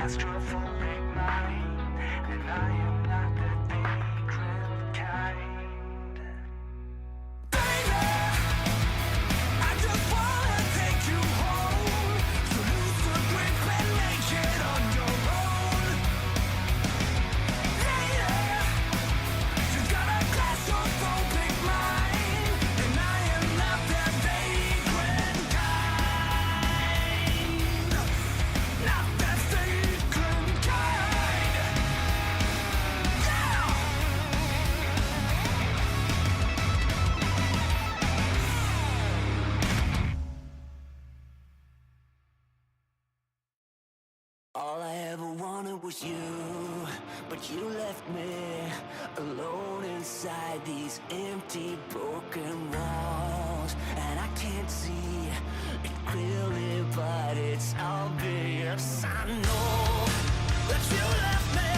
claustrophobic mind, and I am not the vagrant kind. Baby, I just wanna take you home, so lose the grip and make it on your own. Lady, you got a claustrophobic mind, and I am not the vagrant kind. Not the vagrant kind. Yeah! All I ever wanted was you, but you left me alone inside these empty, broken walls. And I can't see it clearly, but it's obvious. I know that you left me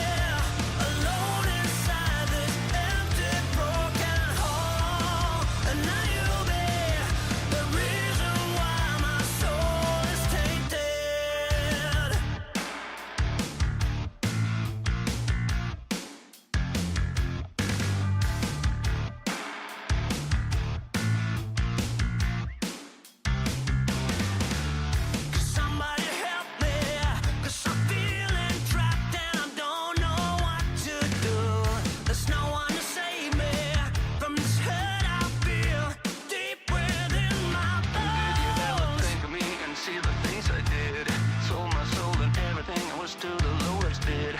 alone inside this empty, broken hall. And now you'll be the reason why my soul is tainted. Somebody help me, 'cause I'm feeling trapped and I don't know what to do. There's no one to save me from this hurt I feel deep within my bones. Did you ever think of me and see the things I did? Sold my soul and everything, I was to the lowest bid.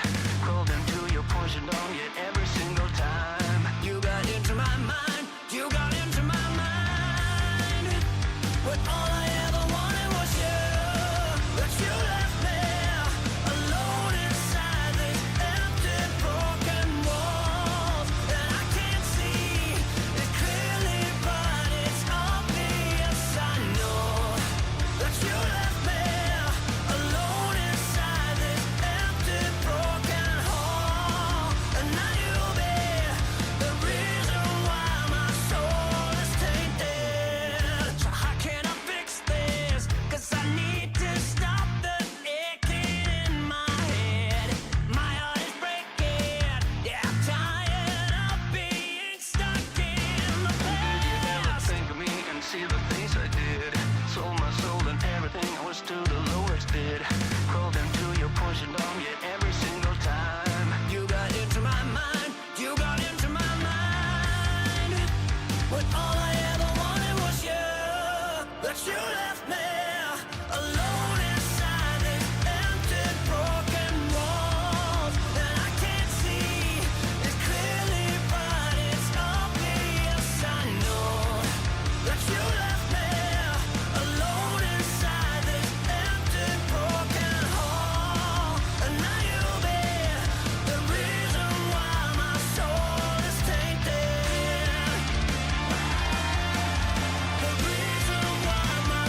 Crawled into your poison dome, yet every single time you got into my mind, you got into my mind. But all I ever wanted was you, but you left me alone inside these empty, broken walls. And I can't see it clearly, but it's obvious. I know that you left me alone inside this empty, broken hall. And now you'll be the reason why my soul is tainted. So how can I fix this? 'Cause I need to stop the aching in my head. My heart is breaking. Yeah, I'm tired of being stuck in the past. Did you ever think of me and see the things I did? Sold my soul and everything, I was to the lowest bid. Crawled into your poison dome, yet every single time you got into my mind, you got into my mind. But all I ever wanted was you, but you left me alone inside these empty, broken walls. And I can't see it clearly, but it's obvious. I know that you left me alone inside this empty, broken hall. And now you'll be the reason why my soul is tainted. The reason why my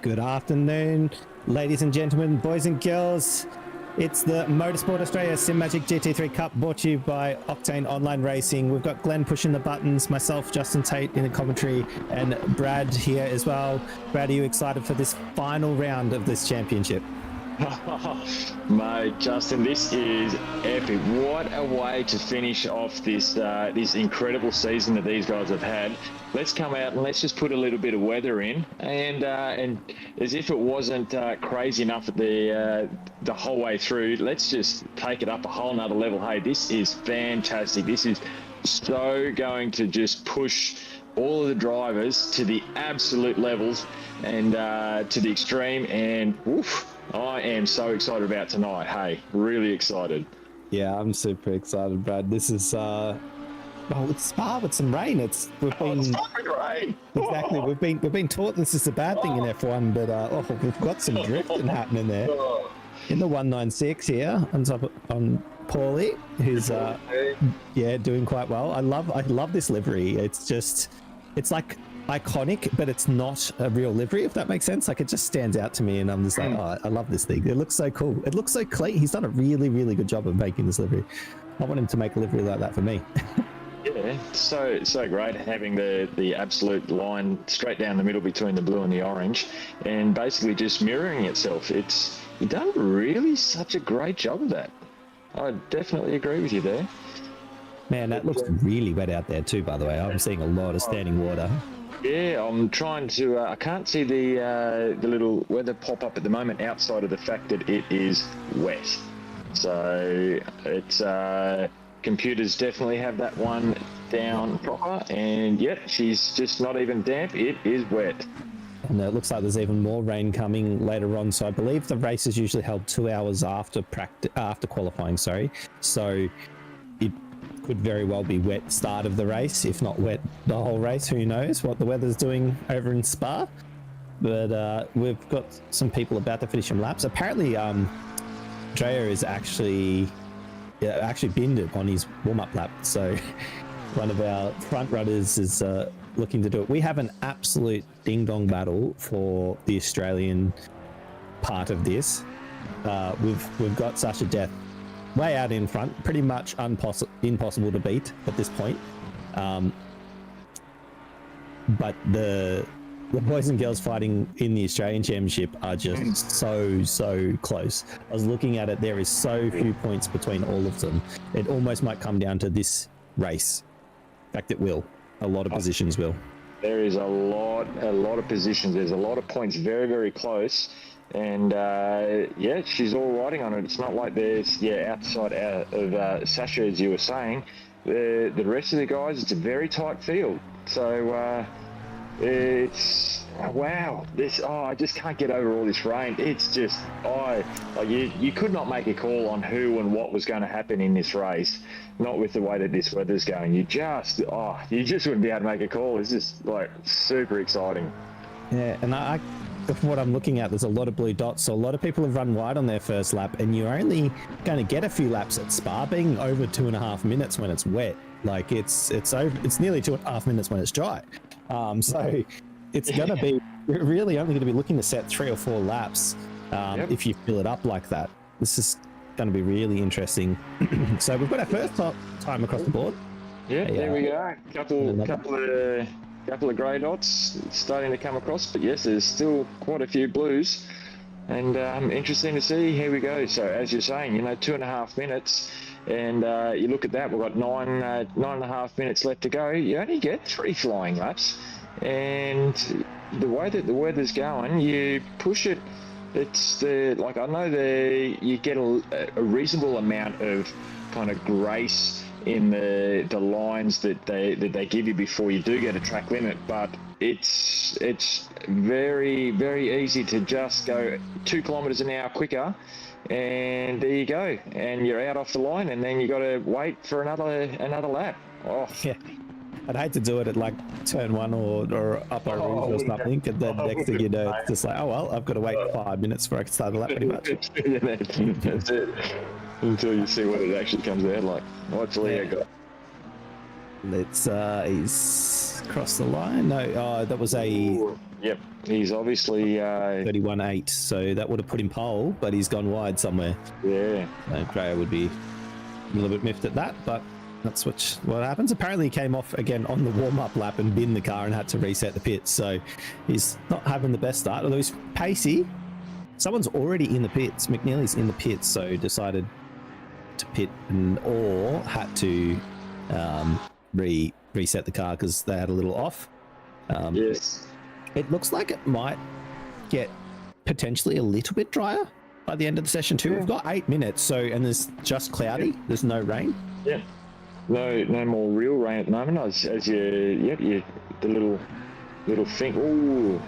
Good afternoon, ladies and gentlemen, boys and girls. It's the Motorsport Australia Simagic GT3 Cup brought to you by Octane Online Racing. We've got Glenn pushing the buttons, myself, Justin Tate in the commentary, and Brad here as well. Brad, are you excited for this final round of this championship? Mate, Justin, this is epic. What a way to finish off this this incredible season that these guys have had. Let's come out and let's just put a little bit of weather in, and as if it wasn't crazy enough at the whole way through, let's just take it up a whole nother level. Hey, this is fantastic. This is so going to just push all of the drivers to the absolute levels and to the extreme, and woof, I am so excited about tonight. Hey, really excited. Yeah, I'm super excited, Brad. This is it's Spa with some rain. It's rain. Exactly. We've been taught this is a bad thing in F1, but we've got some drifting happening there. In the 196 here on top on Paulie, who's doing quite well. I love this livery. It's like iconic, but it's not a real livery, if that makes sense. Like, it just stands out to me, and I'm just like, oh, I love this thing. It looks so cool. It looks so clean. He's done a really, really good job of making this livery. I want him to make a livery like that for me. Yeah, so great having the absolute line straight down the middle between the blue and the orange, and basically just mirroring itself. You've done really such a great job of that. I definitely agree with you there. Man, that looks really wet out there too, by the way. I'm seeing a lot of standing water. Yeah, I'm trying to. I can't see the little weather pop up at the moment, outside of the fact that it is wet. So it's computers definitely have that one down proper, and yep, she's just not even damp. It is wet. And it looks like there's even more rain coming later on. So I believe the race is usually held 2 hours after qualifying. Sorry, so it could very well be wet start of the race, if not wet the whole race. Who knows what the weather's doing over in Spa? But we've got some people about to finish some laps. Apparently, Drea is actually binned it on his warm-up lap. So one of our front runners is looking to do it. We have an absolute ding-dong battle for the Australian part of this. We've got Sasha Death way out in front, pretty much impossible to beat at this point. But the boys and girls fighting in the Australian Championship are just so close. I was looking at it, there is so few points between all of them. It almost might come down to this race. In fact, it will. A lot of positions will. There is a lot of positions. There's a lot of points very, very close. And yeah, she's all riding on it. It's not like there's outside of Sasha, as you were saying. The rest of the guys, it's a very tight field. So it's wow. I just can't get over all this rain. It's just you could not make a call on who and what was going to happen in this race. Not with the way that this weather's going. You just wouldn't be able to make a call. It's just like super exciting. Yeah, and from what I'm looking at, there's a lot of blue dots, so a lot of people have run wide on their first lap, and you're only going to get a few laps at Spa, being over 2.5 minutes when it's wet. Like it's nearly 2.5 minutes when it's dry. So it's going to be really only going to be looking to set 3 or 4 laps if you fill it up like that. This is going to be really interesting. So we've got our first time across the board. Yeah, there we go. Couple of grey dots starting to come across, but yes, there's still quite a few blues, and interesting to see. Here we go. So as you're saying, 2.5 minutes, and you look at that, we've got 9.5 minutes left to go. You only get 3 flying laps, and the way that the weather's going, you push it. It's I know you get a reasonable amount of kind of grace in the lines that they give you before you do get a track limit, but it's very, very easy to just go 2 kilometers an hour quicker, and there you go, and you're out off the line, and then you got to wait for another lap. Oh yeah, I'd hate to do it at like turn 1 or up a rouge or something, and then next thing you know, it's just like, oh well, I've got to wait 5 minutes before I can start the lap, pretty much. Yeah, that's it. Until you see what it actually comes out like. What's Leo got? Let's he's crossed the line. No, that was a Yep, he's obviously 31.8, so that would have put him pole, but he's gone wide somewhere. yeah. So Dreyer would be a little bit miffed at that, but that's what happens. Apparently he came off again on the warm-up lap and binned the car and had to reset the pits, so he's not having the best start, although he's pacey. Someone's already in the pits. McNeely's in the pits, so decided to pit or had to reset the car because they had a little off. Yes. It looks like it might get potentially a little bit drier by the end of the session too. Yeah. We've got 8 minutes, so and there's just cloudy. There's no rain. Yeah. No more real rain at the moment. As you the little thing. Ooh,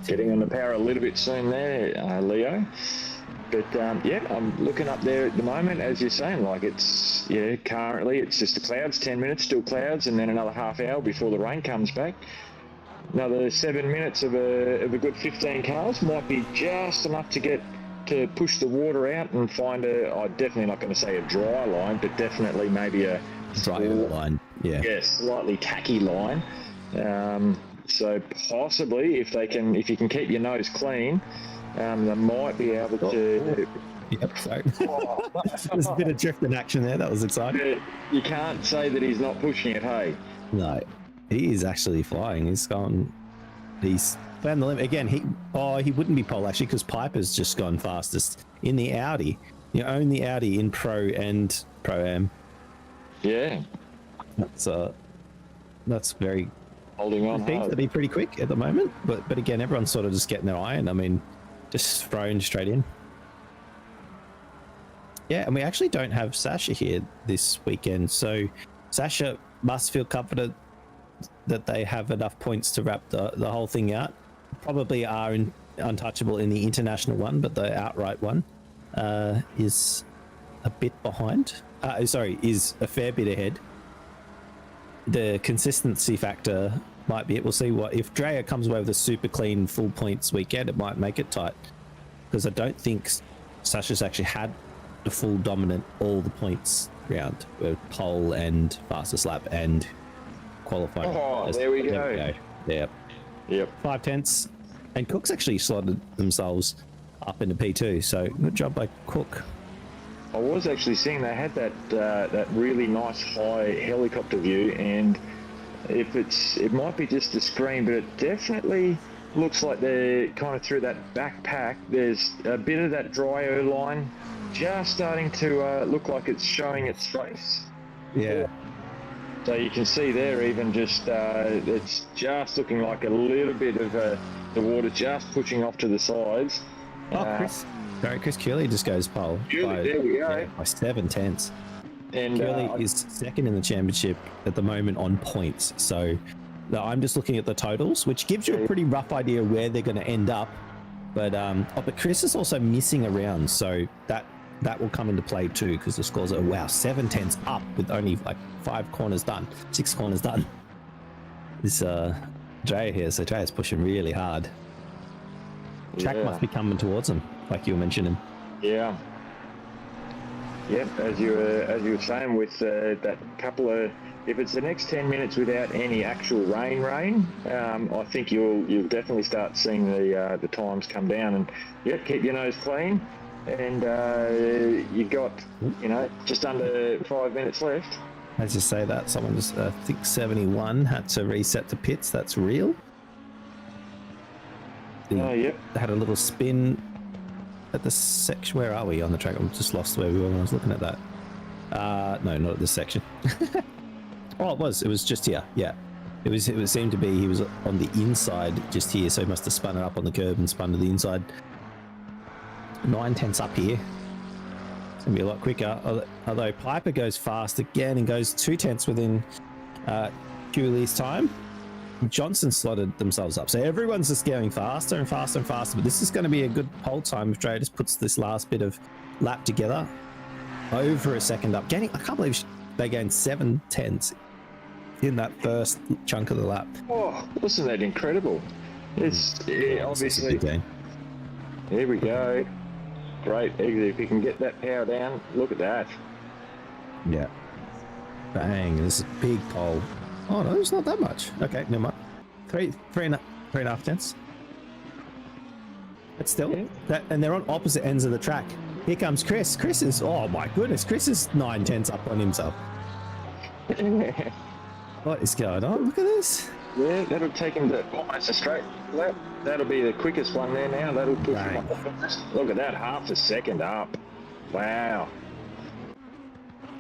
getting on the power a little bit soon there, Leo. But I'm looking up there at the moment, as you're saying. Like currently it's just the clouds. 10 minutes, still clouds, and then another half hour before the rain comes back. Another 7 minutes of a good 15 cars might be just enough to push the water out and find I'm definitely not going to say a dry line, but definitely maybe a Drier line. Yeah. Slightly tacky line. So possibly if you can keep your nose clean, they might be able to. Yep. So there's a bit of drifting action there. That was exciting. You can't say that he's not pushing it. Hey. No, he is actually flying. He's found the limit again. He wouldn't be pole actually because Piper's just gone fastest in the Audi. You own the Audi in Pro and Pro-Am. Yeah. That's very holding on. Seems to be pretty quick at the moment, but again, everyone's sort of just getting their iron. I mean, just thrown straight in. Yeah, and we actually don't have Sasha here this weekend, so Sasha must feel confident that they have enough points to wrap the whole thing out. Probably are untouchable in the international one, but the outright one is a bit behind. Is a fair bit ahead. The consistency factor might be it. We'll see what if Dreyer comes away with a super clean full points weekend. It might make it tight because I don't think Sasha's actually had the full dominant all the points round with pole and fastest lap and qualifying. Oh, there we go. Yep. 5 tenths, and Cook's actually slotted themselves up into P2. So good job by Cook. I was actually seeing they had that really nice high helicopter view, and it might be just the screen, but it definitely looks like they're kind of through that backpack. There's a bit of that dry air line just starting to look like it's showing its face. Yeah. So you can see there even just it's just looking like a little bit of the water just pushing off to the sides. Chris Curley just goes pole. There we go. Yeah, by 7 tenths. And Curley is second in the championship at the moment on points. So I'm just looking at the totals, which gives you a pretty rough idea where they're going to end up. But Chris is also missing a round, so that will come into play too, because the scores are 7 tenths up with only like 6 corners done. This Dre here, so Dre's pushing really hard. Track must be coming towards him, like you were mentioning. Yeah. Yep, as you were saying with that couple of, if it's the next 10 minutes without any actual rain, I think you'll definitely start seeing the times come down. And keep your nose clean, and you've got just under 5 minutes left. As you say that, someone just I think 71 had to reset the pits. That's real. Yep. They had a little spin at the section. Where are we on the track? I'm just lost where we were when I was looking at that. No, not at this section. Oh, it was just here. Yeah, it seemed to be he was on the inside just here, so he must have spun it up on the curb and spun to the inside. 9 tenths up here. It's gonna be a lot quicker. Although Piper goes fast again and goes 2 tenths within Cooley's time. Johnson slotted themselves up, so everyone's just going faster and faster and faster. But this is going to be a good pole time if Dre just puts this last bit of lap together. Over a second up, I can't believe they gained 7 tenths in that first chunk of the lap. Oh, wasn't that incredible? It's obviously. Here we go. Great exit. If you can get that power down, look at that. Yeah. Bang, this is a big pole. Oh no, it's not that much. Okay, never mind. Three and a half tenths. But still, and they're on opposite ends of the track. Here comes Chris. Chris is, oh my goodness, Chris is 9 tenths up on himself. What is going on? Look at this. Yeah, that'll take him to almost a straight lap. That'll be the quickest one there now. That'll push him up. Look at that, half a second up. Wow.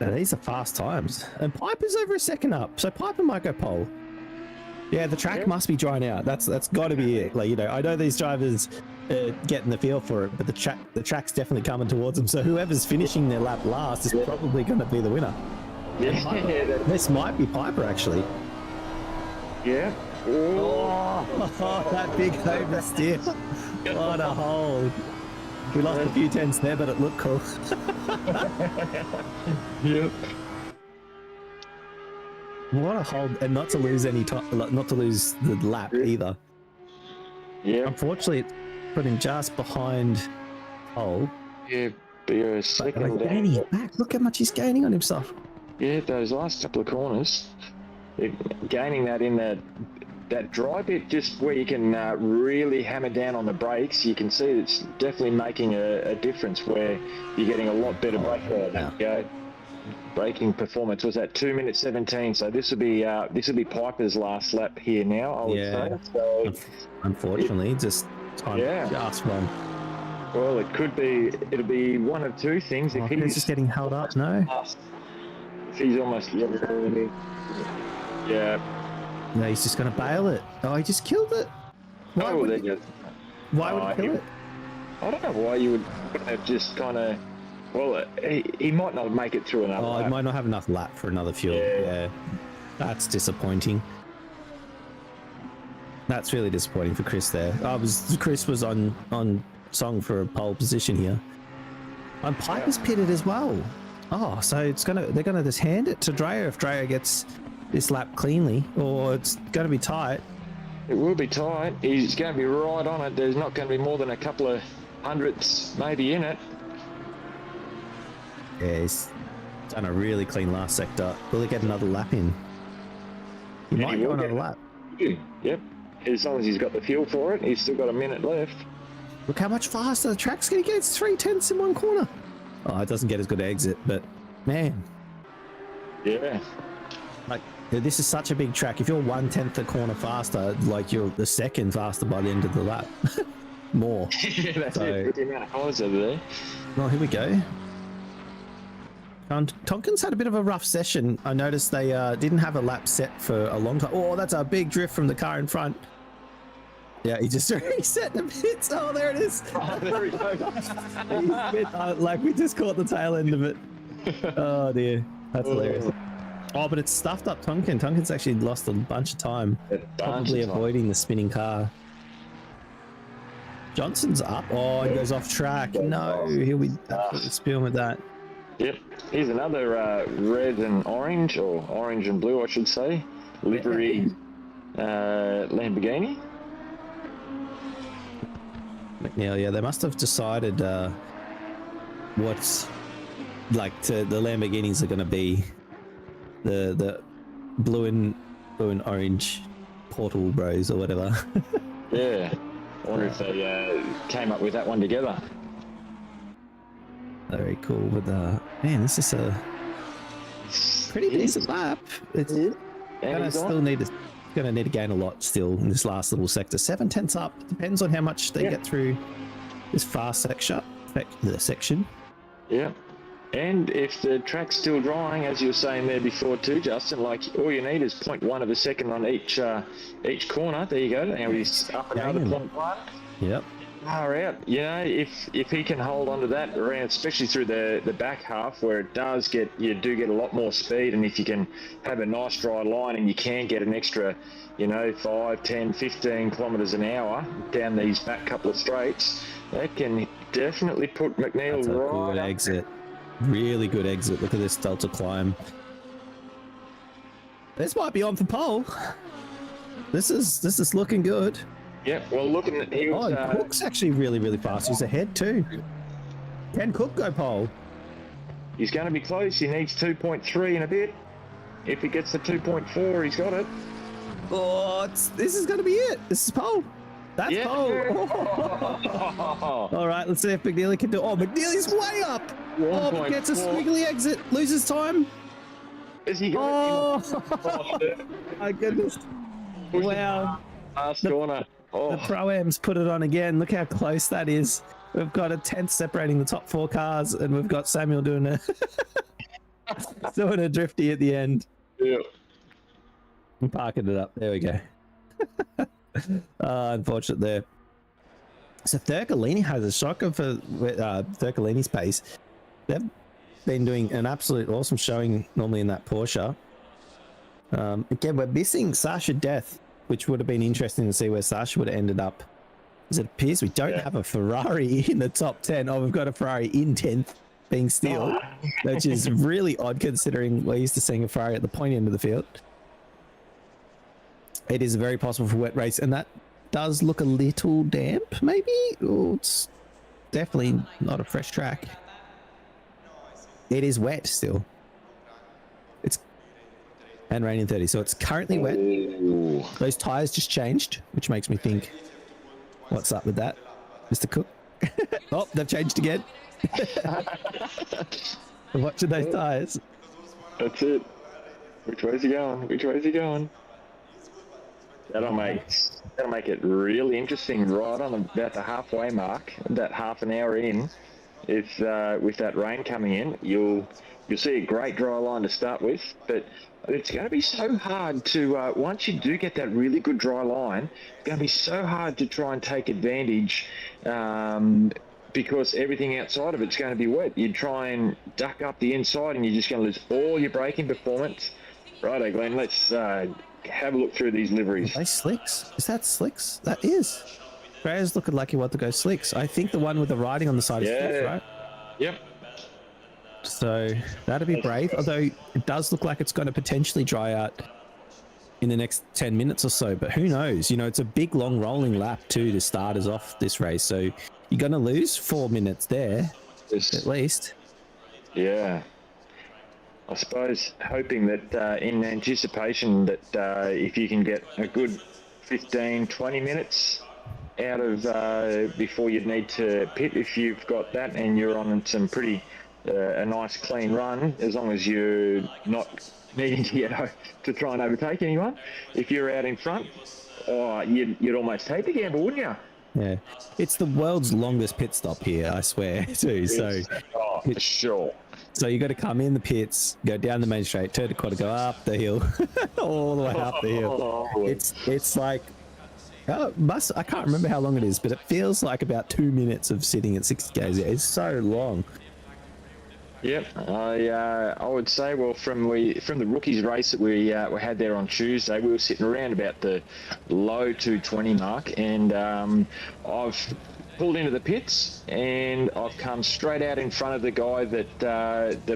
Now, these are fast times. And Piper's over a second up, so Piper might go pole. Yeah, the track must be drying out. That's got to be it. Like, you know, I know these drivers getting the feel for it, but the track's definitely coming towards them. So whoever's finishing their lap last is probably going to be the winner. Yeah, this might be Piper actually. Yeah. Oh, that big oversteer. What a hold. We lost a few tenths there, but it looked cool. Yep. What a hold, and not to lose any time, not to lose the lap either. Yeah. Unfortunately, it put him just behind pole. Yeah, be a second down. He's back. Look how much he's gaining on himself. Yeah, those last couple of corners, gaining that in that dry bit, just where you can really hammer down on the brakes, you can see it's definitely making a difference where you're getting a lot better braking performance. Was that 2 minutes 17? So this will be Piper's last lap here now, I would say. So unfortunately, just time just wrong. Well, it'll be one of two things. If he's just getting held up, no. If he's almost No, he's just going to bail it. Oh, he just killed it. Why would he kill it? I don't know why you would have just kind of... Well, he might not make it through another lap. He might not have enough lap for another fuel. Yeah. That's disappointing. That's really disappointing for Chris there. Chris was on song for a pole position here. And Piper's pitted as well. Oh, so they're gonna just hand it to Dreyer if Dreyer gets this lap cleanly, or it's going to be tight. It will be tight. He's going to be right on it. There's not going to be more than a couple of hundredths maybe in it. Yeah, he's done a really clean last sector. Will he get another lap in? He might go another lap. Yep. As long as he's got the fuel for it, he's still got a minute left. Look how much faster the track's going to get. It's 3 tenths in one corner. Oh, it doesn't get as good an exit, but man. Yeah. Like, this is such a big track. If you're 1/10 a corner faster, like you're the second faster by the end of the lap. More. Yeah, that's it. The amount of corners over there. Oh, here we go. Tonkin's had a bit of a rough session. I noticed they didn't have a lap set for a long time. Oh, that's a big drift from the car in front. Yeah, he just reset the bits. Oh, there it is. Oh, there he goes. Like, we just caught the tail end of it. Oh, dear. That's hilarious. Oh, but it's stuffed up Tonkin. Tonkin's actually lost a bunch of time. Probably avoiding the spinning car. Johnson's up. Oh, he goes off track. No, he'll be spewing with that. Yep. Here's another red and orange, or orange and blue, I should say, livery Lamborghini. McNeil, yeah, they must have decided what's like the Lamborghinis are going to be the blue and orange Portal Bros or whatever. Yeah, I wonder if they came up with that one together. Very cool. But man, this is a pretty decent lap. It's gonna need to gain a lot still in this last little sector. 7 tenths up. Depends on how much they get through this fast section. Yeah. And if the track's still drying, as you were saying there before too, Justin, like all you need is 0.1 of a second on each corner. There you go. Now he's up another 0.1. Yep. Far out. You know, if he can hold on to that around, especially through the back half where it does you do get a lot more speed, and if you can have a nice dry line and you can get an extra, 5, 10, 15 kilometres an hour down these back couple of straights, that can definitely put McNeil That's a right good up. exit. Really good exit. Look at this delta climb. This might be on for pole. This is looking good. Yeah, well, looking at Cook's actually really, really fast. He's ahead too. Can Cook go pole? He's going to be close. He needs 2.3 in a bit. If he gets the 2.4, he's got it. Oh, this is going to be it. This is pole. That's pole. All right, let's see if McNeely can do. Oh, McNeely's way up. Oh, but gets a squiggly exit, loses time. Is he got Oh, my goodness. Wow. Last corner. The Pro-Am's put it on again. Look how close that is. We've got a 10th separating the top 4 cars, and we've got Samuel doing a doing a drifty at the end. Yeah. I'm parking it up. There we go. Unfortunate there. So Thurcolini has a shocker for Thurcolini's pace. They've been doing an absolute awesome showing normally in that Porsche. Again, we're missing Sasha Death, which would have been interesting to see where Sasha would have ended up. As it appears we don't have a Ferrari in the top 10. Oh, we've got a Ferrari in 10th being stealed, which is really odd considering we're used to seeing a Ferrari at the point end of the field. It is very possible for wet race, and that does look a little damp, maybe? Oh, it's definitely not a fresh track. It is wet still. And raining 30, so it's currently wet. Ooh. Those tires just changed, which makes me think, what's up with that, Mr. Cook? Oh, they've changed again. Watching those tires. That's it. Which way's he going? Which way's he going? That'll make it really interesting right on about the halfway mark. That half an hour in, if with that rain coming in, you'll see a great dry line to start with, but it's going to be so hard to once you do get that really good dry line, it's going to be so hard to try and take advantage because everything outside of it's going to be wet. You try and duck up the inside and you're just going to lose all your braking performance. Righto, Glenn, let's have a look through these liveries. Are they slicks? Is that slicks? That is. Gray's looking like he wants to go slicks. I think the one with the writing on the side is slicks, right? Yep. So that'd be brave, although it does look like it's going to potentially dry out in the next 10 minutes or so, but who knows? You know, it's a big long rolling lap too to start us off this race, so you're going to lose 4 minutes there at least. Yeah, I suppose hoping that in anticipation that if you can get a good 15-20 minutes out of before you'd need to pit, if you've got that and you're on some pretty a nice clean run, as long as you're not needing to get to try and overtake anyone. If you're out in front, you'd almost take the gamble, wouldn't you? Yeah, it's the world's longest pit stop here, I swear too. So for sure. So you got to come in the pits, go down the main straight, turn the corner, go up the hill, all the way up the hill. It's like I can't remember how long it is, but it feels like about 2 minutes of sitting at 60 k's. It's so long. Yep, I would say, well, from the rookies race that we had there on Tuesday, we were sitting around about the low 220 mark, and I've pulled into the pits and I've come straight out in front of the guy that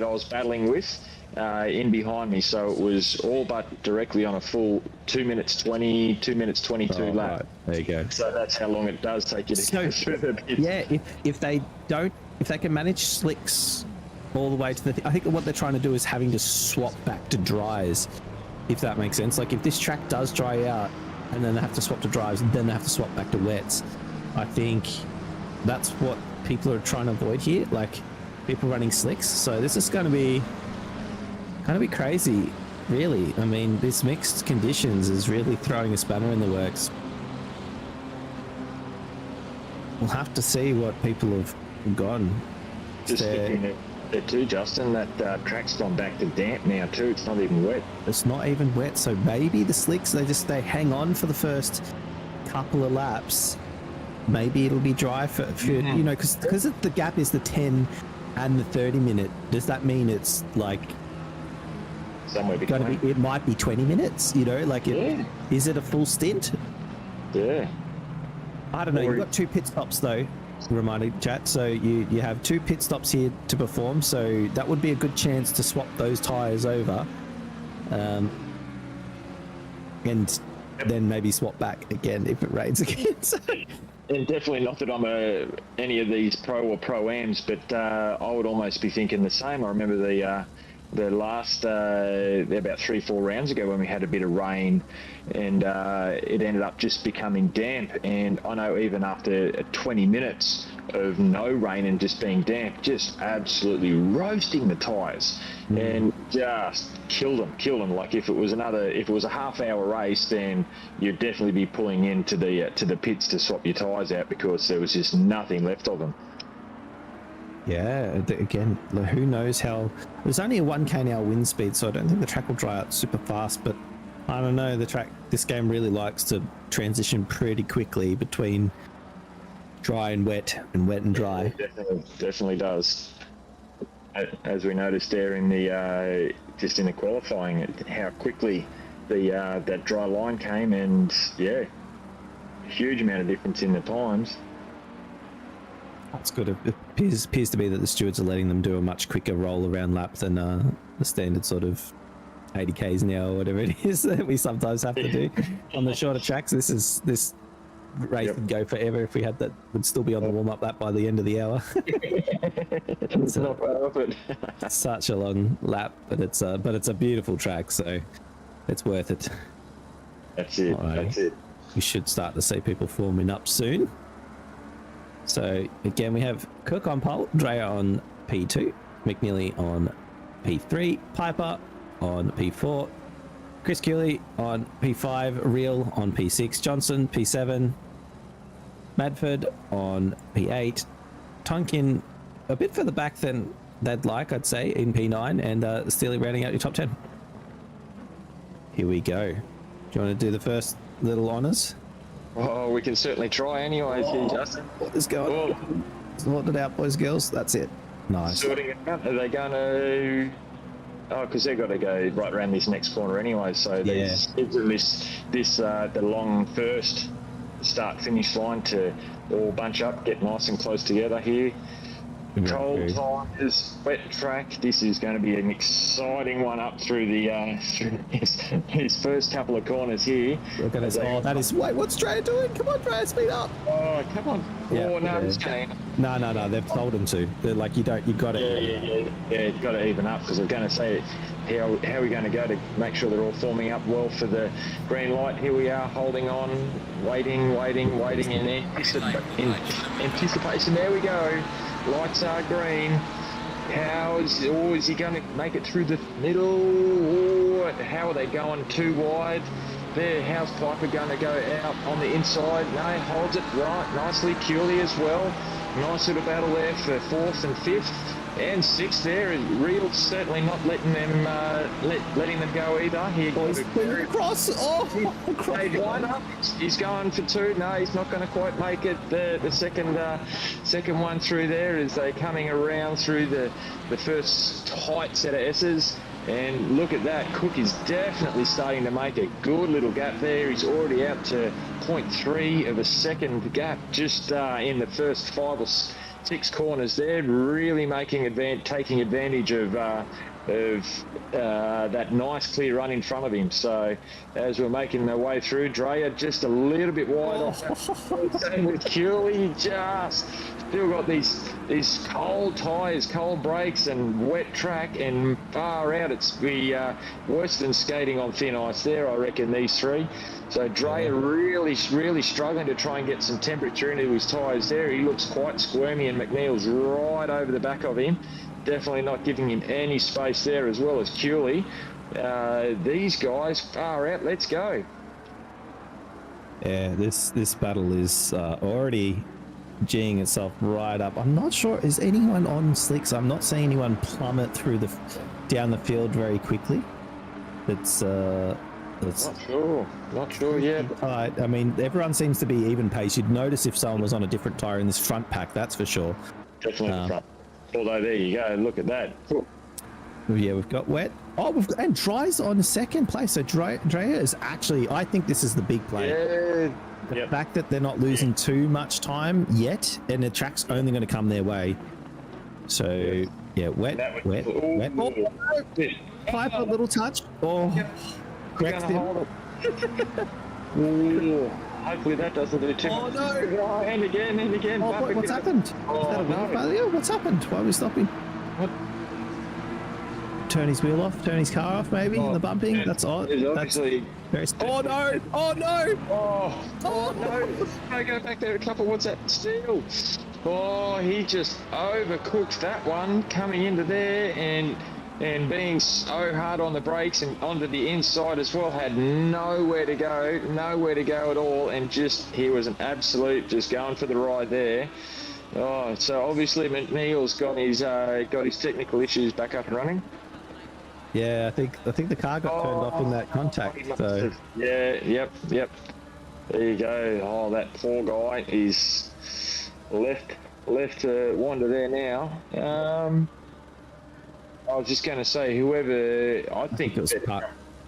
I was battling with in behind me, so it was all but directly on a full 2 minutes 20, 2 minutes 22 lap. Right. There you go. So that's how long it does take you to go through the pits. Yeah, if they can manage slicks all the way to I think what they're trying to do is having to swap back to dries, if that makes sense. Like if this track does dry out and then they have to swap to dries and then they have to swap back to wets, I think that's what people are trying to avoid here, like people running slicks. So this is going to be crazy, really. I mean, this mixed conditions is really throwing a spanner in the works. We'll have to see what people have gone. Just thinking that too, Justin, that track's gone back to damp now too. It's not even wet. It's not even wet, so maybe the slicks, they hang on for the first couple of laps. Maybe it'll be dry for you know, because the gap is the 10 and the 30 minute. Does that mean it's like somewhere between? It might be 20 minutes, you know, like is it a full stint? Yeah. I don't know. You've got 2 pit stops though. Reminder chat, so you have 2 pit stops here to perform, so that would be a good chance to swap those tires over, and then maybe swap back again if it rains again. And definitely not that I'm any of these pro or pro-ams, but I would almost be thinking the same. I remember the the last about 3-4 rounds ago when we had a bit of rain, and it ended up just becoming damp. And I know even after 20 minutes of no rain and just being damp, just absolutely roasting the tyres and just killed them. Like if it was a half-hour race, then you'd definitely be pulling into the pits to swap your tyres out because there was just nothing left of them. Yeah, again, who knows how... There's only a 1 km/h wind speed, so I don't think the track will dry out super fast, but I don't know, this game really likes to transition pretty quickly between dry and wet and dry. It definitely does. As we noticed there in the just in the qualifying, how quickly that dry line came, and yeah, huge amount of difference in the times. That's good. It appears to be that the stewards are letting them do a much quicker roll around lap than the standard sort of 80 k's an hour, whatever it is that we sometimes have to do on the shorter tracks. This race would go forever if we had that. Would still be on the warm up lap by the end of the hour. It's not bad of it. Such a long lap, but it's a beautiful track, so it's worth it. That's it. Alrighty. That's it. We should start to see people forming up soon. So again, we have Cook on pole, Dreyer on P2, McNeely on P3, Piper on P4, Chris Cooley on P5, Reel on P6, Johnson P7, Madford on P8, Tonkin a bit further back than they'd like, I'd say, in P9, and Steely rounding out your top 10. Here we go. Do you want to do the first little honours? Oh, we can certainly try anyways here, Justin. What is going on? Sort it out, boys, girls. That's it. Nice. Sorting it out. Are they going to... Oh, because they've got to go right around this next corner anyway, so there's the long first start-finish line to all bunch up, get nice and close together here. Cold tires, wet track. This is going to be an exciting one up through the his first couple of corners here. Look at us. Oh, that is... Wait, what's Dre doing? Come on, Dre, speed up. Oh, come on. Yeah, oh, no, yeah. it's going. No. They've told him to. They're like, you got it. Yeah, you've got to even up, because I'm going to say how are we going to go to make sure they're all forming up well for the green light. Here we are, holding on, waiting in anticipation. There we go. Lights are green. Is he going to make it through the middle? How are they going too wide? There, how's Piper going to go out on the inside? No, holds it right nicely. Cooley as well. Nice little battle there for 4th and 5th and 6th there. Real certainly not letting them letting them go either. Here goes across. Oh, he's going for 2. No, he's not going to quite make it. The second one through there as they're coming around through the first tight set of S's. And look at that, Cook is definitely starting to make a good little gap there. He's already out to 0.3 of a second gap just in the first 5 or 6 corners there, really taking advantage of that nice clear run in front of him. So as we're making our way through, Dreyer just a little bit wide off. Same with Cooley, just still got these cold tyres, cold brakes and wet track, and far out it's worse than skating on thin ice there, I reckon, these 3. So Dreyer really struggling to try and get some temperature into his tyres there. He looks quite squirmy, and McNeil's right over the back of him. Definitely not giving him any space there, as well as Cooley. These guys far out. Let's go. Yeah, this battle is already G'ing itself right up. I'm not sure, is anyone on slicks? I'm not seeing anyone plummet through down the field very quickly. It's not sure yet. I mean, everyone seems to be even pace. You'd notice if someone was on a different tire in this front pack, that's for sure. Definitely the front. Although there you go, look at that. Yeah, we've got wet. Oh, and Dry's on second place. So Dreyer is actually, I think this is the big play. Yeah. The fact that they're not losing too much time yet, and the track's only going to come their way. So yeah, wet. Oh, Piper, a little touch. Oh, correct him. Hopefully that doesn't do too much. Oh no! And again. Oh, boy, what's happened? Is that a wheel failure? What's happened? Why are we stopping? turn his wheel off, turn his car off, maybe in the bumping. That's odd. There's That's obviously. very. Oh no! Oh no! Oh no! No, go back there a couple. What's that? Steel. Oh, he just overcooked that one coming into there and being so hard on the brakes and onto the inside as well. Had nowhere to go at all, and just he was an absolute just going for the ride there. Oh, so obviously McNeil's got his technical issues back up and running. Yeah, I think the car got turned off in that contact. So Yeah, yep. There you go. Oh, that poor guy is left to wander there now. I was just going to say, whoever I think it was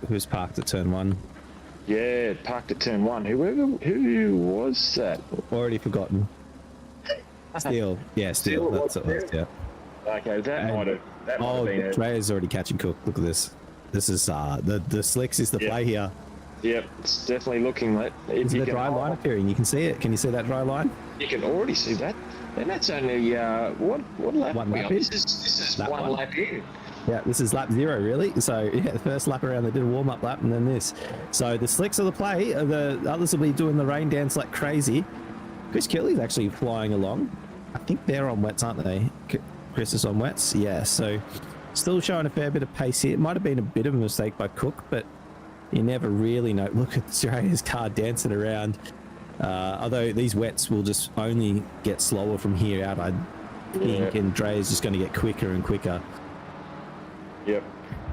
who's parked at turn 1. Yeah, parked at turn 1. Who was that? Already forgotten. Steel. Yeah, Steel. That's what it was. Yeah. Okay, that might have been. Drea's already catching Cook. Look at this. This is the slicks is the play here. Yep, it's definitely looking like. Is the dry line appearing? You can see it. Can you see that dry line? You can already see that. And that's only what lap? One lap in. This is one lap in. Yeah, this is lap 0 really. So yeah, the first lap around they did a warm-up lap and then this. So the slicks are the play. The others will be doing the rain dance like crazy. Chris Kelly's actually flying along. I think they're on wets, aren't they? Chris is on wets. Yeah, so still showing a fair bit of pace here. It might have been a bit of a mistake by Cook, but you never really know. Look at Drea's car dancing around. Although these wets will just only get slower from here out, I think, and Drea's just going to get quicker and quicker. Yep.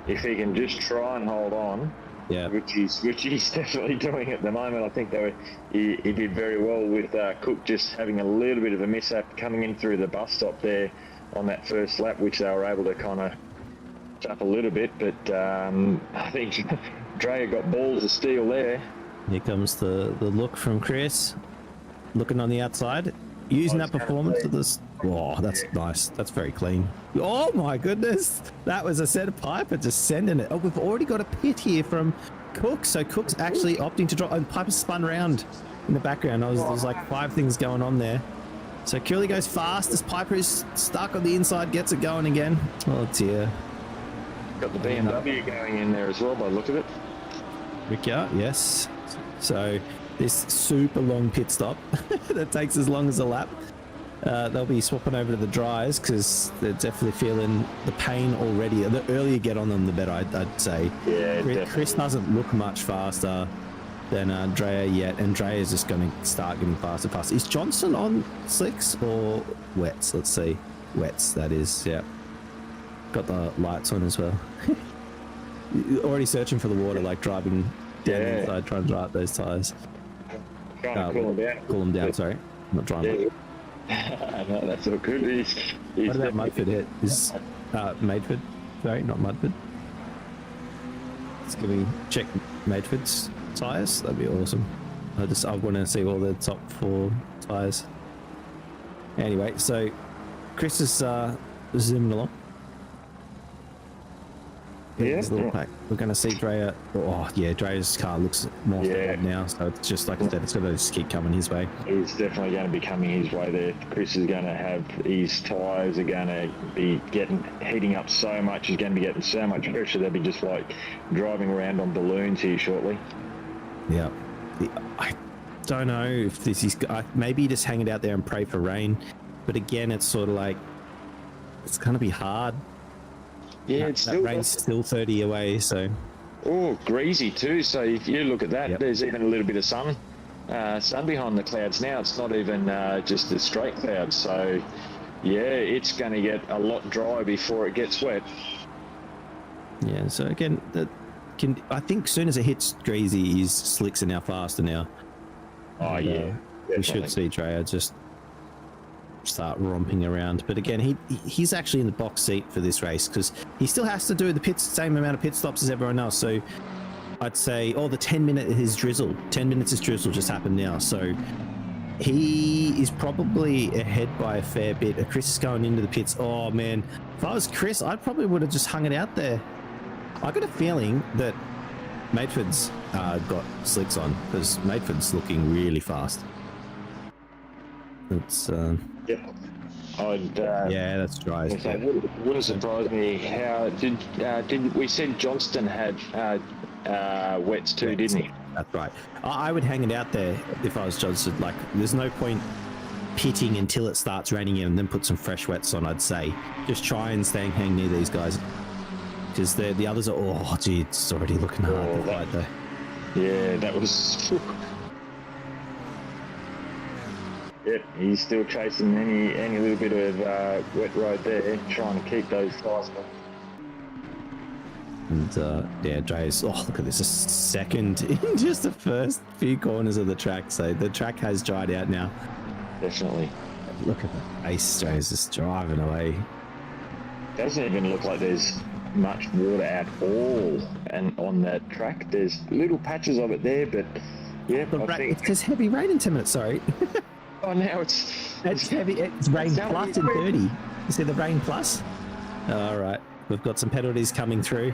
If he can just try and hold on, yeah, which he's definitely doing at the moment. I think he did very well with Cook just having a little bit of a mishap coming in through the bus stop there on that first lap, which they were able to kind of up a little bit. But I think Drea got balls of steel there. Here comes the look from Chris, looking on the outside, using that performance of this. Oh, that's nice. That's very clean. Oh my goodness, that was a set of Piper just sending it. Oh, we've already got a pit here from Cook. So Cook's actually opting to drop. And Piper spun around in the background. There's like 5 things going on there. So Curly goes fast as Piper is stuck on the inside, gets it going again. Oh dear. Got the BMW going in there as well by the look of it. Ricciardo, yes. So this super long pit stop that takes as long as a lap. They'll be swapping over to the dries because they're definitely feeling the pain already. The earlier you get on them, the better, I'd say. Yeah, Chris doesn't look much faster than Drea yet, and Drea is just going to start getting faster and faster. Is Johnson on slicks or wets? Let's see. Wets, that is, yeah. Got the lights on as well. Already searching for the water, like driving down the inside, trying to dry up those tyres. Trying to cool them down. Cool them down, sorry. Not drying. No, that's all good. He's what about Mudford hit? Is Madeford? Sorry, not Mudford. Can we check Madeford's tyres? That'd be awesome. I want to see all the top 4 tyres. Anyway, so Chris is zooming along. Yeah. We're going to see Drea. Oh, yeah, Drea's car looks more forward now. So it's just like I said, it's going to just keep coming his way. He's definitely going to be coming his way there. Chris is going to have his tyres are going to be heating up so much. He's going to be getting so much pressure. They'll be just like driving around on balloons here shortly. Yeah. I don't know if this is maybe just hang it out there and pray for rain. But again, it's sort of like it's going to be hard. Yeah, that rain's still 30 away, so. Oh, greasy too. So if you look at that, there's even a little bit of sun behind the clouds now. It's not even just the straight clouds. So, yeah, it's going to get a lot dry before it gets wet. Yeah. So again, I think as soon as it hits greasy, his slicks are now faster now. Oh yeah. We should see Drea just start romping around, but again he's actually in the box seat for this race because he still has to do the same amount of pit stops as everyone else. So I'd say the 10 minutes is drizzle just happened now, so he is probably ahead by a fair bit. Chris is going into the pits. Oh man, if I was Chris, I probably would have just hung it out there. I got a feeling that Mateford's got slicks on because Mateford's looking really fast. It's Yeah, that's dry. So it wouldn't surprise me. How did we said Johnston had wets too, didn't he? That's right. I would hang it out there if I was Johnson. Like, there's no point pitting until it starts raining in and then put some fresh wets on, I'd say. Just try and hang near these guys. Because the others are, oh, gee, it's already looking hard to fight though. Yeah, that was... Yep, he's still chasing any little bit of wet road there, trying to keep those guys. And yeah, Dre's, oh, look at this, a second in just the first few corners of the track. So the track has dried out now. Definitely. Look at the pace, Dre's just driving away. Doesn't even look like there's much water at all and on that track. There's little patches of it there, but yeah, I think... It says heavy rain in 10 minutes, sorry. Oh, now it's heavy. It's rain plus in 30. You see the rain plus? All right, we've got some penalties coming through.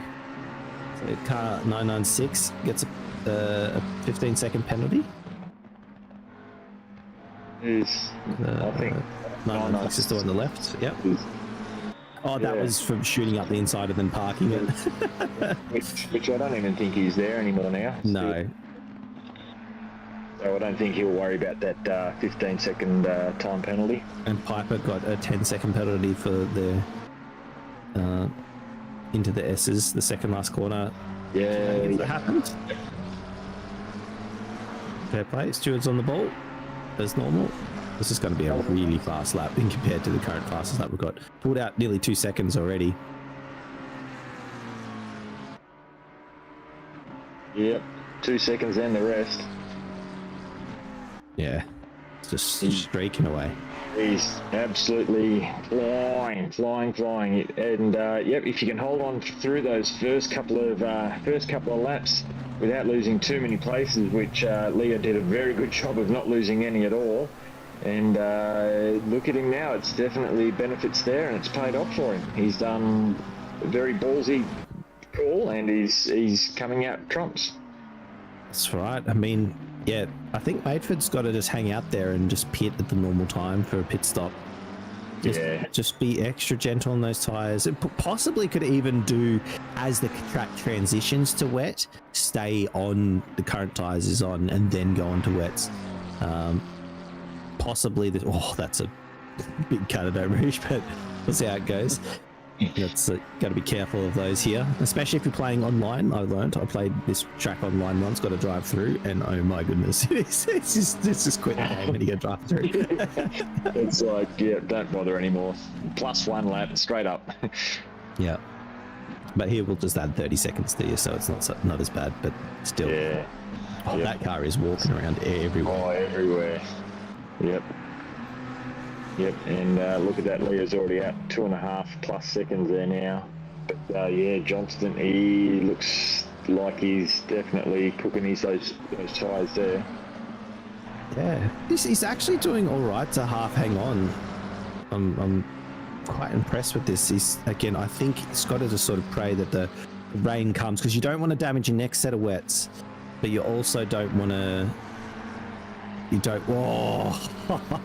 So car 996 gets a 15-second penalty. I think 996 is still on the left. Yep. Oh, that was from shooting up the inside and then parking it. which I don't even think he's there anymore now. No. So I don't think he'll worry about that 15-second time penalty. And Piper got a 10-second penalty for the into the S's, the second last corner. Yeah, that happened. Fair play. Stewart's on the ball as normal. This is going to be a really fast lap in compared to the current fastest lap we've got. Pulled out nearly 2 seconds already. Yep, 2 seconds and the rest. Yeah, it's just streaking away. He's absolutely flying. And yep, if you can hold on through those first couple of laps without losing too many places, which Leo did a very good job of not losing any at all. And look at him now; it's definitely benefits there, and it's paid off for him. He's done a very ballsy call, and he's coming out trumps. That's right. I mean, yeah, I think Mateford's got to just hang out there and just pit at the normal time for a pit stop. Just be extra gentle on those tyres. It possibly could even do, as the track transitions to wet, stay on the current tyres is on and then go on to wets. Possibly, that's a big cut of rouge, but we'll see how it goes. That's got to be careful of those here, especially if you're playing online. I played this track online once, got to drive through, and oh my goodness, it's just quit the game when you get drive through. It's like, yeah, don't bother anymore. Plus 1 lap, straight up. Yeah, but here we'll just add 30 seconds to you, so it's not as bad, but still. Yeah. Oh, that car is walking around everywhere. Oh, everywhere. Yep, and look at that, Leo's already out 2.5+ seconds there now. But yeah, Johnston, he looks like he's definitely cooking those tyres there. Yeah, he's actually doing all right to half hang on. I'm quite impressed with this. Again, I think he's got to just sort of pray that the rain comes, because you don't want to damage your next set of wets, but you also don't want to... Whoa,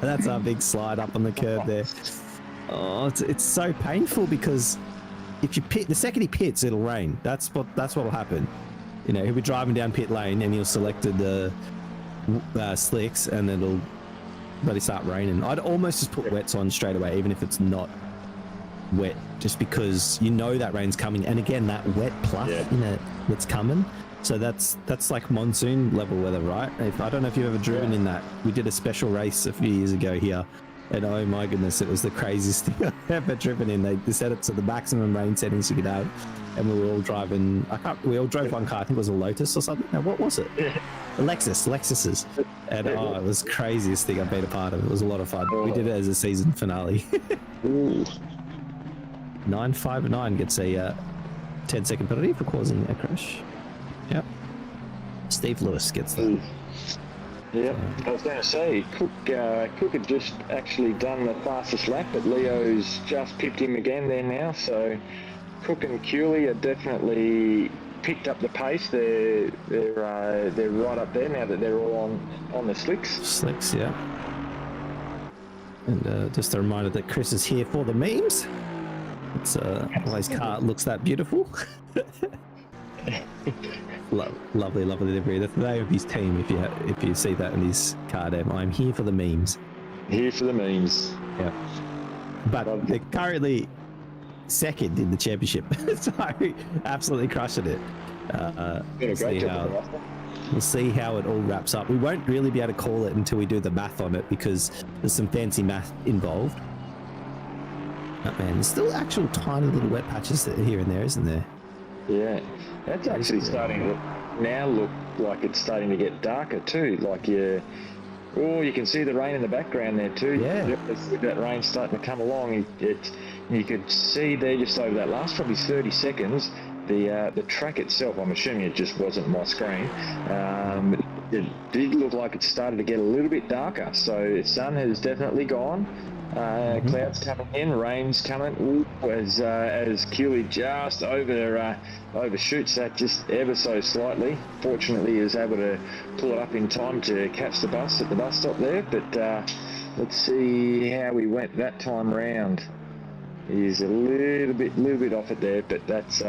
that's a big slide up on the curb there. Oh, it's so painful, because if you pit, the second he pits, it'll rain. That's what'll happen. You know, he'll be driving down pit lane and he'll selected the slicks, and it'll bloody start raining. I'd almost just put wets on straight away, even if it's not wet, just because you know that rain's coming. And again, that wet pluff that's coming. So that's like monsoon level weather, right? I don't know if you've ever driven in that. We did a special race a few years ago here, and oh my goodness, it was the craziest thing I've ever driven in. They set it to the maximum rain settings you could have, and we were all driving. We all drove one car. I think it was a Lotus or something. Now, what was it? A Lexus's. And it was the craziest thing I've been a part of. It was a lot of fun. We did it as a season finale. 959 gets a 10-second penalty for causing a crash. Yep. Steve Lewis gets that. Yep. I was going to say, Cook had just actually done the fastest lap, but Leo's just pipped him again there now. So Cook and Cooley are definitely picked up the pace. They're right up there now that they're all on the slicks. Slicks, yeah. And just a reminder that Chris is here for the memes. It's why his car looks that beautiful. Lovely livery. That's the name of his team. If you see that in his car name, I'm here for the memes. Here for the memes. Yeah. But they're currently second in the championship, so absolutely crushing it. We'll see how it all wraps up. We won't really be able to call it until we do the math on it because there's some fancy math involved. But man, there's still actual tiny little wet patches here and there, isn't there? Yeah, that's actually starting to now look like it's starting to get darker too. Like you can see the rain in the background there too. Yeah, that rain's starting to come along. You could see there just over that last probably 30 seconds. The track itself, I'm assuming it just wasn't my screen, it did look like it started to get a little bit darker. So the sun has definitely gone. Clouds coming in, rain's coming. As Keely just overshoots that just ever so slightly. Fortunately, he was able to pull it up in time to catch the bus at the bus stop there. But let's see how we went that time round. He's a little bit off it there, but that's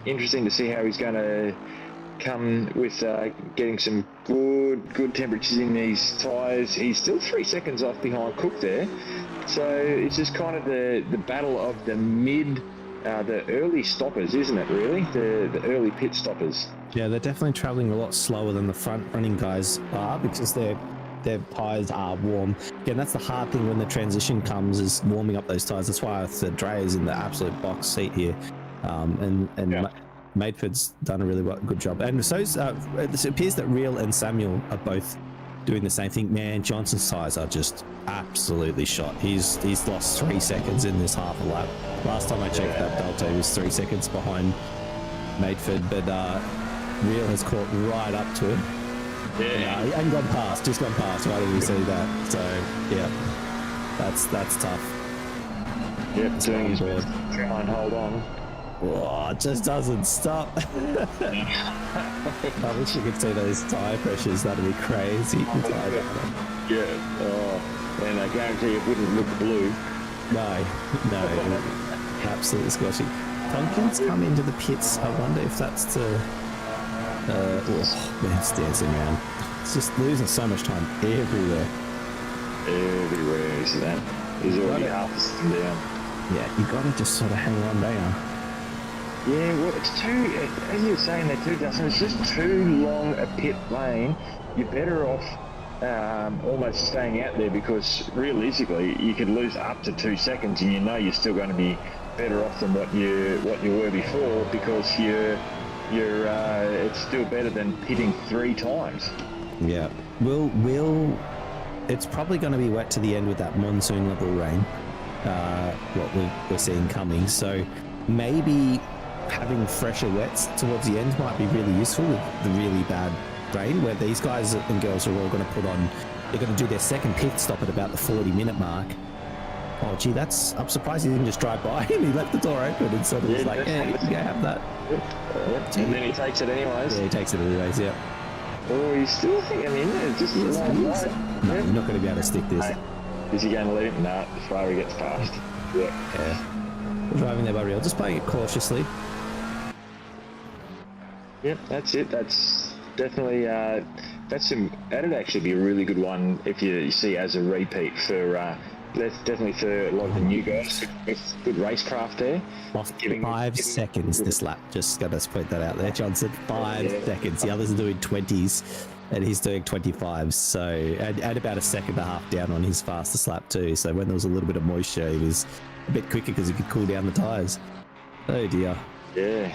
interesting to see how he's going to come with getting some good temperatures in these tyres. He's still 3 seconds off behind Cook there, so it's just kind of the battle of the early stoppers, isn't it? Really, the early pit stoppers. Yeah, they're definitely traveling a lot slower than the front running guys are because their tyres are warm. Again, that's the hard thing when the transition comes, is warming up those tyres. That's why the Dre is in the absolute box seat here, and Madeford's done a really good job. And so it appears that Real and Samuel are both doing the same thing. Man, Johnson's tyres are just absolutely shot. He's lost 3 seconds in this half a lap. Last time I checked that Delta, he was 3 seconds behind Madeford, but Real has caught right up to him. Yeah, he hadn't just gone past. Why did we see that? So yeah, that's tough. Yep, doing his best. Try and hold on. Oh, it just doesn't stop. I wish you could see those tyre pressures. That'd be crazy. Yeah. Oh, and I guarantee it wouldn't look blue. No, absolutely squashy. Tompkins come into the pits. I wonder if that's to. Man, it's dancing around. It's just losing so much time everywhere. Everywhere, is that? He's already half a second down. Yeah, you gotta just sort of hang on down. Yeah, well, it's too, as you were saying there too, Dustin, it's just too long a pit lane. You're better off almost staying out there, because realistically, you could lose up to 2 seconds, and you know you're still going to be better off than what you were before, because it's still better than pitting 3 times. Yeah. It's probably going to be wet to the end with that monsoon level rain, what we're seeing coming. So maybe having fresher wets towards the end might be really useful with the really bad rain, where these guys and girls are all going to they're going to do their second pit stop at about the 40-minute mark. Oh, gee, I'm surprised he didn't just drive by him. He left the door open and sort of was like, yeah, you can go have that. And then he takes it anyways. Yeah, he takes it anyways, yeah. Oh, he's still hanging in there. Just a long way. No, you're not going to be able to stick this. Is he going to let him? No, before he gets past. Yeah. Driving there by Real, just playing it cautiously. Yep, that's it. That's definitely that'd actually be a really good one if you see as a repeat for. That's definitely for a lot of the new guys. Good racecraft there. Lost 5 seconds this lap. Just got to point that out there, Johnson. 5 seconds. The others are doing 20s, and he's doing 25s. So, and about a second and a half down on his fastest lap too. So when there was a little bit of moisture, he was a bit quicker because he could cool down the tyres. Oh dear. Yeah.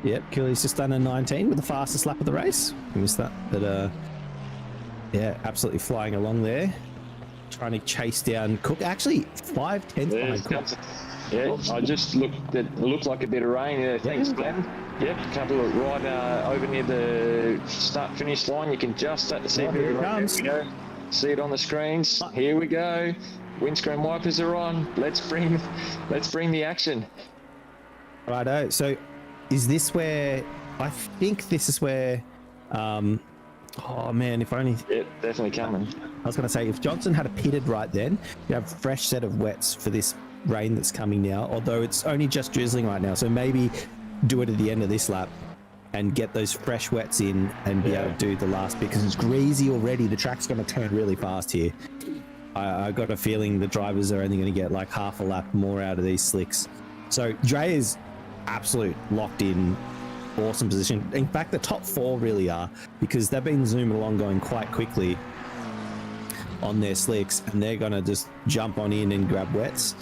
Yep, Killy's just done a 19 with the fastest lap of the race. We missed that, but yeah, absolutely flying along there, trying to chase down Cook. Actually, 5/10 behind Cook. Yeah, I just looked. It looked like a bit of rain. Yeah, thanks, Glenn. Yep, couple of right over near the start-finish line. You can just start to see here it comes. See it on the screens. Here we go. Windscreen wipers are on. Let's bring the action. Righto. So, is this where I think this is where Oh man, if only. Yeah, definitely coming. I was going to say, if Johnson had a pitted right then, you have a fresh set of wets for this rain that's coming now, although it's only just drizzling right now. So maybe do it at the end of this lap and get those fresh wets in and be able to do the last bit, because it's greasy already. The track's going to turn really fast here. I got a feeling the drivers are only going to get like half a lap more out of these slicks. So Dre is absolute locked in, awesome position. In fact, the top 4 really are, because they've been zooming along going quite quickly on their slicks, and they're going to just jump on in and grab wets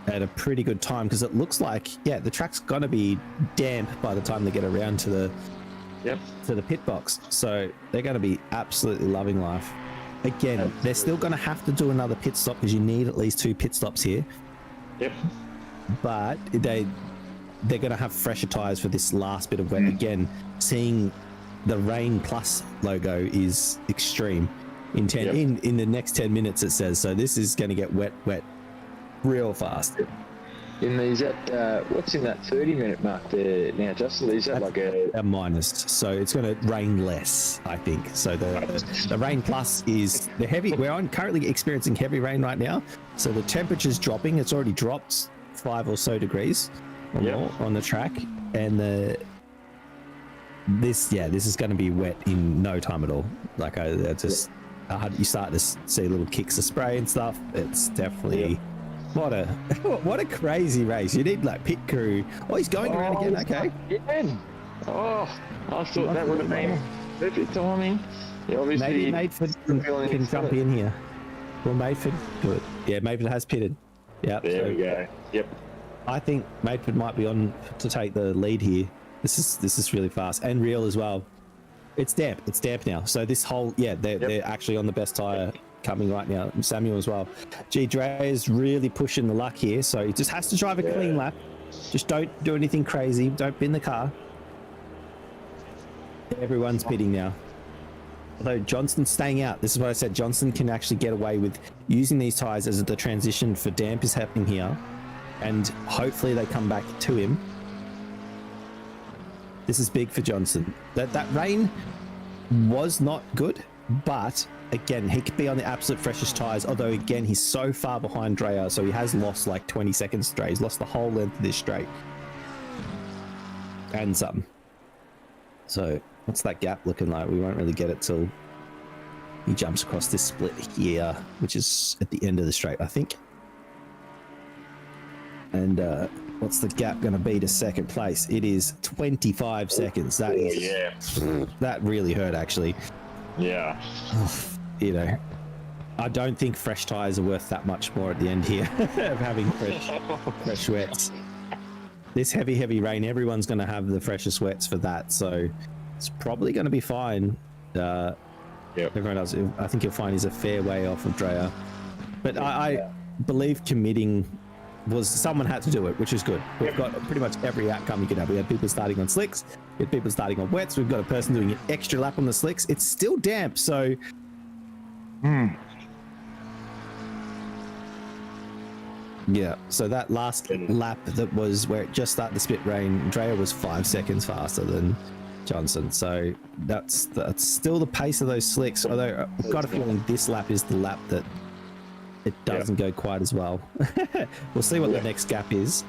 at a pretty good time, because it looks like, yeah, the track's going to be damp by the time they get around to the pit box. So they're going to be absolutely loving life. Again, they're still going to have to do another pit stop, because you need at least 2 pit stops here. Yep. But they're going to have fresher tires for this last bit of wet. Again, seeing the Rain Plus logo is extreme. In the next 10 minutes, it says. So this is going to get wet real fast. In these, what's in that 30-minute mark there now, Justin? Is that like a minus? So it's going to rain less, I think. So the Rain Plus is the heavy. We're currently experiencing heavy rain right now. So the temperature's dropping. It's already dropped 5 or so degrees or more on the track, and this is going to be wet in no time at all. Like you start to see little kicks of spray and stuff. It's definitely what a crazy race. You need like pit crew. Oh, he's going around again. Okay. Again. Oh, I thought that would have been perfect timing. Yeah, obviously, maybe Maidford can jump in here. Well, Maidford do it. Yeah, Maidford has pitted. Yeah. There we go. Yep. I think Maidford might be on to take the lead here. This is really fast and real as well. It's damp. It's damp now. So this whole they're actually on the best tire coming right now. Samuel as well. Dre is really pushing the luck here. So he just has to drive a clean lap. Just don't do anything crazy. Don't bin the car. Everyone's pitting now. Although Johnston's staying out. This is what I said. Johnston can actually get away with using these tires as the transition for damp is happening here. And hopefully they come back to him. This is big for Johnson. That rain was not good, but again, he could be on the absolute freshest tires. Although again, he's so far behind Dreyer, so he has lost like 20 seconds straight. He's lost the whole length of this straight and some. So what's that gap looking like? We won't really get it till he jumps across this split here, which is at the end of the straight, I think. And what's the gap going to be to second place? It is 25 seconds. That really hurt, actually. Yeah. I don't think fresh tires are worth that much more at the end here of having fresh wets. This heavy rain, everyone's going to have the freshest wets for that, so it's probably going to be fine. Everyone else, I think you'll find, he's a fair way off of Dreyer. But I believe committing was someone had to do it, which is good. We've got pretty much every outcome you could have. We had people starting on slicks, we had people starting on wets, we've got a person doing an extra lap on the slicks. It's still damp, so yeah, so that last lap that was where it just started to spit rain, Dreyer was 5 seconds faster than Johnson, so that's still the pace of those slicks, although I've got a feeling this lap is the lap that it doesn't go quite as well. We'll see what the next gap is.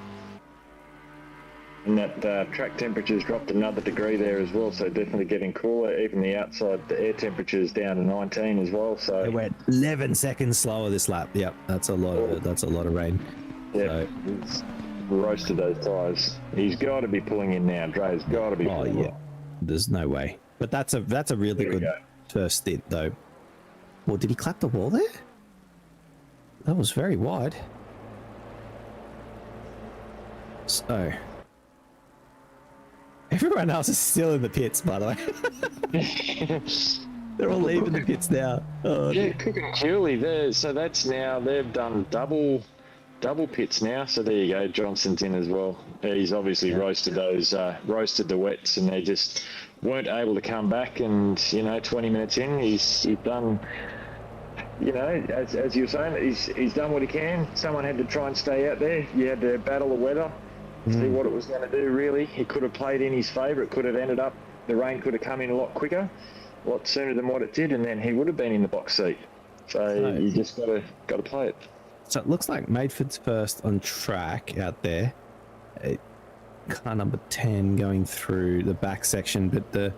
And that track temperature's dropped another degree there as well, so definitely getting cooler. Even the outside, the air temperature is down to 19 as well. So it went 11 seconds slower this lap. Yep, that's a lot of rain. Yeah, he's roasted those tyres. He's got to be pulling in now. Dre's got to be. Oh yeah, there's no way. But that's a really good first stint though. Well, did he clap the wall there? That was very wide. So everyone else is still in the pits, by the way. They're all leaving the pits now. Oh, yeah, cooking Julie there. So that's now they've done double pits now. So there you go. Johnson's in as well. He's obviously roasted the wets, and they just weren't able to come back. And 20 minutes in, he's done. As you were saying, he's done what he can. Someone had to try and stay out there. You had to battle the weather, see what it was going to do, really. He could have played in his favour. It could have ended up, the rain could have come in a lot quicker. lot sooner than what it did, and then he would have been in the box seat. So you just got to play it. So it looks like Madeford's first on track out there. Car number 10 going through the back section, but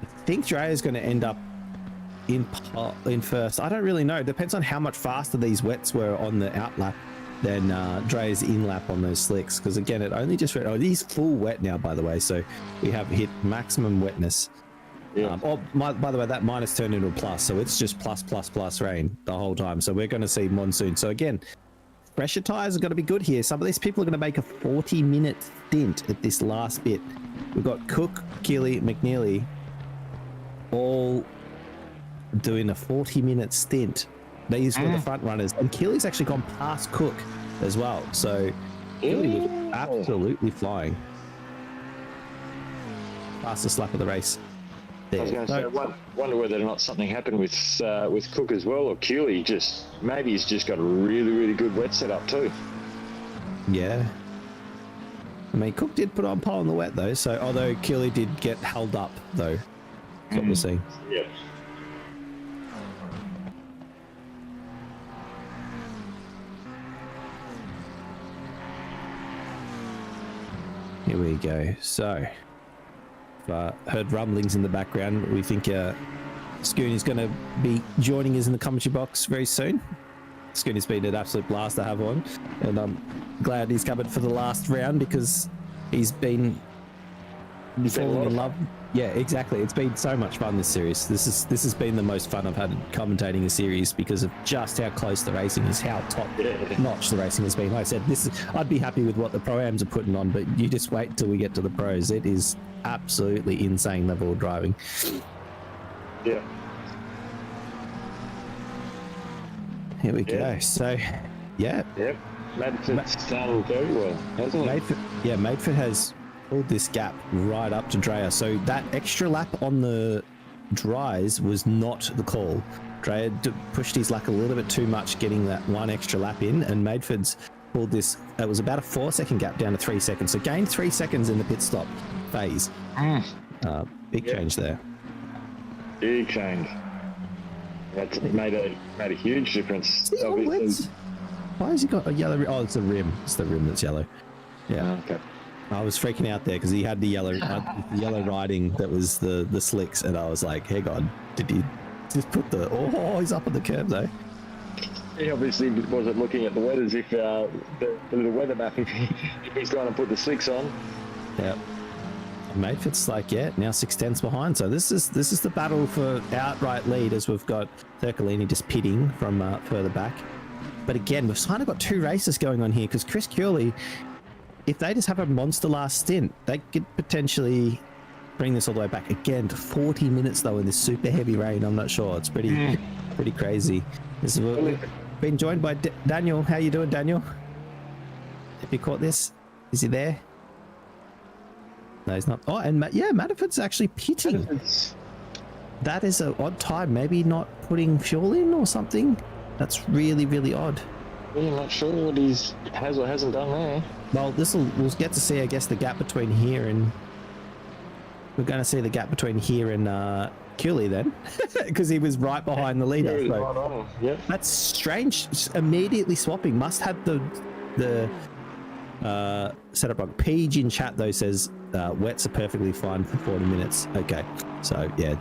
I think Dre is going to end up in first. I don't really know. It depends on how much faster these wets were on the out lap than Dre's in lap on those slicks. Because again, it only just it is full wet now, by the way. So we have hit maximum wetness. Yeah. By the way, that minus turned into a plus, so it's just plus rain the whole time. So we're going to see monsoon. So again, pressure tires are going to be good here. Some of these people are going to make a 40-minute stint at this last bit. We've got Cook, Keeley, McNeely all doing a 40-minute stint. These were the front runners, and Keeley's actually gone past Cook as well. So Keeley was absolutely flying. Fastest lap of the race. I was going to say, wonder whether or not something happened with Cook as well, or Keeley maybe he's just got a really good wet setup too. Yeah. I mean, Cook did put on pole in the wet though, so although Keeley did get held up though. That's what we're seeing. Yeah. Here we go. So, heard rumblings in the background. We think Schoon is going to be joining us in the commentary box very soon. Schoon has been an absolute blast to have on, and I'm glad he's covered for the last round because he's been falling in love. Yeah, exactly. It's been so much fun, this series. This has been the most fun I've had commentating a series because of just how close the racing is, how top notch the racing has been. Like I said, I'd be happy with what the pro-ams are putting on, but you just wait till we get to the pros. It is absolutely insane level of driving. Yeah. Here we go. So, yeah. Yep. Madeford's done very well, hasn't he? Madeford has pulled this gap right up to Dreyer. So that extra lap on the dries was not the call. Dreyer pushed his luck a little bit too much getting that one extra lap in, and Madeford's pulled this. It was about a 4-second gap down to 3 seconds. So gained 3 seconds in the pit stop phase. Big change there. Big change. That's made a huge difference. Obviously. Why has he got a yellow? Oh, it's the rim. It's the rim that's yellow. Yeah. Okay. I was freaking out there because he had the yellow riding that was the slicks, and I was like, "Hey God, did he just put the? Oh, he's up on the curb though." He obviously wasn't looking at the weather as if the weather map if he's going to put the slicks on. Yeah. Madeford's like, now 6/10 behind. So this is the battle for outright lead as we've got Thurcolini just pitting from further back. But again, we've kind of got two races going on here because Chris Curley, if they just have a monster last stint, they could potentially bring this all the way back again to 40 minutes though in this super heavy rain. I'm not sure. It's pretty crazy. We've been joined by Daniel. How you doing, Daniel? Have you caught this? Is he there? No, he's not. Oh, and Madeford's actually pitting. That is an odd time. Maybe not putting fuel in or something. That's really, really odd. Really not sure what he has or hasn't done there. Well, we'll get to see, I guess, the gap between here and... We're going to see the gap between here and Cooley then, because he was right behind the leader. So right on. Yep. That's strange. Immediately swapping. Must have the setup wrong. Page in chat though says wets are perfectly fine for 40 minutes. Okay, so yeah,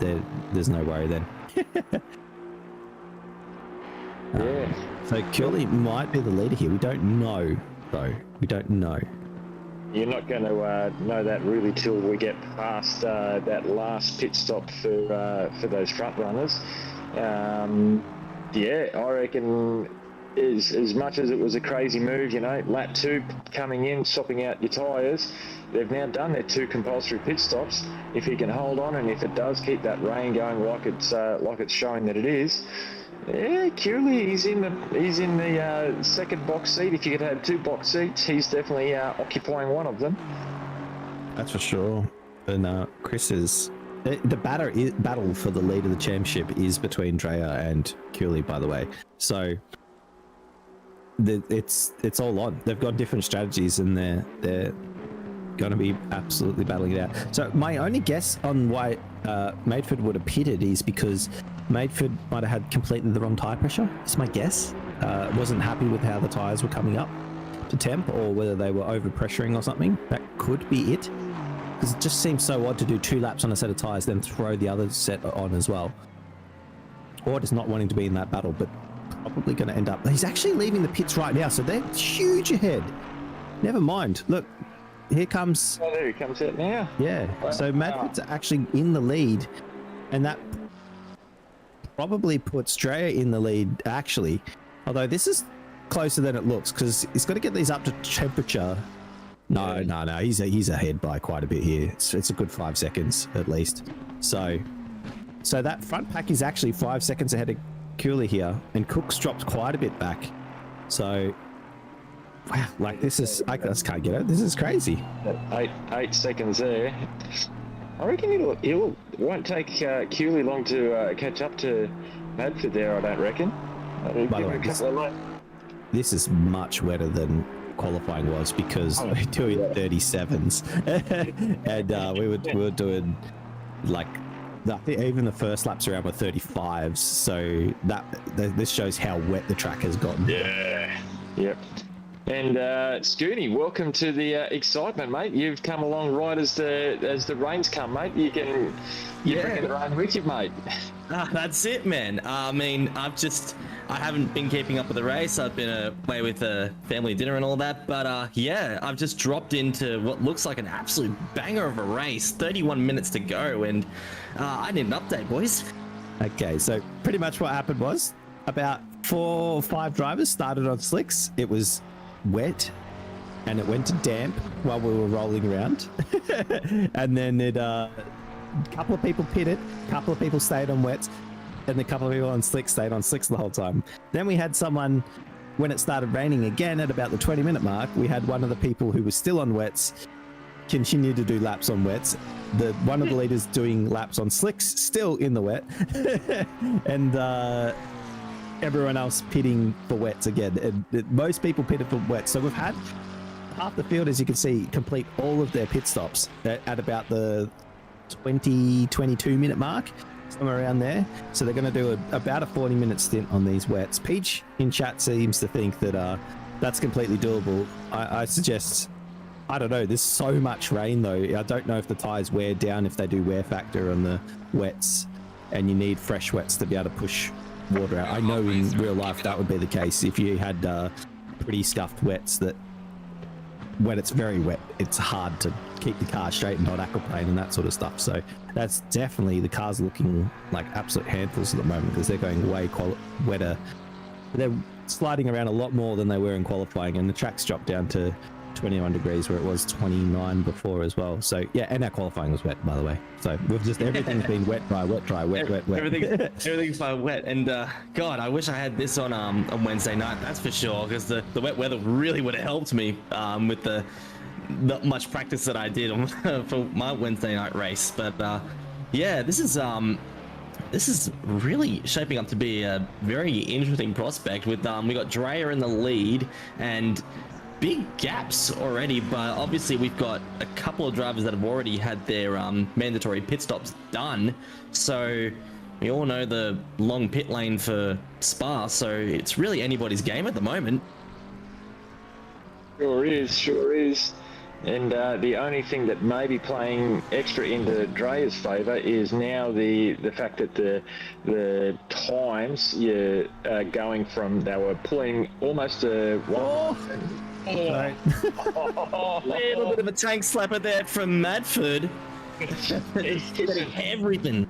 there's no worry then. So Cooley might be the leader here. We don't know though. We don't know. You're not going to know that really till we get past that last pit stop for those front runners. I reckon as much as it was a crazy move, lap 2 coming in, swapping out your tyres, they've now done their 2 compulsory pit stops. If he can hold on, and if it does keep that rain going like it's showing that it is, Cooley, he's in the second box seat. If you could have 2 box seats, he's definitely occupying one of them. That's for sure. And Chris is the battle for the lead of the championship is between Dreyer and Cooley, by the way. So it's all on. They've got different strategies, and they're going to be absolutely battling it out. So my only guess on why Maidford would have pitted is because Maidford might have had completely the wrong tyre pressure. That's my guess. Wasn't happy with how the tyres were coming up to temp, or whether they were over pressuring or something. That could be it, because it just seems so odd to do 2 laps on a set of tyres then throw the other set on as well, or just not wanting to be in that battle. But probably going to end up, he's actually leaving the pits right now, so they're huge ahead. Never mind, look, here comes, Oh, there he comes out now. yeah, Wow. so Madford's actually in the lead, and that probably puts Dreyer in the lead actually, although this is closer than it looks, because he's got to get these up to temperature. No, he's ahead by quite a bit here. It's a good 5 seconds at least. So that front pack is actually 5 seconds ahead of Cooley here, and Cook's dropped quite a bit back. So wow, like this is, I just can't get it. This is crazy. 8 seconds there. I reckon it won't take Cooley long to catch up to Madford there. I don't reckon. By the way, this is much wetter than qualifying was, because we're doing 37s and we were doing like, I think even the first laps around were 35s, so this shows how wet the track has gotten. Yeah. Yep. And Scooney, welcome to the excitement, mate. You've come along right as the rains come, mate. You bring the rain with you, mate. That's it, man. I mean, I haven't been keeping up with the race. I've been away with a family dinner and all that. But yeah, I've just dropped into what looks like an absolute banger of a race. 31 minutes to go, and I need an update, boys. Okay, so pretty much what happened was about 4 or 5 drivers started on slicks. It was wet and it went to damp while we were rolling around. And then a couple of people pitted, a couple of people stayed on wets, and a couple of people on slicks stayed on slicks the whole time. Then we had someone, when it started raining again at about the 20-minute mark, we had one of the people who was still on wets continue to do laps on wets. One of the leaders doing laps on slicks, still in the wet. And everyone else pitting for wets again. And most people pitted for wets. So we've had half the field, as you can see, complete all of their pit stops at about the 22-minute mark, somewhere around there. So they're going to do about a 40-minute stint on these wets. Peach in chat seems to think that that's completely doable. I suggest, I don't know, there's so much rain though. I don't know if the tyres wear down, if they do wear factor on the wets, and you need fresh wets to be able to push water out. I know in real life that would be the case if you had pretty scuffed wets, that when it's very wet, it's hard to keep the car straight and not aquaplane and that sort of stuff. So that's definitely, the car's looking like absolute handfuls at the moment, because they're going way wetter. They're sliding around a lot more than they were in qualifying, and the track's dropped down to 21 degrees where it was 29 before as well. So yeah, and our qualifying was wet, by the way. So we've just, everything's been wet, dry, wet, dry, wet, wet, wet. Everything's wet, and God, I wish I had this on Wednesday night. That's for sure, because the wet weather really would have helped me with the not much practice that I did for my Wednesday night race. But yeah, this is really shaping up to be a very interesting prospect. With we got Dreyer in the lead and big gaps already, but obviously we've got a couple of drivers that have already had their mandatory pit stops done. So we all know the long pit lane for Spa, so it's really anybody's game at the moment. Sure is. And the only thing that may be playing extra into Dreyer's favour is now the fact that the times you're going from, they were pulling almost a A little bit of a tank slapper there from Madford. Everything.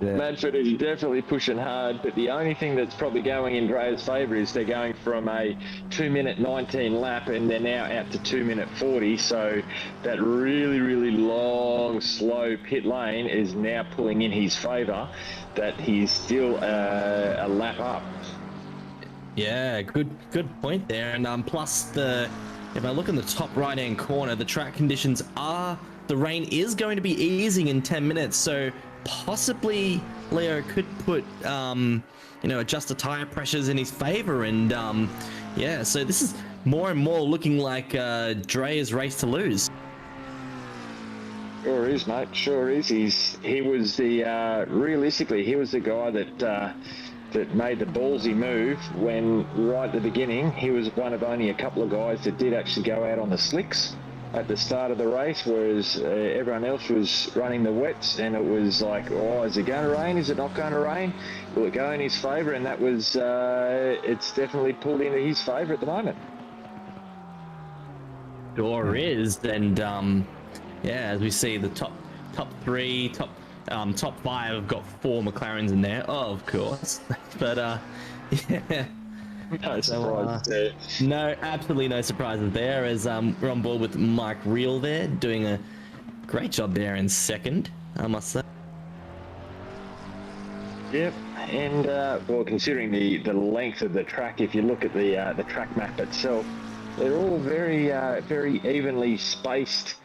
Yeah. Madford is definitely pushing hard, but the only thing that's probably going in Dreyer's favour is they're going from a 2-minute 19 lap, and they're now out to 2-minute 40. So that really, really long, slow pit lane is now pulling in his favour, that he's still a lap up. Yeah, good point there. And plus if I look in the top right hand corner, the track conditions the rain is going to be easing in 10 minutes, so possibly Leo could put adjust the tire pressures in his favor. And yeah, so this is more and more looking like Dreya's race to lose. Sure is, mate. Sure is. He was the realistically he was the guy that made the ballsy move when right at the beginning he was one of only a couple of guys that did actually go out on the slicks at the start of the race, whereas everyone else was running the wets, and it was like, oh, is it going to rain? Is it not going to rain? Will it go in his favour? And that was it's definitely pulled into his favour at the moment. Sure is, and yeah, as we see, the top three, top five have got 4 McLarens in there, of course. But yeah, No surprise there. no, absolutely no surprises there. As we're on board with Mike Reel there, doing a great job there in second, I must say. Yep, and well, considering the length of the track, if you look at the track map itself, they're all very very evenly spaced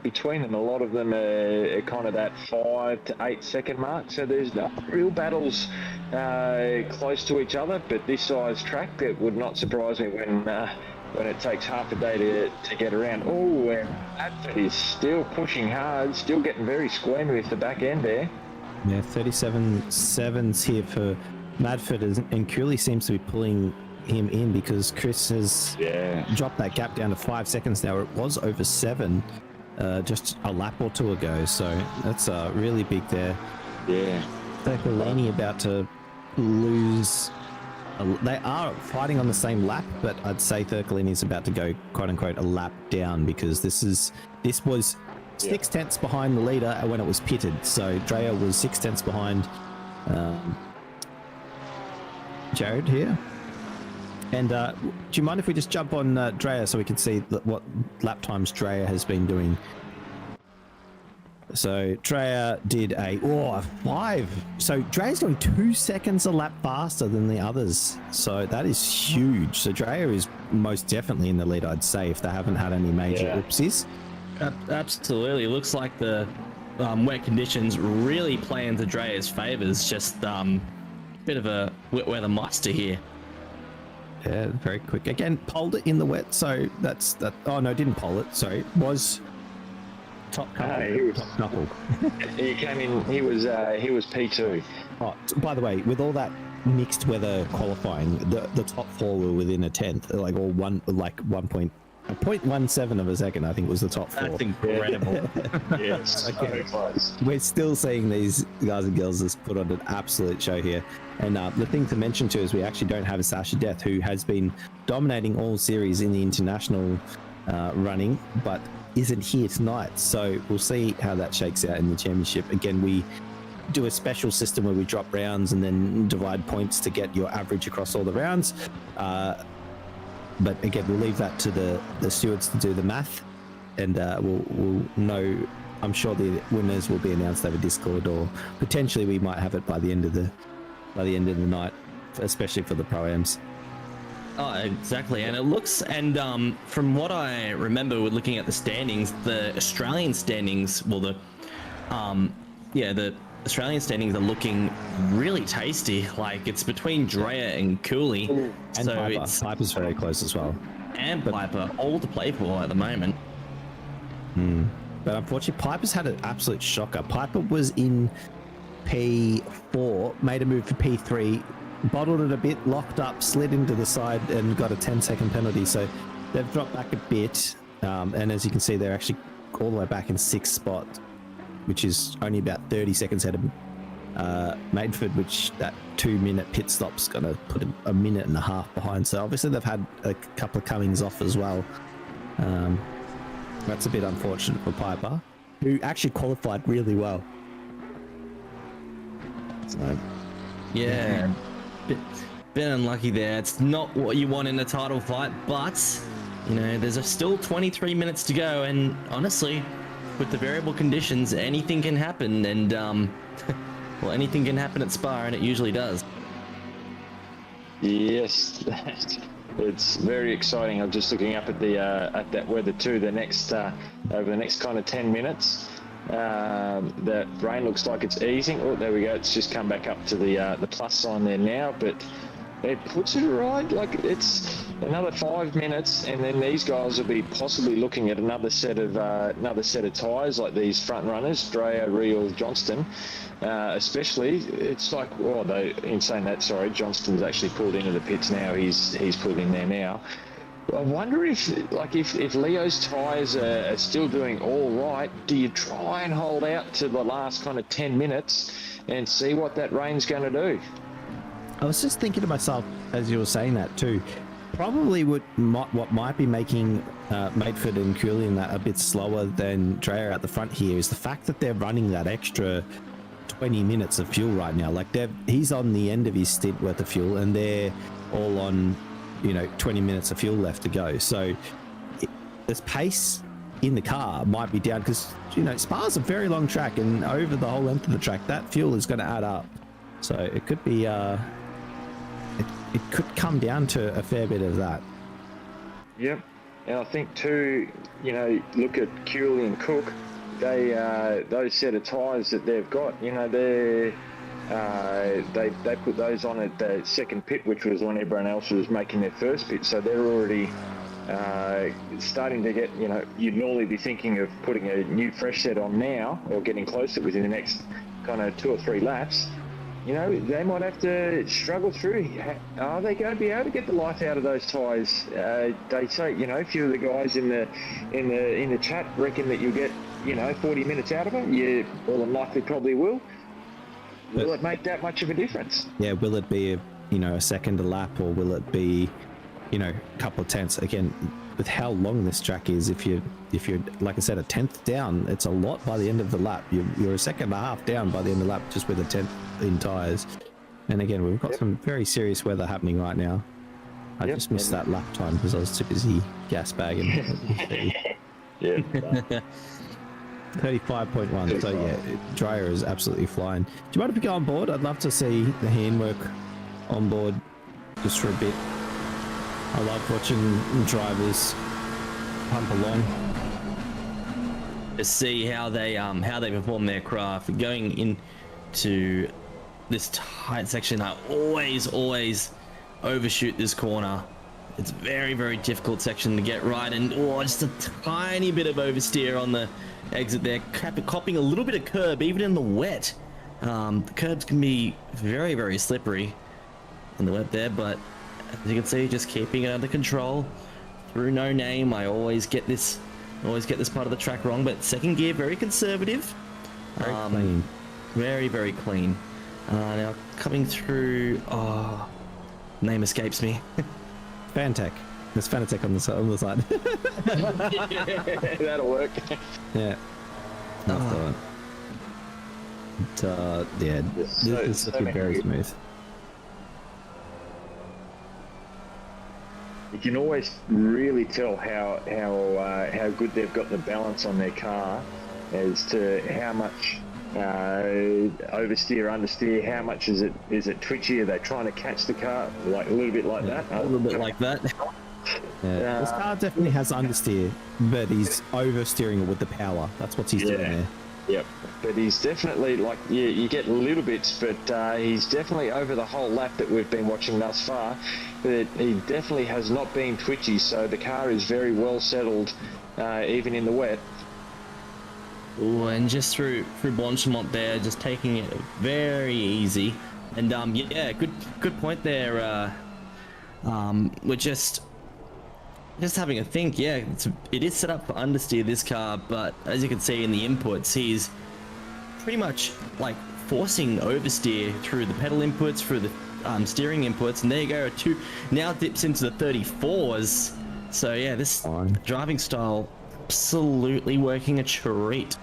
between them. A lot of them are kind of that 5 to 8 second mark, so there's no real battles close to each other. But this size track, it would not surprise me when it takes half a day to get around. Oh, and Adford is still pushing hard, still getting very squeamy with the back end there. Yeah, 37.7s here for Madford, and Cooley seems to be pulling him in because Chris has dropped that gap down to 5 seconds now. It was over 7 just a lap or two ago, so that's really big there. Yeah. Thircolini about to lose. They are fighting on the same lap, but I'd say Thircolini is about to go quote unquote a lap down, because this was 6 tenths behind the leader when it was pitted. So Drea was 6 tenths behind Jared here. And do you mind if we just jump on Drea so we can see what lap times Drea has been doing? So Drea did a 5. So Drea's going 2 seconds a lap faster than the others. So that is huge. So Drea is most definitely in the lead, I'd say, if they haven't had any major oopsies. Absolutely. It looks like the wet conditions really play into Drea's favours. Just bit of a wet weather monster here. Yeah, very quick. Again, polled it in the wet, so that's that. Oh no, didn't poll it. Sorry, was top couple. Top couple. He came in. He was P2. Oh, by the way, with all that mixed weather qualifying, the top 4 were within a tenth, like all 0.17 of a second, I think was the top 4. That's incredible. Yes, so close. We're still seeing these guys and girls just put on an absolute show here. And the thing to mention too is we actually don't have a Sasha Death, who has been dominating all series in the international running, but isn't here tonight. So we'll see how that shakes out in the championship. Again, we do a special system where we drop rounds and then divide points to get your average across all the rounds. But again, we'll leave that to the stewards to do the math, and we'll know. I'm sure the winners will be announced over Discord, or potentially we might have it by the end of the night, especially for the pro-ams. Oh, exactly. And it looks, and from what I remember with looking at the standings, the Australian standings, well, the Australian standings are looking really tasty. Like, it's between Drea and Cooley. And so Piper. it's Piper's very close as well. And Piper, all to play for at the moment. But unfortunately, Piper's had an absolute shocker. Piper was in P4, made a move for P3, bottled it a bit, locked up, slid into the side, and got a 10-second penalty. So they've dropped back a bit. And as you can see, they're actually all the way back in 6th spot, which is only about 30 seconds ahead of Maidford, which that 2-minute pit stop's going to put a minute and a half behind. So obviously they've had a couple of comings off as well. That's a bit unfortunate for Piper, who actually qualified really well. So, Yeah, bit unlucky there. It's not what you want in a title fight, but you know, there's still 23 minutes to go, and honestly, with the variable conditions, anything can happen. And well, anything can happen at Spa, and it usually does. Yes, it's very exciting. I'm just looking up at the at that weather too. The next over the next kind of 10 minutes, the rain looks like it's easing. Oh, there we go. It's just come back up to the plus sign there now. But it puts it right. Like, it's another 5 minutes, and then these guys will be possibly looking at another set of tyres, like these front runners, Drea, Reel, Johnston. Especially, it's like, oh, in saying that, sorry, Johnston's actually pulled into the pits now. He's pulled in there now. I wonder if Leo's tyres are still doing all right, do you try and hold out to the last kind of 10 minutes and see what that rain's going to do? I was just thinking to myself as you were saying that too. Probably what might be making Mateford and Cooley and that a bit slower than Dreyer at the front here is the fact that they're running that extra 20 minutes of fuel right now. Like, he's on the end of his stint worth of fuel, and they're all on, 20 minutes of fuel left to go. So this pace in the car might be down because Spa's a very long track, and over the whole length of the track, that fuel is going to add up. So it could be it could come down to a fair bit of that. Yep. And I think too, look at Cooley and Cook. They those set of tyres that they've got, they put those on at the second pit, which was when everyone else was making their first pit. So they're already starting to get, you'd normally be thinking of putting a new fresh set on now, or getting closer within the next kind of 2 or 3 laps. They might have to struggle through. Are they going to be able to get the life out of those tyres? They say, a few of the guys in the chat reckon that you'll get, 40 minutes out of it. You more than likely probably will. Will it make that much of a difference? Yeah, will it be a second a lap, or will it be, a couple of tenths? Again, with how long this track is, if you're like I said, a tenth down, it's a lot by the end of the lap. You're a second and a half down by the end of the lap just with a tenth in tyres. And again, we've got some very serious weather happening right now. I just missed that lap time because I was too busy gas bagging. Yeah. 35.1. So yeah, Dreyer is absolutely flying. Do you mind if we go on board? I'd love to see the handwork on board just for a bit. I love watching drivers pump along to see how they perform their craft. Going into this tight section, I always overshoot this corner. It's very, very difficult section to get right, and just a tiny bit of oversteer on the exit there, copping a little bit of curb even in the wet. The curbs can be very, very slippery in the wet there, but as you can see, just keeping it under control through no name. I always get this part of the track wrong, but second gear very conservative, very clean, very, very clean. Now coming through, name escapes me. Fantech. There's Fanatec on the side. That'll work. Yeah. But, yeah, this is looking very smooth. You can always really tell how good they've got the balance on their car as to how much oversteer, understeer, how much is it twitchy? Are they trying to catch the car like a little bit like that? A little bit like that. Yeah, this car definitely has understeer, but he's oversteering it with the power. That's what he's doing there. Yep, but he's definitely, like, you get little bits, but he's definitely over the whole lap that we've been watching thus far, but he definitely has not been twitchy, so the car is very well settled, even in the wet. Ooh, and just through Blanchimont there, just taking it very easy. And yeah, good point there. We're just having a think. Yeah, it is set up for understeer, this car, but as you can see in the inputs, he's pretty much like forcing oversteer through the pedal inputs, through the steering inputs, and there you go. Now dips into the 34s. So yeah, this driving style absolutely working a treat.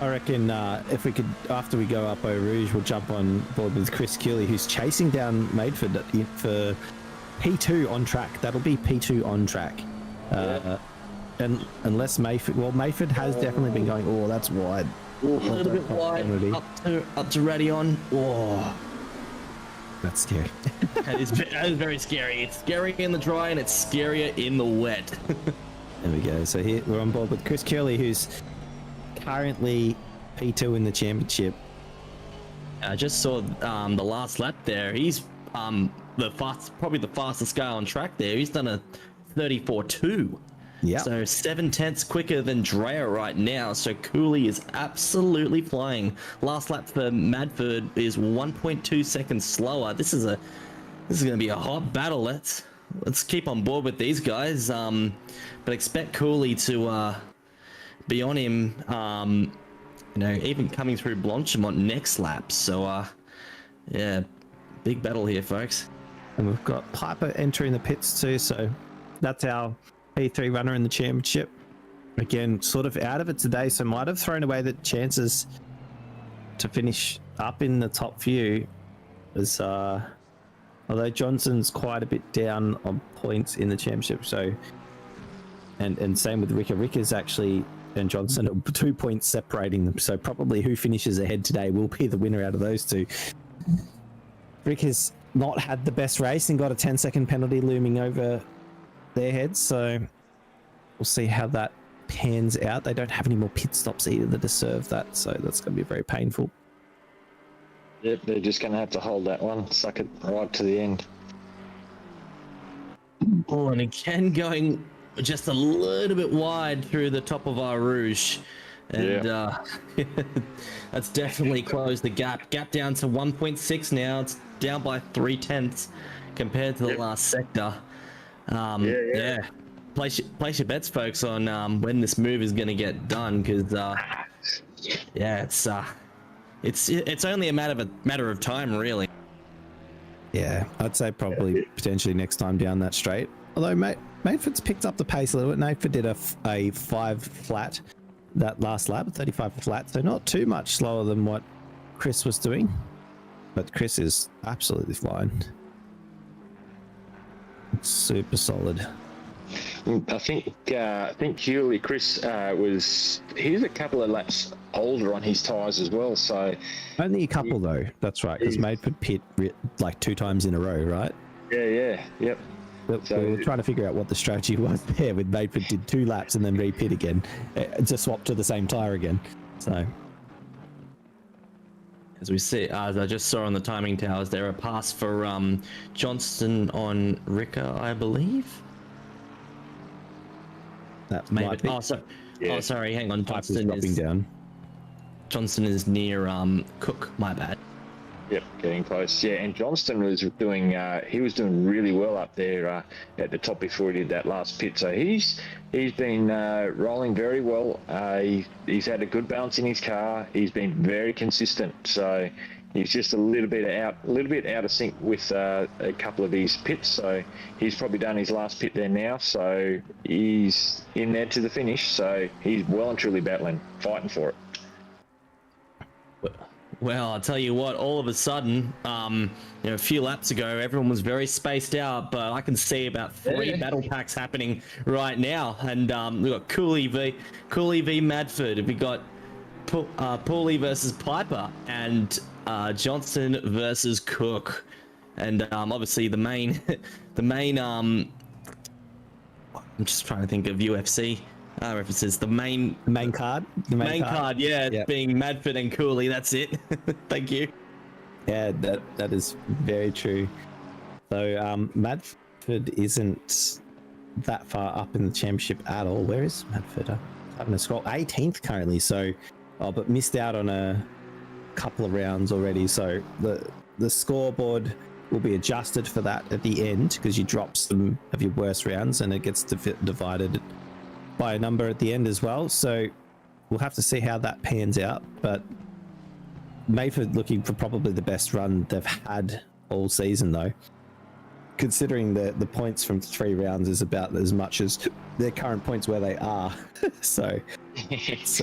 I reckon if we could, after we go up Eau Rouge, we'll jump on board with Chris Keeley, who's chasing down Maidford for P2 on track. That'll be P2 on track. And unless Mayford has definitely been going, oh, that's wide. A little bit wide, up to Radion. Oh, that's scary. that is very scary. It's scary in the dry, and it's scarier in the wet. There we go. So here we're on board with Chris Keeley, who's currently P2 in the championship. I just saw the last lap there. He's probably the fastest guy on track there. He's done a 34.2. Yeah. So 7/10 quicker than Drea right now. So Cooley is absolutely flying. Last lap for Madford is 1.2 seconds slower. This is going to be a hot battle. Let's keep on board with these guys. But expect Cooley to be on him. Even coming through Blanchimont next lap. So yeah, big battle here, folks. And we've got Piper entering the pits too. So that's our P3 runner in the championship. Again, sort of out of it today, so might have thrown away the chances to finish up in the top few. As although Johnson's quite a bit down on points in the championship, so and same with Ricka. Ricka's actually and Johnson are 2 points separating them. So probably who finishes ahead today will be the winner out of those two. Ricka's not had the best race and got a 10-second penalty looming over their heads, so we'll see how that pans out. They don't have any more pit stops either that deserve that, so that's going to be very painful. Yep, they're just going to have to hold that one, suck it right to the end. Oh, and again going just a little bit wide through the top of our Rouge, and that's definitely closed the gap down to 1.6 now. It's down by 0.3 compared to the last sector. Yeah. Place your bets, folks, on when this move is going to get done, because it's only a matter of time, really. Yeah, I'd say probably potentially next time down that straight. Although Mateford's picked up the pace a little bit. Mateford did a 5 flat that last lap, 35 flat, so not too much slower than what Chris was doing. But Chris is absolutely flying. Super solid. I think Hewley, Chris he's a couple of laps older on his tyres as well, so only a couple though. That's right, because Madeford pit like 2 times in a row, right? Yep. So we were trying to figure out what the strategy was there. With Madeford did 2 laps and then re-pit again to swap to the same tyre again. So as we see, as I just saw on the timing towers, there a pass for Johnston on Ricka, I believe. That Maybe. might be. Oh, sorry. Hang on. Johnston is dropping down. Johnson is near Cook. My bad. Yep, getting close. Yeah, and Johnston was doing really well up there at the top before he did that last pit. So he's been rolling very well. He's had a good balance in his car. He's been very consistent. So he's just a little bit out of sync with a couple of his pits. So he's probably done his last pit there now. So he's in there to the finish. So he's well and truly battling, fighting for it. Well, I'll tell you what, all of a sudden, a few laps ago, everyone was very spaced out, but I can see about 3 battle packs happening right now. And we've got Cooley v Madford. We got Pooley versus Piper, and Johnson versus Cook. And obviously the main, I'm just trying to think of UFC references. The main card. The main card, yeah, yep. Being Madford and Cooley. That's it. Thank you. Yeah, that is very true. So Madford isn't that far up in the championship at all. Where is Madford? I'm having a scroll. 18th currently. So, but missed out on a couple of rounds already. So the scoreboard will be adjusted for that at the end, because you drop some of your worst rounds and it gets divided by a number at the end as well. So we'll have to see how that pans out. But Mayford looking for probably the best run they've had all season, though, considering the points from 3 rounds is about as much as their current points where they are. So it's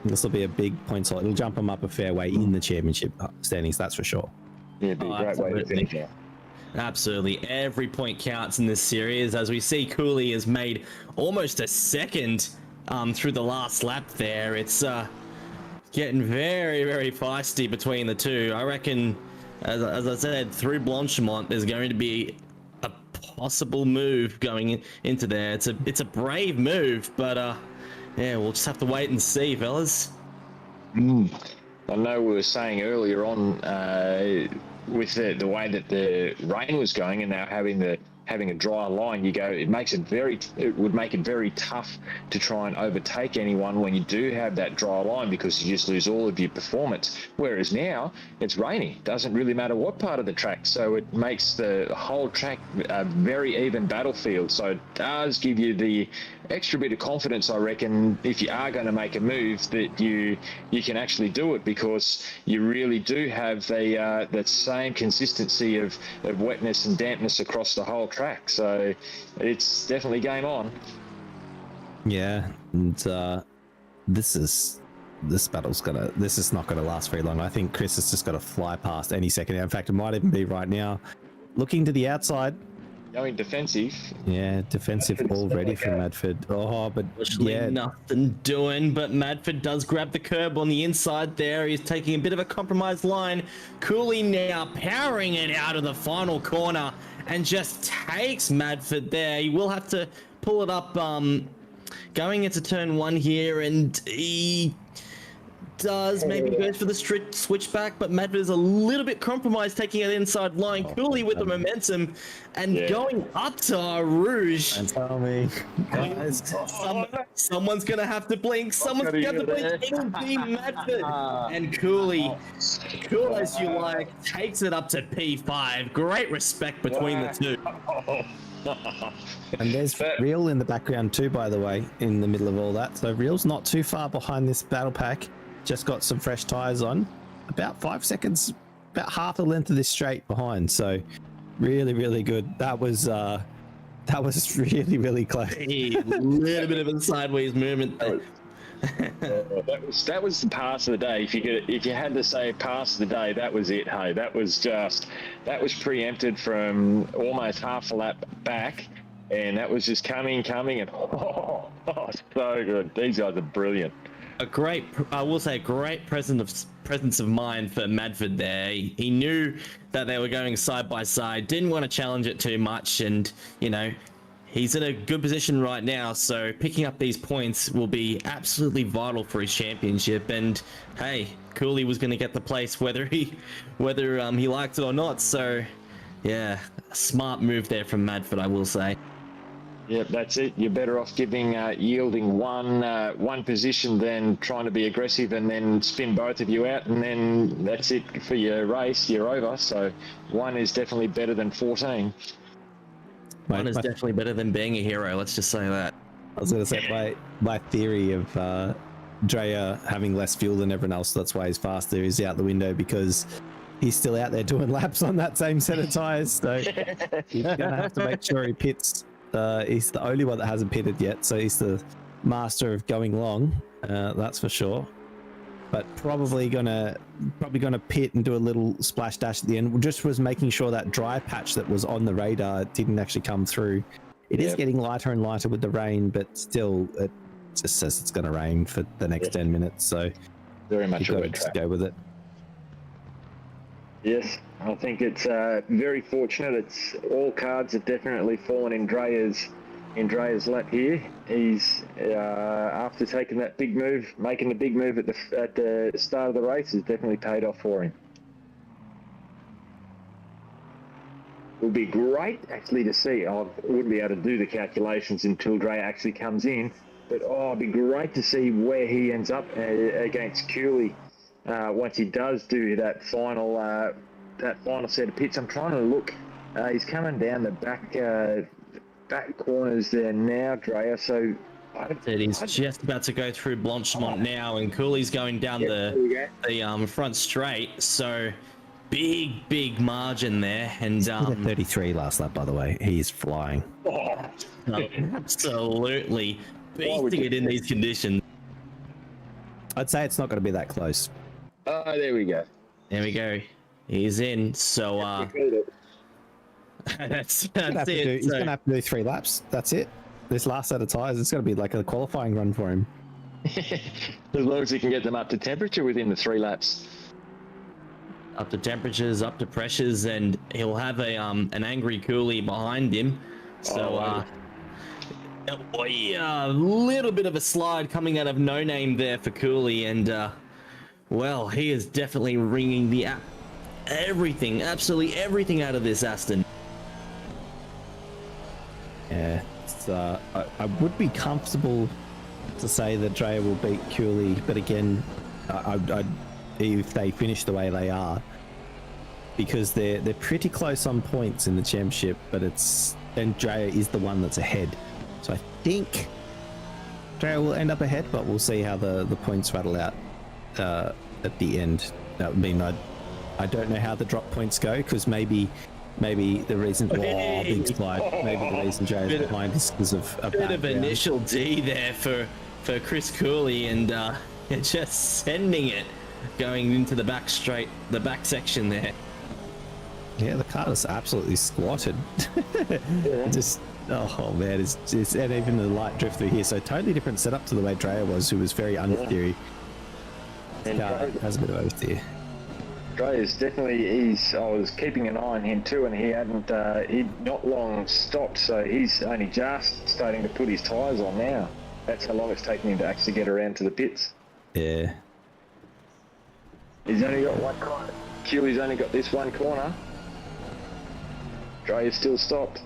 this will be a big point slot. It'll jump them up a fair way in the championship standings, that's for sure. Yeah, it'd be a great way to finish out. Absolutely. Every point counts in this series. As we see, Cooley has made almost a second through the last lap there. It's getting very, very feisty between the two. I reckon, as I said, through Blanchimont, there's going to be a possible move going into there. It's a brave move, but yeah, we'll just have to wait and see, fellas. I know we were saying earlier on with the way that the rain was going, and now having a dry line, it would make it very tough to try and overtake anyone when you do have that dry line, because you just lose all of your performance. Whereas now it's rainy, doesn't really matter what part of the track, so it makes the whole track a very even battlefield. So it does give you the extra bit of confidence, I reckon, if you are going to make a move, that you can actually do it, because you really do have that same consistency of wetness and dampness across the whole track. So it's definitely game on. Yeah, and this is not gonna last very long. I think Chris has just got to fly past any second. In fact, it might even be right now. Looking to the outside. Going defensive. Yeah, defensive already from Madford. Oh, but yeah, nothing doing. But Madford does grab the curb on the inside there. He's taking a bit of a compromised line. Cooley now powering it out of the final corner and just takes Madford there. He will have to pull it up going into turn 1 here, and he does maybe goes for the switchback, but Madford is a little bit compromised, taking it inside line. Cooley with the momentum and going up to Rouge. And tell me, guys, Someone's gonna have to blink. Someone's gonna have to blink. It'll be Madford. And Cooley, cool as you like, takes it up to P5. Great respect between the two. And there's Real in the background too, by the way, in the middle of all that. So Real's not too far behind this battle pack. Just got some fresh tires on, about 5 seconds, about half the length of this straight behind. So really, really good. That was really, really close. A little bit of a sideways movement there. that was the pass of the day. If you had to say pass of the day, that was it. Hey, that was preempted from almost half a lap back, and that was just coming, and so good. These guys are brilliant. I will say, a great presence of mind for Madford there. He knew that they were going side by side, didn't want to challenge it too much, and he's in a good position right now. So picking up these points will be absolutely vital for his championship. And hey, Cooley was going to get the place whether he liked it or not. So yeah, a smart move there from Madford, I will say. Yep, that's it. You're better off yielding one position than trying to be aggressive and then spin both of you out, and then that's it for your race. You're over. So one is definitely better than 14. One is definitely better than being a hero. Let's just say that. I was going to say my theory of Drea having less fuel than everyone else, that's why he's faster, is out the window, because he's still out there doing laps on that same set of tires. So he's going to have to make sure he pits. He's the only one that hasn't pitted yet, so he's the master of going long, that's for sure. But probably gonna pit and do a little splash dash at the end. Just was making sure that dry patch that was on the radar didn't actually come through. It is getting lighter and lighter with the rain, but still it just says it's going to rain for the next 10 minutes. So very much you've got to go with it. Yes, I think it's very fortunate. It's all cards have definitely fallen in Drea's lap here. He's after taking that big move, making the big move at the start of the race, has definitely paid off for him. It would be great actually to see. I wouldn't be able to do the calculations until Drea actually comes in, but it'd be great to see where he ends up against Cooley. Once he does do that final set of pits. I'm trying to look. He's coming down the back corners there now, Drea. So he's just about to go through Blanchimont now, and Cooley's going down the front straight. So big margin there, and 33 last lap, by the way. He's flying. Absolutely beasting it in these conditions. I'd say it's not going to be that close. Oh, there we go. There we go. He's in. So that's he's going to have to do 3 laps. That's it. This last set of tires, it's going to be like a qualifying run for him. As long as he can get them up to temperature within the 3 laps. Up to temperatures, up to pressures, and he'll have an angry Cooley behind him. So a little bit of a slide coming out of no name there for Cooley, and Well, he is definitely wringing the everything, absolutely everything out of this Aston. Yeah, it's, I would be comfortable to say that Drea will beat Cooley, but again, if they finish the way they are, because they're pretty close on points in the championship, but and Drea is the one that's ahead. So I think Drea will end up ahead, but we'll see how the points rattle out at the end. That would mean I don't know how the drop points go, because maybe the reason big slide, maybe the reason Drea is behind is because of a bit of initial D there for Chris Cooley, and just sending it going into the back straight, the back section there. Yeah, the car is absolutely squatted. Just, oh man, it's and even the light drift through here. So totally different setup to the way Drea was, who was very understeery. And Car has a bit of oversteer. Dre is definitely, I was keeping an eye on him too, and he hadn't, he'd not long stopped, so he's only just starting to put his tyres on now. That's how long it's taken him to actually get around to the pits. Yeah. He's only got one corner. Cooley's only got this one corner. Dre is still stopped.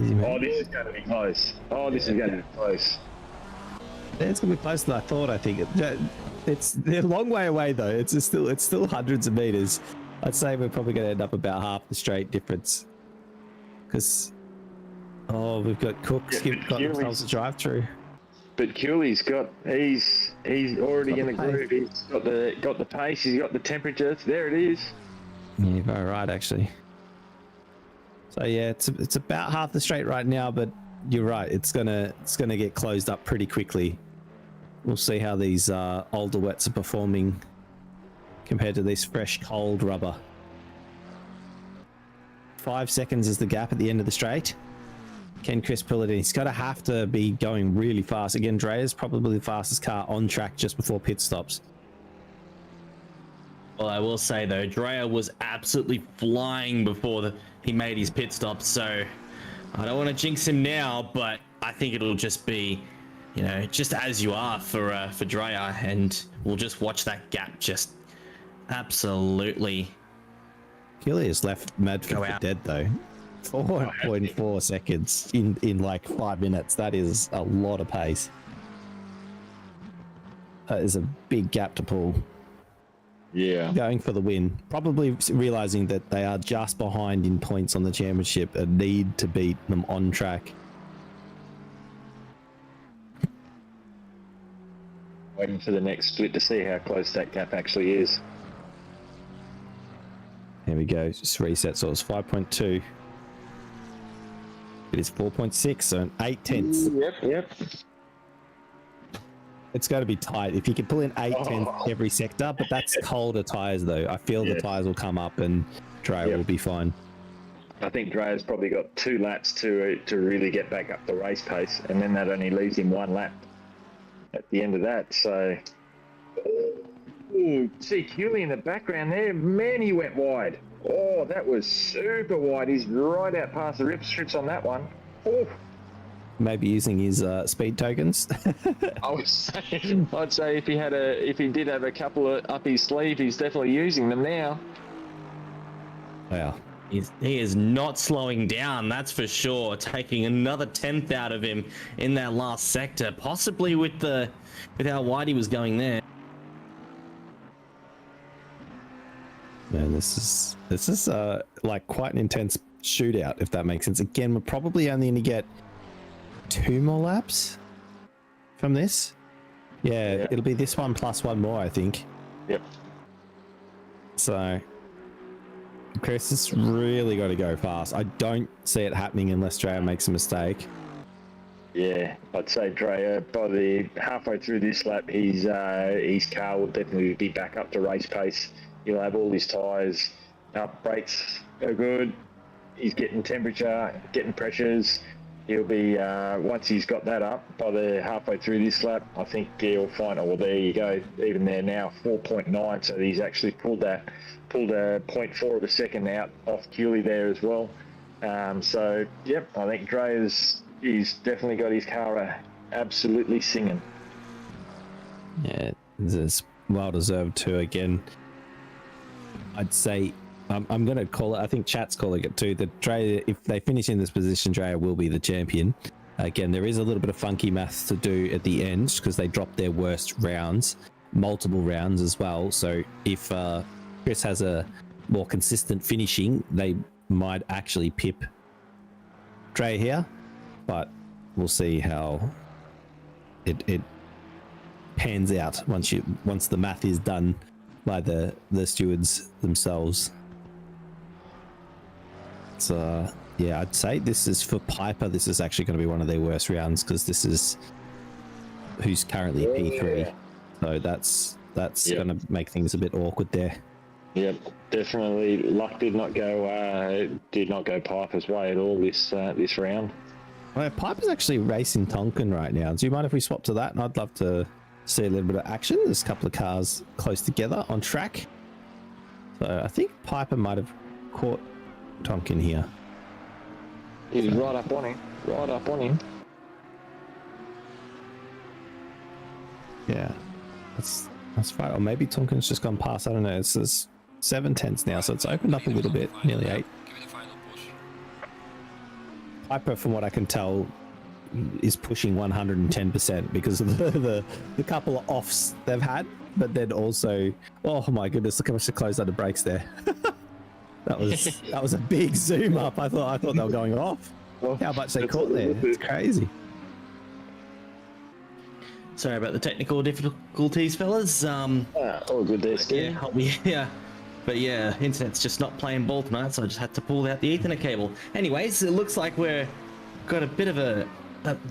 Oh, this is going to be close. Oh, this is going to be close. Yeah, it's gonna be closer than I thought. I think they're a long way away though. It's still hundreds of meters. I'd say we're probably going to end up about half the straight difference. Because we've got Cook got themselves a drive through. But Cooley's he's already in the groove. He's got the pace. He's got the temperature. There it is. Yeah, you're very right actually. So yeah, it's about half the straight right now, but you're right. It's gonna get closed up pretty quickly. We'll see how these older wets are performing compared to this fresh cold rubber. 5 seconds is the gap at the end of the straight. Can Chris pull it in? He's got to have to be going really fast. Again, Drea's probably the fastest car on track just before pit stops. Well, I will say though, Drea was absolutely flying before he made his pit stop, so I don't want to jinx him now, but I think it'll just be, just as you are for Drea, and we'll just watch that gap just absolutely. Cooley is left Madford for dead though. 4.4 seconds in like 5 minutes. That is a lot of pace. That is a big gap to pull. Yeah. Going for the win. Probably realizing that they are just behind in points on the championship and need to beat them on track. Waiting for the next split to see how close that gap actually is. There we go. Just reset. So it's 5.2. It is 4.6, so an 8/10. Yep. It's going to be tight. If you can pull in 8/10 every sector, but that's colder tyres though. I feel the tyres will come up and Drea will be fine. I think Drea's probably got 2 laps to really get back up the race pace, and then that only leaves him 1 lap at the end of that. So, see Cooley in the background there. Man, he went wide. Oh, that was super wide. He's right out past the rip strips on that one. Oh. Maybe using his speed tokens. I'd say if he did have a couple up his sleeve, he's definitely using them now. Wow. He is not slowing down, that's for sure. Taking another 10th out of him in that last sector, possibly with how wide he was going there. Man, this is like quite an intense shootout, if that makes sense. Again, we're probably only going to get 2 more laps from this. Yeah, it'll be this one plus 1 more, I think. Yep. So Chris has really got to go fast. I don't see it happening unless Drea makes a mistake. Yeah, I'd say Drea, by the halfway through this lap, his car will definitely be back up to race pace. He'll have all his tyres up, brakes are good. He's getting temperature, getting pressures. He'll be, once he's got that up, by the halfway through this lap, I think he'll find, well, there you go, even there now, 4.9, so he's actually pulled a 0.4 of a second out off Cooley there as well. So, yep, I think he's definitely got his car absolutely singing. Yeah, there's well deserved too. Again, I'd say I'm going to call it. I think chat's calling it too. That Drea, if they finish in this position, Drea will be the champion. Again, there is a little bit of funky maths to do at the end because they dropped their worst rounds, multiple rounds as well. So if Chris has a more consistent finishing, they might actually pip Drea here, but we'll see how it pans out once the math is done by the stewards themselves. So yeah, I'd say this is for Piper. This is actually going to be one of their worst rounds because this is who's currently P3. So that's going to make things a bit awkward there. Yep, definitely. Luck did not go Piper's way at all this round. Well, Piper's actually racing Tonkin right now. Do you mind if we swap to that? And I'd love to see a little bit of action. There's a couple of cars close together on track. So I think Piper might have caught Tonkin here. He's right up on him. Yeah, that's fine. Or maybe Tonkin's just gone past. I don't know. It's 7/10 now, so it's opened up a little bit. Nearly 8. Piper, from what I can tell, is pushing 110% because of the couple of offs they've had, but then also, oh my goodness, look how much they closed under brakes there. that was a big zoom up. I thought they were going off. How much they caught there? It's crazy. Sorry about the technical difficulties, fellas. All good there, Steve. Yeah. But yeah, internet's just not playing ball tonight, so I just had to pull out the Ethernet cable. Anyways, it looks like we're got a bit of a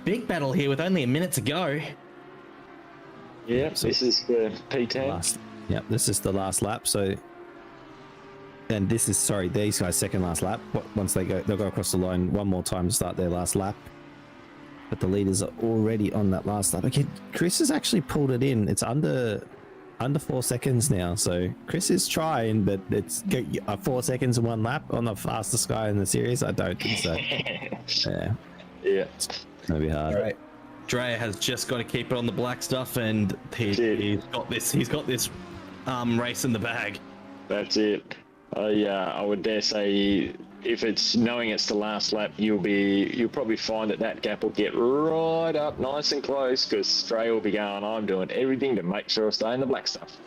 big battle here with only a minute to go. Yeah, so this is the P10. Yep, this is the last lap. So, and this is these guys' second last lap. Once they'll go across the line one more time to start their last lap. But the leaders are already on that last lap. Okay, Chris has actually pulled it in. It's under 4 seconds now. So Chris is trying, but it's 4 seconds in one lap on the fastest guy in the series. I don't think so. Yeah. It's gonna be hard. All right. Drea has just got to keep it on the black stuff, and he's got this. He's got this race in the bag. That's it. I would dare say, if it's knowing it's the last lap, you'll probably find that gap will get right up nice and close because Drea will be going, I'm doing everything to make sure I stay in the black stuff.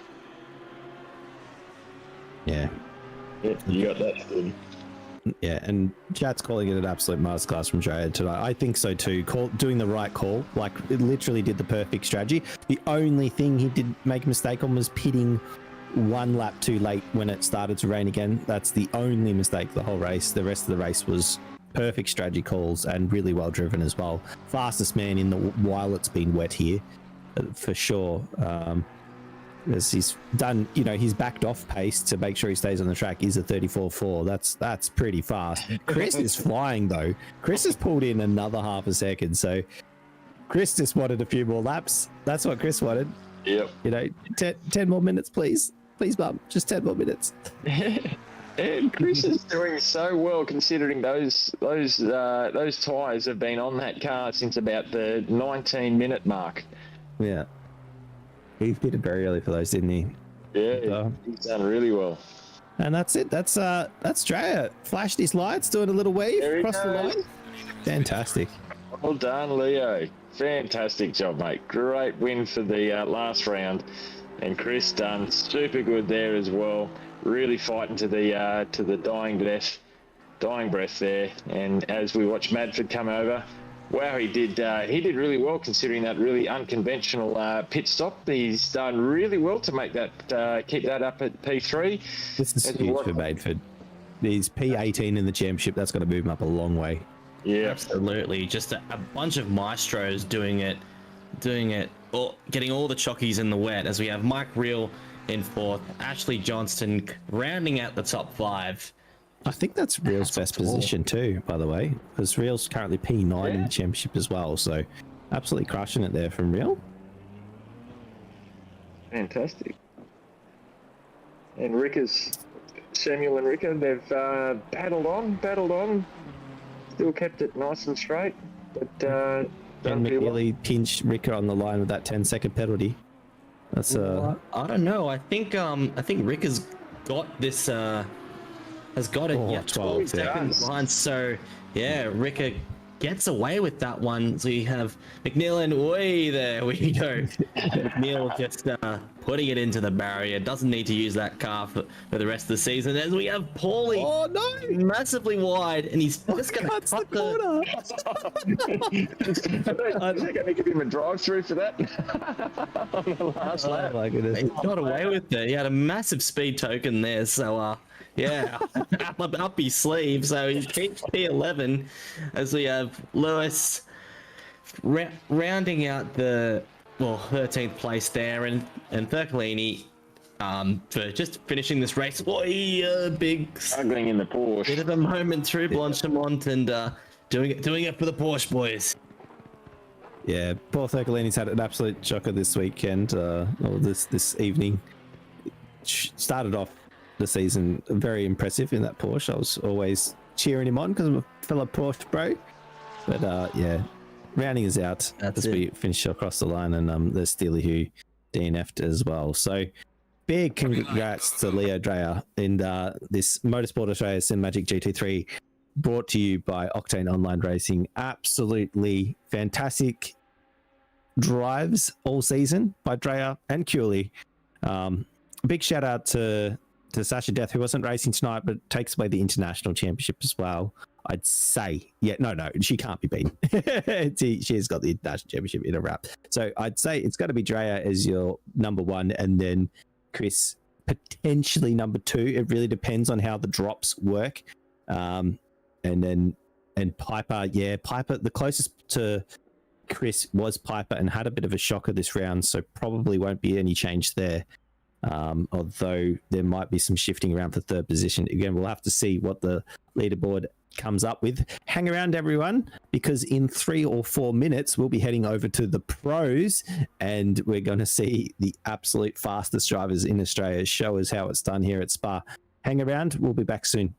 Yeah. Yeah, you got that good. Yeah, and chat's calling it an absolute masterclass from Drea tonight. I think so too. Doing the right call, like it literally did the perfect strategy. The only thing he did make a mistake on was pitting one lap too late when it started to rain again. That's the only mistake the whole race. The rest of the race was perfect strategy calls and really well driven as well. Fastest man in while it's been wet here, for sure. As he's done, he's backed off pace to make sure he stays on the track is a 34.4. That's pretty fast. Chris is flying though. Chris has pulled in another half a second. So Chris just wanted a few more laps. That's what Chris wanted. Yep. 10 more minutes, please. Please, Bum, just 10 more minutes. And Chris is doing so well considering those tyres have been on that car since about the 19-minute mark. Yeah. He pitted very early for those, didn't he? Yeah, he's done really well. And that's it. That's Drea. Flashed his lights, doing a little wave across the line. Fantastic. Well done, Leo. Fantastic job, mate. Great win for the last round. And Chris done super good there as well. Really fighting to the dying breath there. And as we watch Madford come over, wow, he did really well considering that really unconventional pit stop. He's done really well to make that keep that up at P3. This is huge for Madford. He's P18 in the championship. That's got to move him up a long way. Yeah, absolutely. Just a bunch of maestros doing it, or getting all the chockies in the wet. As we have Mike Reel in fourth, Ashley Johnston rounding out the top 5. I think that's Reel's best position too, by the way, because Reel's currently P9 in the championship as well. So absolutely crushing it there from Reel. Fantastic. And Samuel and Ricka, they've battled on. Still kept it nice and straight, but and McNeely pinched Ricka on the line with that 10-second penalty. That's I don't know. I think Rick has got this. Has got it. Oh, Yeah, 12, 12 seconds yeah. behind. So yeah, Ricker gets away with that one. So you have McNeil, and way there we go. McNeil just putting it into the barrier. Doesn't need to use that car for the rest of the season. As we have Paulie oh no! massively wide, and he's just going to Cuts cut the corner. I think I need to give him a drive-through for that. On the last Oh lap. my goodness! He got away with it. He had a massive speed token there. So yeah, up his sleeve. So he keeps P11 as we have Lewis rounding out the 13th place there, and Thurcolini for just finishing this race. Boy, big Struggling in the Porsche. bit of a moment through Blanchimont, and doing it for the Porsche boys. Yeah, Paul Thurcolini's had an absolute shocker this weekend, or this evening. Started off the season very impressive in that Porsche. I was always cheering him on because I'm a fellow Porsche bro. But yeah, rounding us out as we finish across the line, and there's Steely who DNF'd as well. So big congrats to Leo Dreyer in this Motorsport Australia Simagic GT3, brought to you by Octane Online Racing. Absolutely fantastic drives all season by Dreyer and Cooley. Big shout out to Sasha Death, who wasn't racing tonight, but takes away the international championship as well. I'd say, yeah, no, she can't be beaten. She's got the international championship in a wrap. So I'd say it's got to be Dreyer as your number one, and then Chris potentially number two. It really depends on how the drops work. And Piper, Piper, the closest to Chris was Piper and had a bit of a shocker this round, so probably won't be any change there. Although there might be some shifting around for third position. Again, we'll have to see what the leaderboard comes up with. Hang around, everyone, because in 3 or 4 minutes, we'll be heading over to the pros, and we're going to see the absolute fastest drivers in Australia show us how it's done here at Spa. Hang around. We'll be back soon.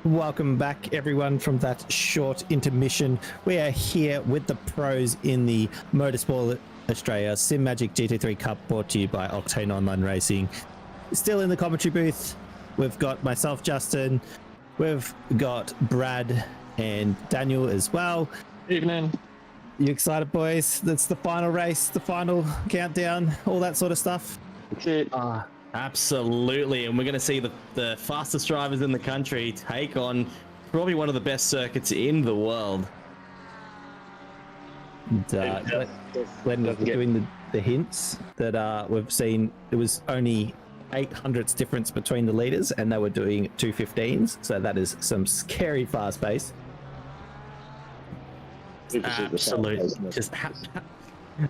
Welcome back, everyone, from that short intermission. We are here with the pros in the Motorsport Australia Simagic GT3 Cup, brought to you by Octane Online Racing. Still in the commentary booth, we've got myself, Justin, we've got Brad and Daniel as well. Evening. You excited, boys? That's the final race, the final countdown, all that sort of stuff. That's it. Absolutely, and we're going to see the fastest drivers in the country take on probably one of the best circuits in the world. And, Glenn was doing the hints that we've seen. It was only 800ths difference between the leaders, and they were doing 2:15s, so that is some scary fast pace.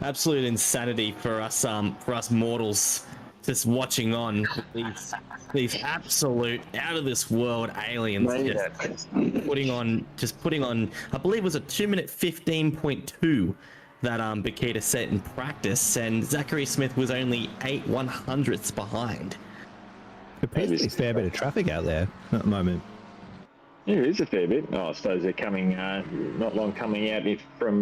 Absolute insanity for us mortals. Just watching on these absolute out of this world aliens putting on, I believe it was a 2-minute 15.2 that Bakita set in practice, and Zachary Smith was only 8/100ths behind. There's a fair bit of traffic out there at the moment. Yeah, it is a fair bit. I suppose they're coming not long coming out from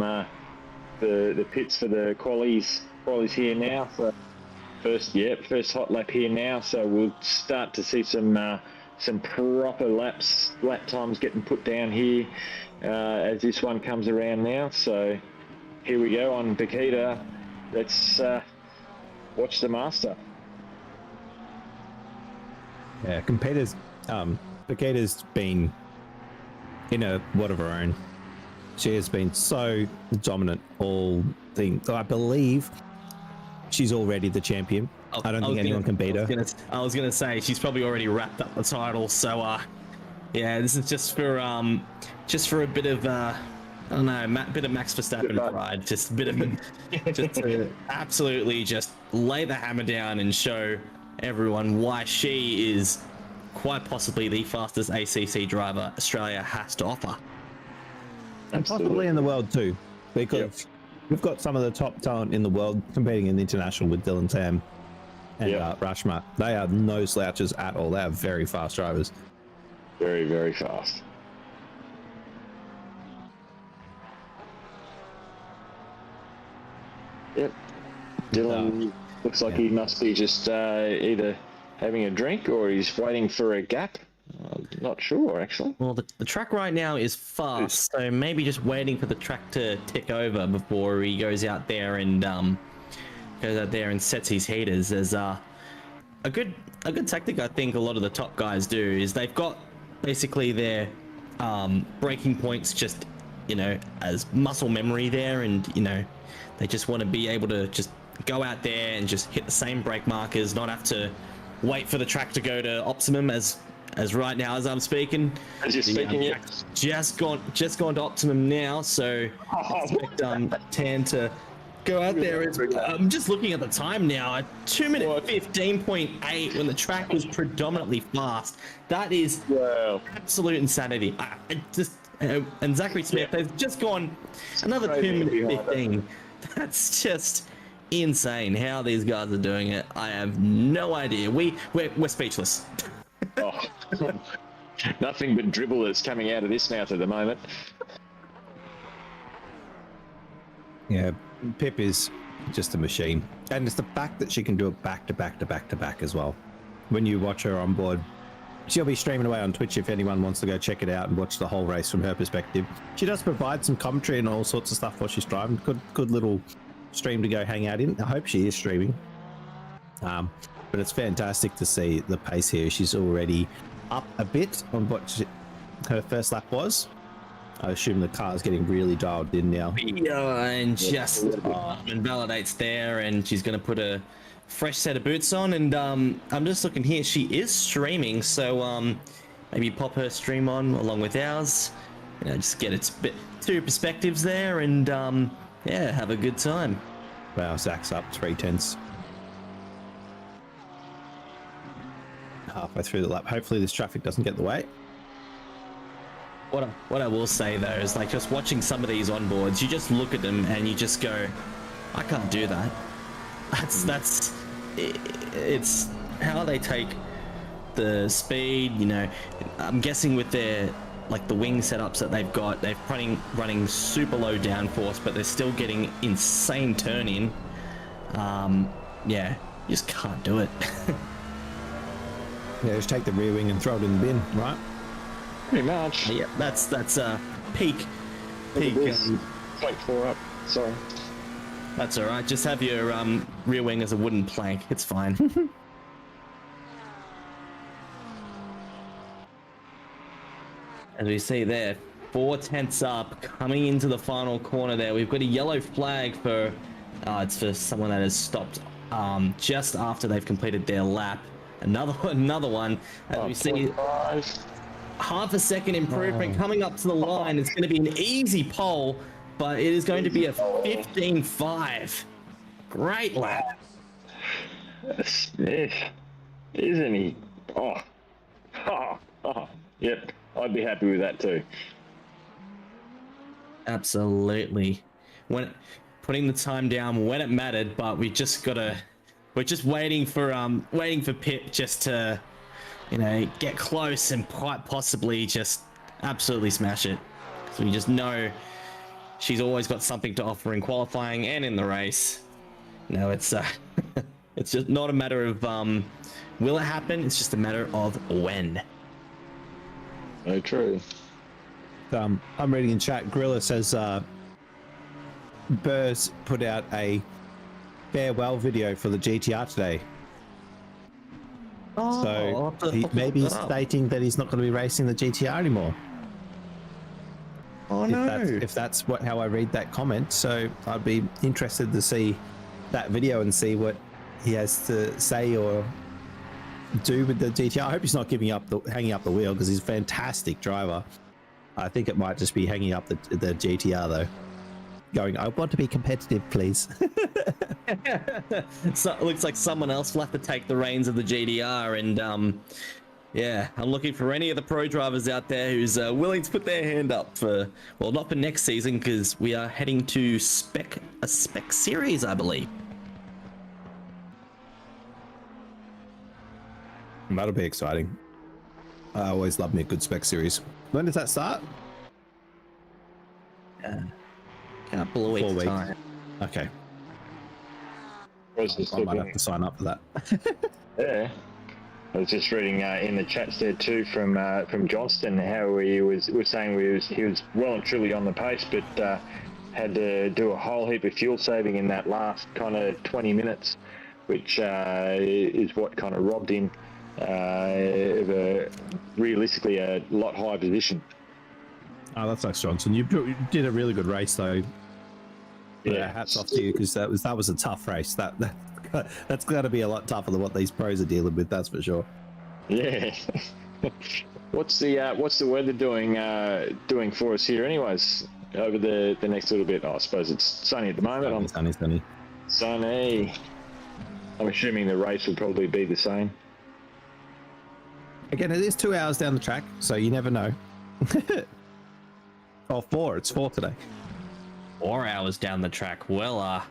the pits for the qualies here now. So first hot lap here now, so we'll start to see some proper lap times getting put down here as this one comes around now. So here we go on Bakita. Let's watch the master. Yeah, Bakita's been in a world of her own. She has been so dominant all things. I believe she's already the champion. I don't think anyone can beat her. I was gonna say she's probably already wrapped up the title. So yeah, this is just for a bit of I don't know, bit of Max Verstappen pride, just a bit of just to absolutely just lay the hammer down and show everyone why she is quite possibly the fastest ACC driver Australia has to offer. And possibly in the world too, because we've got some of the top talent in the world competing in the international with Dylan Tam and Rashma. They are no slouches at all. They are very fast drivers. Very, very fast. Yep. Dylan looks like he must be just either having a drink or he's waiting for a gap. I'm not sure, actually. Well, the track right now is fast, so maybe just waiting for the track to tick over before he goes out there and sets his heaters. As a good tactic, I think a lot of the top guys do is they've got basically their braking points just as muscle memory there, and they just want to be able to just go out there and just hit the same brake markers, not have to wait for the track to go to optimum as right now as I'm speaking. As you're speaking, yeah. Just gone to optimum now, so I expect Tan to go out there. I'm just looking at the time now, a 2-minute 15.8 when the track was predominantly fast. That is absolute insanity. And Zachary Smith has just gone another 2-minute 15. That's just insane how these guys are doing it. I have no idea. We're speechless. Nothing but dribble that's coming out of this mouth at the moment. Yeah, Pip is just a machine, and it's the fact that she can do it back to back to back to back as well. When you watch her on board, she'll be streaming away on Twitch if anyone wants to go check it out and watch the whole race from her perspective. She does provide some commentary and all sorts of stuff while she's driving. Good little stream to go hang out in. I hope she is streaming. But it's fantastic to see the pace here. She's already up a bit on what her first lap was. I assume the car is getting really dialed in now. Yeah, and just invalidates there, and she's going to put a fresh set of boots on. And I'm just looking here. She is streaming, so maybe pop her stream on along with ours. Just get its two perspectives there, and yeah, have a good time. Wow, Zach's up 3/10. Halfway through the lap. Hopefully this traffic doesn't get in the way. What I will say though is, like, just watching some of these onboards, you just look at them and you just go, I can't do that. It's how they take the speed. You know, I'm guessing with their like the wing setups that they've got, they're running super low downforce, but they're still getting insane turn in. Yeah, you just can't do it. Yeah, just take the rear wing and throw it in the bin, right? Pretty much. Yeah, that's peak. Look at this. 0.4 up. Sorry. That's all right. Just have your rear wing as a wooden plank. It's fine. As we see there, 4/10 up, coming into the final corner there. We've got a yellow flag for, it's for someone that has stopped just after they've completed their lap. Another one, as we see, half a second improvement coming up to the line. It's going to be an easy pole, but it is going to be a 15.5. Great lap. Smith, isn't he? Yep, I'd be happy with that too. Absolutely. When putting the time down when it mattered, but we're just waiting for Pip just to, you know, get close and quite possibly just absolutely smash it. So we just know she's always got something to offer in qualifying and in the race. No, it's it's just not a matter of will it happen, it's just a matter of when. So true. I'm reading in chat. Gorilla says Burrs put out a farewell video for the GTR today. So he maybe he's stating that he's not going to be racing the GTR anymore. Oh no! If that's how I read that comment, so I'd be interested to see that video and see what he has to say or do with the GTR. I hope he's not hanging up the wheel, because he's a fantastic driver. I think it might just be hanging up the GTR though, going, I want to be competitive, please. So it looks like someone else will have to take the reins of the GTR, and yeah, I'm looking for any of the pro drivers out there who's willing to put their hand up for, well, not for next season, because we are heading to a spec series, I believe. That'll be exciting. I always love me a good spec series. When does that start? Couple of weeks. 4 weeks. Time. Okay. I might have to sign up for that. Yeah. I was just reading in the chats there too from Johnston how he was saying he was well and truly on the pace, but had to do a whole heap of fuel saving in that last kind of 20 minutes, which is what kind of robbed him of realistically a lot higher position. Oh, that's nice, Johnson. You did a really good race though. Yeah, hats off to you, because that was a tough race. That's got to be a lot tougher than what these pros are dealing with. That's for sure. Yeah. What's the weather doing for us here, anyways? Over the next little bit, I suppose it's sunny at the moment. Sunny. I'm assuming the race will probably be the same. Again, it is 2 hours down the track, so you never know. Oh, 4. It's 4 today. 4 hours down the track. Well,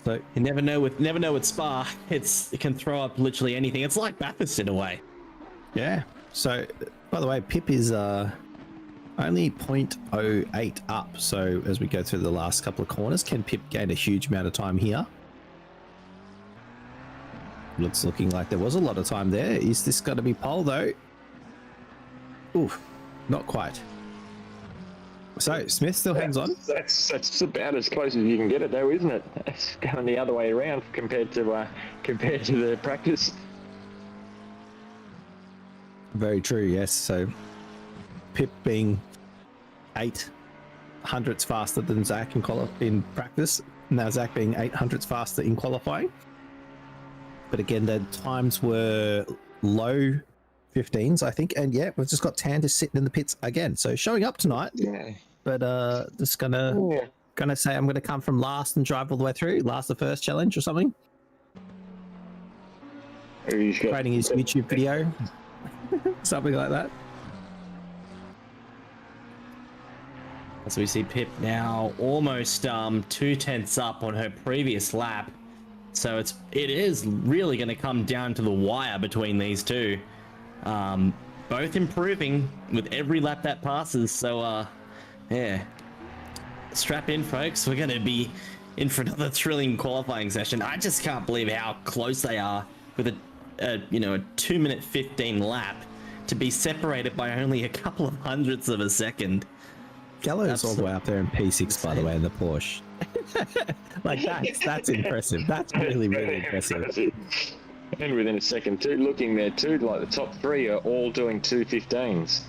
So you never know with Spa. It can throw up literally anything. It's like Bathurst in a way. yeah. So, by the way, Pip is only 0.08 up. So as we go through the last couple of corners, can Pip gain a huge amount of time here? Looking like there was a lot of time there. Is this going to be pole though? Oof, not quite. So Smith still hangs on. That's about as close as you can get it, though, isn't it? It's going the other way around compared to the practice. Very true. Yes. So Pip being 8 hundredths faster than Zach in practice. Now Zach being 8 hundredths faster in qualifying. But again, the times were low 15s, I think. And yeah, we've just got Tandis sitting in the pits again. So showing up tonight. Yeah. But just gonna say I'm gonna come from last and drive all the way through. Last the first challenge or something. Creating his YouTube video. Something like that. So we see Pip now almost 2/10 up on her previous lap. So it is really going to come down to the wire between these two. Both improving with every lap that passes. So, yeah, strap in, folks. We're going to be in for another thrilling qualifying session. I just can't believe how close they are with a 2-minute 15 lap to be separated by only a couple of hundredths of a second. Gallo's all the way up there in P6, by the way, in the Porsche. Like, that's impressive. That's really, really impressive. And within a second too, looking there too, like the top three are all doing 2:15s.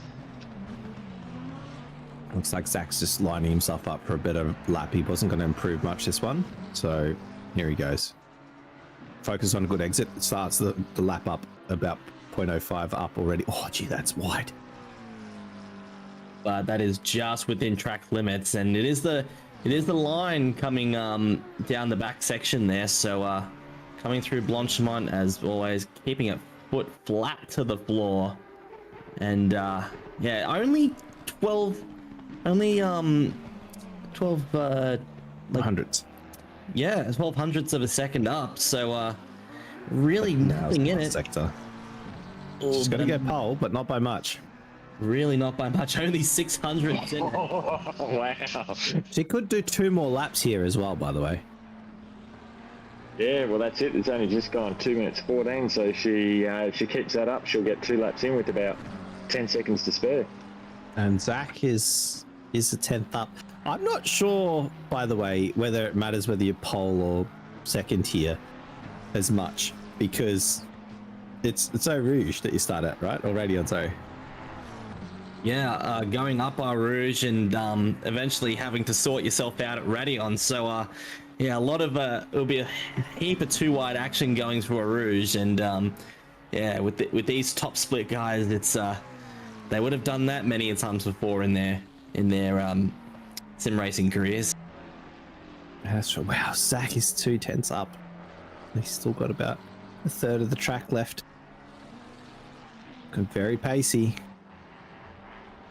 Looks like Zach's just lining himself up for a better lap. He wasn't going to improve much this one, so here he goes. Focus on a good exit. Starts the lap up about 0.05 up already. Oh, gee, that's wide. But that is just within track limits, and it is the line coming down the back section there. So coming through Blanchimont as always, keeping it foot flat to the floor, and yeah, only 12 hundredths. Yeah, 12 hundredths of a second up. So really nothing in it. Sector. She's going to get pole, but not by much. Really not by much. Only 600. Wow. She could do 2 more laps here as well, by the way. Yeah, well that's it. It's only just gone 2 minutes 14. So if she keeps that up, she'll get 2 laps in with about 10 seconds to spare. And Zach is the 10th up. I'm not sure, by the way, whether it matters whether you're pole or second here as much, because it's Eau Rouge that you start at, right? Or Radio Eau. Yeah, going up Eau Rouge and eventually having to sort yourself out at Radion. So, yeah, a lot of it'll be a heap of 2-wide action going through Eau Rouge, and yeah, with these top split guys, it's they would have done that many times before in their sim racing careers. That's right. Wow, Zach is 2/10 up. He's still got about a third of the track left. Looking very pacey.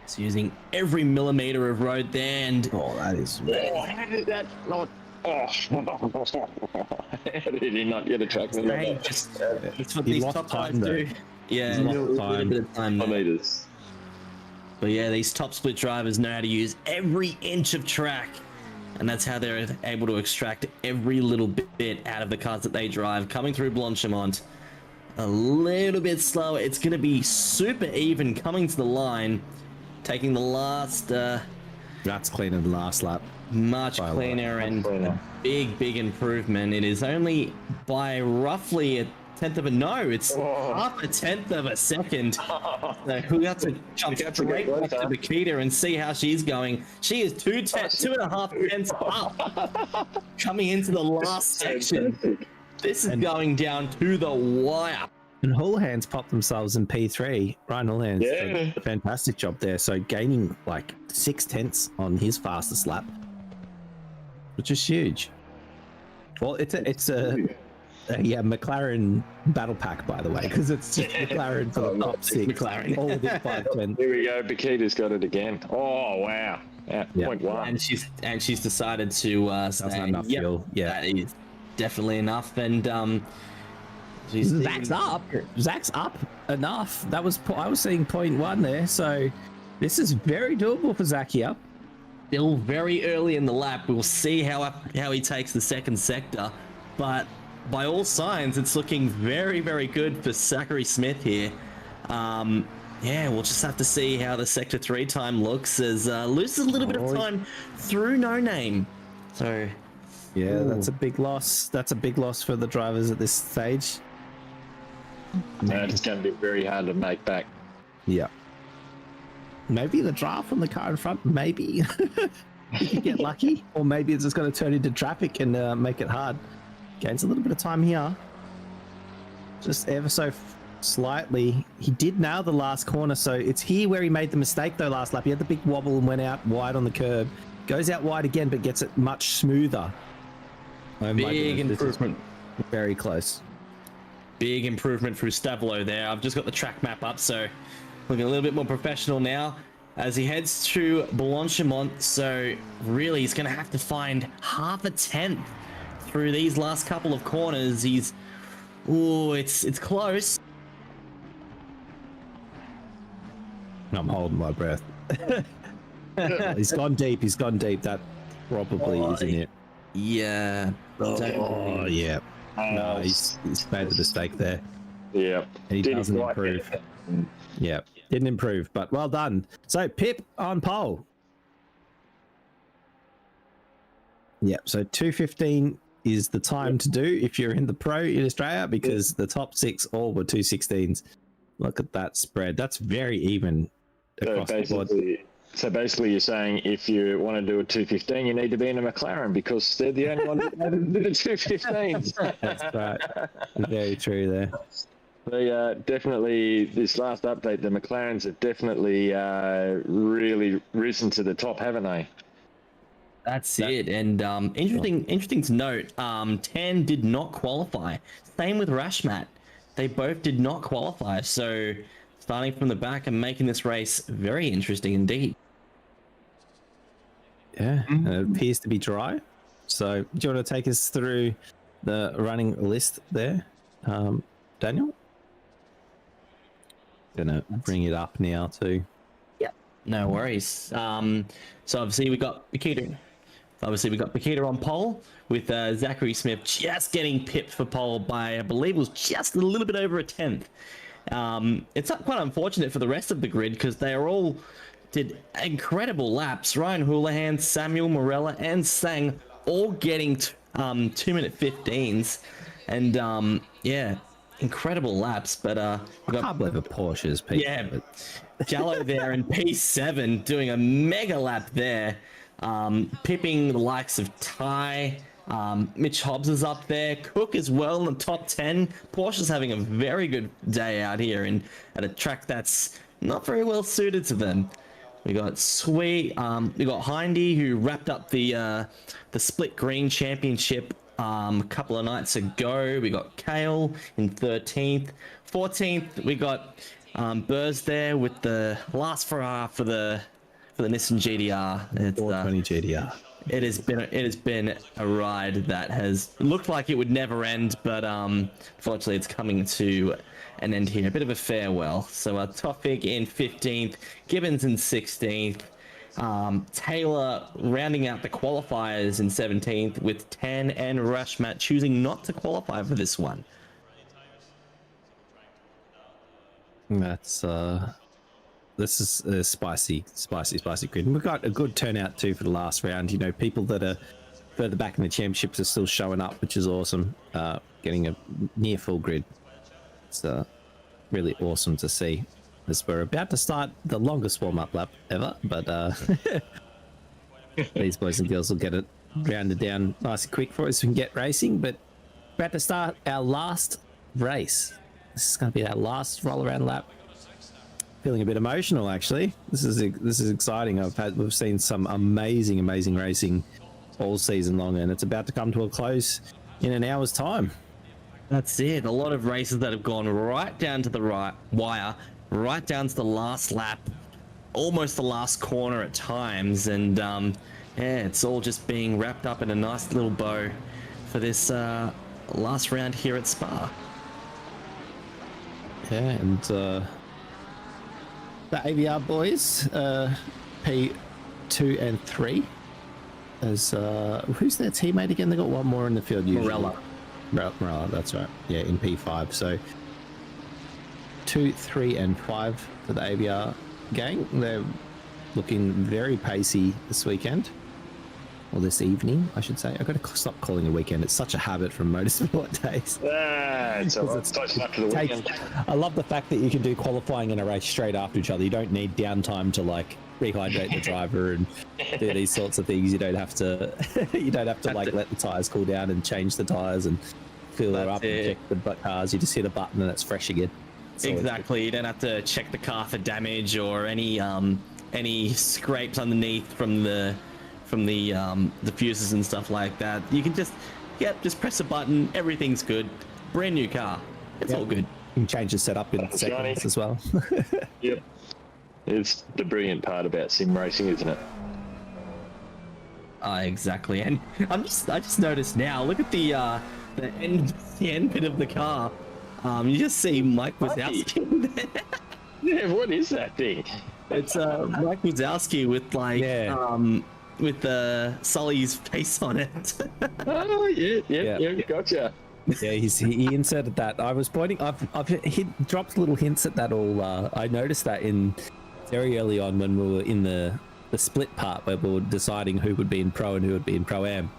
It's using every millimeter of road there, and Oh, that is. Oh, how did that not? Oh, how did he not get a track limit? it's what He these lost top guys time, though. do. Yeah, He's lost a little time. bit of time there. Millimeters. But yeah, these top split drivers know how to use every inch of track, and that's how they're able to extract every little bit out of the cars that they drive. Coming through Blanchimont, a little bit slower. It's going to be super even coming to the line, taking the last That's cleaner than last lap. much By a lot. cleaner and cleaner. big improvement. It is only by roughly a tenth of a it's half a tenth of a second. So we have to jump straight back to Nikita and see how she's going. She is 2.5 tenths up coming into the last section. This is going down to the wire. And Houlihan's popped themselves in P3. Ryan Houlihan's did Yeah. a fantastic job there. So gaining like 6/10 on his fastest lap, which is huge. Well, it's a McLaren battle pack, by the way, because it's just McLaren for the top 6. McLaren. All within 5/10. Here we go. Bakita's got it again. Oh wow. Yeah, Yeah. 0.1. And she's decided to That's not stay. enough fuel. Yeah. That is definitely enough. And she's Zach's up. Zach's up enough. That was I was seeing 0.1 there. So this is very doable for Zach here. still very early in the lap. We'll see how he takes the second sector, but by all signs, it's looking very good for Zachary Smith here. Yeah, we'll just have to see how the Sector 3 time looks as loses a little bit of time through No Name. So, Yeah, that's a big loss. That's a big loss for the drivers at this stage. It's going to be very hard to make back. Yeah. Maybe the draft on the car in front, maybe you could get lucky, or maybe it's just going to turn into traffic and make it hard. Gains a little bit of time here. Just ever so slightly. He did nail the last corner, so it's here where he made the mistake though last lap. He had the big wobble and went out wide on the curb. Goes out wide again, but gets it much smoother. Oh my big goodness, this is improvement. very close. Big improvement through Stavlo there. I've just got the track map up, so looking a little bit more professional now as he heads to Blanchimont. So really, he's going to have to find half a tenth through these last couple of corners. It's close. I'm holding my breath. He's gone deep. He's gone deep. That probably isn't it. Yeah. Oh, yeah. No, Uh, he's made the mistake there. Yeah. And he Didn't doesn't quite improve. get it. Yeah, didn't improve, but well done. So Pip on pole. Yeah, so 2:15 is the time to do if you're in the pro in Australia, because the top 6 all were 2:16s. Look at that spread. That's very even across the board. So basically, you're saying if you want to do a 2:15, you need to be in a McLaren because they're the only one that did the 2:15s. That's right. Very true there. They definitely, this last update, the McLarens have definitely really risen to the top, haven't they? That's it. And interesting to note, 10 did not qualify. Same with Rashmat. They both did not qualify. So starting from the back and making this race very interesting indeed. Yeah, and it appears to be dry. So do you want to take us through the running list there, Daniel? Gonna bring it up now too. Yep, no worries. So obviously we got Bakita. On pole with Zachary Smith just getting pipped for pole by, I believe it was just a little bit over a tenth. It's quite unfortunate for the rest of the grid because they all did incredible laps. Ryan Houlihan, Samuel Morella, and Sang all getting 2-minute 15s, and yeah, incredible laps. But we got, I can't believe a Porsche's P7. yeah, Jallo there in P7 doing a mega lap there, pipping the likes of Ty. Mitch Hobbs is up there. Cook as well in the top 10. Porsche's having a very good day out here at a track that's not very well suited to them. We got Sweet. We got Hindy, who wrapped up the Split Green Championship a couple of nights ago. We got Kale in 13th. 14th, we got Burrs there with the last for the Nissan GDR. It's 420 GDR. It has been a ride that has looked like it would never end, but unfortunately it's coming to an end here. A bit of a farewell. So Toffig in 15th, Gibbons in 16th, Taylor rounding out the qualifiers in 17th with 10, and Rashmat choosing not to qualify for this one. That's this is a spicy grid. And we've got a good turnout too for the last round. You know, people that are further back in the championships are still showing up, which is awesome. Getting a near full grid. It's really awesome to see, as we're about to start the longest warm-up lap ever, but these boys and girls will get it rounded down nice and quick for us so we can get racing. But we're about to start our last race. This is going to be our last roll-around lap. Feeling a bit emotional, actually. This is exciting. We've seen some amazing racing all season long, and it's about to come to a close in an hour's time. That's it. A lot of races that have gone right down to the right wire, right down to the last lap, almost the last corner at times, and yeah, it's all just being wrapped up in a nice little bow for this last round here at Spa. Yeah, and the AVR boys, P2 and 3, as who's their teammate again? They got one more in the field usually. Morella, that's right. Yeah, in P5. So 2, 3, and 5 for the AVR gang. They're looking very pacey this weekend, or this evening, I should say. I've got to stop calling it a weekend. It's such a habit from motorsport days. It's close enough to the weekend. I love the fact that you can do qualifying and a race straight after each other. You don't need downtime to like rehydrate the driver and do these sorts of things. You don't have to like let the tires cool down and change the tires and fill them up and check the cars. You just hit a button and it's fresh again. So exactly. You don't have to check the car for damage or any scrapes underneath from the fuses and stuff like that. You can just press a button, everything's good. Brand new car. It's all good. You can change the setup in seconds as well. Yep. It's the brilliant part about sim racing, isn't it? Exactly. And I just noticed now, look at the end bit of the car. You just see Mike Wazowski there. Yeah, what is that thing? It's Mike Wazowski with like Yeah. with Sully's face on it. Oh, yeah, gotcha. Yeah, he inserted that. I was pointing. I've dropped little hints at that all. I noticed that in very early on when we were in the split part where we were deciding who would be in pro and who would be in pro am,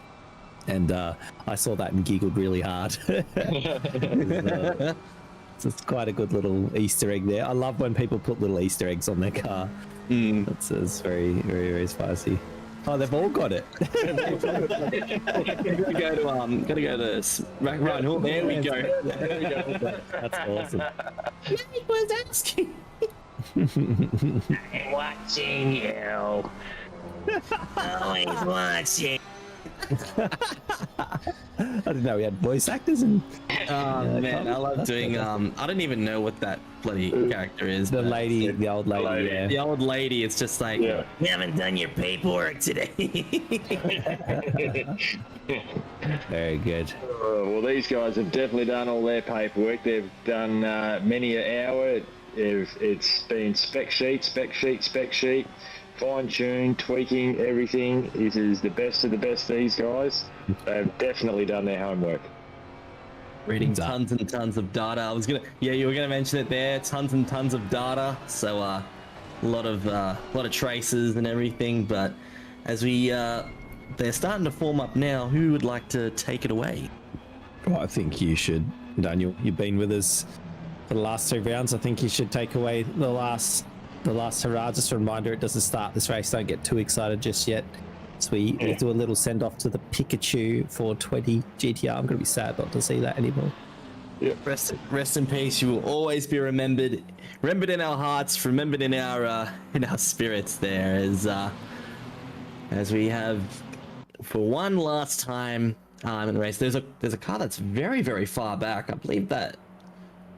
and I saw that and giggled really hard. It's quite a good little Easter egg there. I love when people put little Easter eggs on their car. It's very, very, very spicy. Oh, they've all got it. Gotta go to Ryan Hall. There we go. That's awesome. Mike Wazowski. Watching you. Always watching. I didn't know we had voice actors and Man, I love doing. I don't even know what that bloody character is. the but lady, the old lady. Yeah. the old lady. It's just like Yeah. you haven't done your paperwork today. Very good. Well, these guys have definitely done all their paperwork. They've done many an hour. It's been spec sheet, fine-tuned, tweaking everything. This is the best of the best, these guys. They've definitely done their homework. Reading tons and tons of data. I was gonna, you were gonna mention it there. Tons and tons of data. So a lot of traces and everything. But as we, they're starting to form up now. Who would like to take it away? Well, I think you should, Daniel. You've been with us for the last 2 rounds. I think you should take away the last hurrah. Just a reminder, it doesn't start this race. Don't get too excited just yet. So we do a little send off to the Pikachu 420 GTR. I'm going to be sad not to see that anymore. Rest in peace. You will always be remembered in our hearts, remembered in our spirits. There as we have for one last time in the race. There's a car that's very, very far back. I believe that.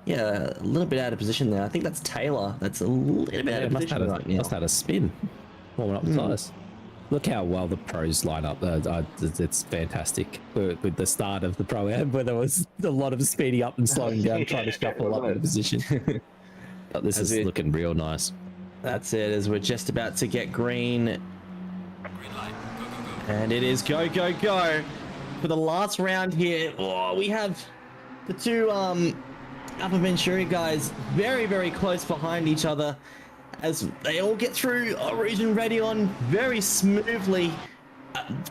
Yeah, a little bit out of position there. I think that's Taylor. That's a little bit out of position right now. Must have had a spin. Warming up the tyres. Look how well the pros line up. It's fantastic with the start of the pro am, where there was a lot of speeding up and slowing down, trying to shuffle up into position. But this is looking real nice. That's it. As we're just about to get green, and it is go for the last round here. Oh, we have the two Upper Venturi guys very, very close behind each other as they all get through Region Radion very smoothly.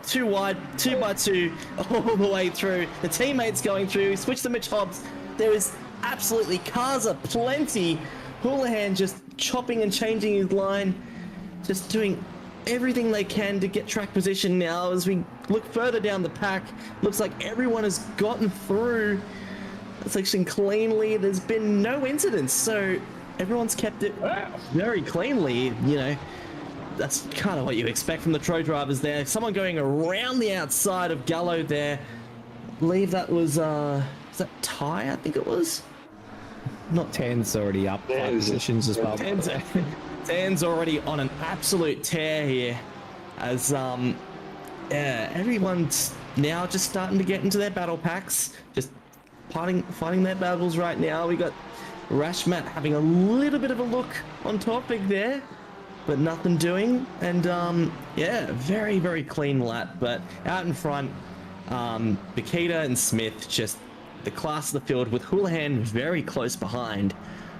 2 wide, 2 by 2 all the way through. The teammates going through, switch to Mitch Hobbs. There is absolutely cars aplenty. Houlihan just chopping and changing his line, just doing everything they can to get track position now. As we look further down the pack, looks like everyone has gotten through the section cleanly. There's been no incidents, so everyone's kept it very cleanly. You know, that's kind of what you expect from the Tro drivers there. Someone going around the outside of Gallo there. I believe that was, is that Ty? I think it was. Not 10's already up 5 positions as well. 10's already on an absolute tear here, as yeah, everyone's now just starting to get into their battle packs, just fighting their battles right now. We got Rashmat having a little bit of a look on topic there, but nothing doing. And yeah, very, very clean lap. But out in front, Bakita and Smith, just the class of the field, with Houlihan very close behind.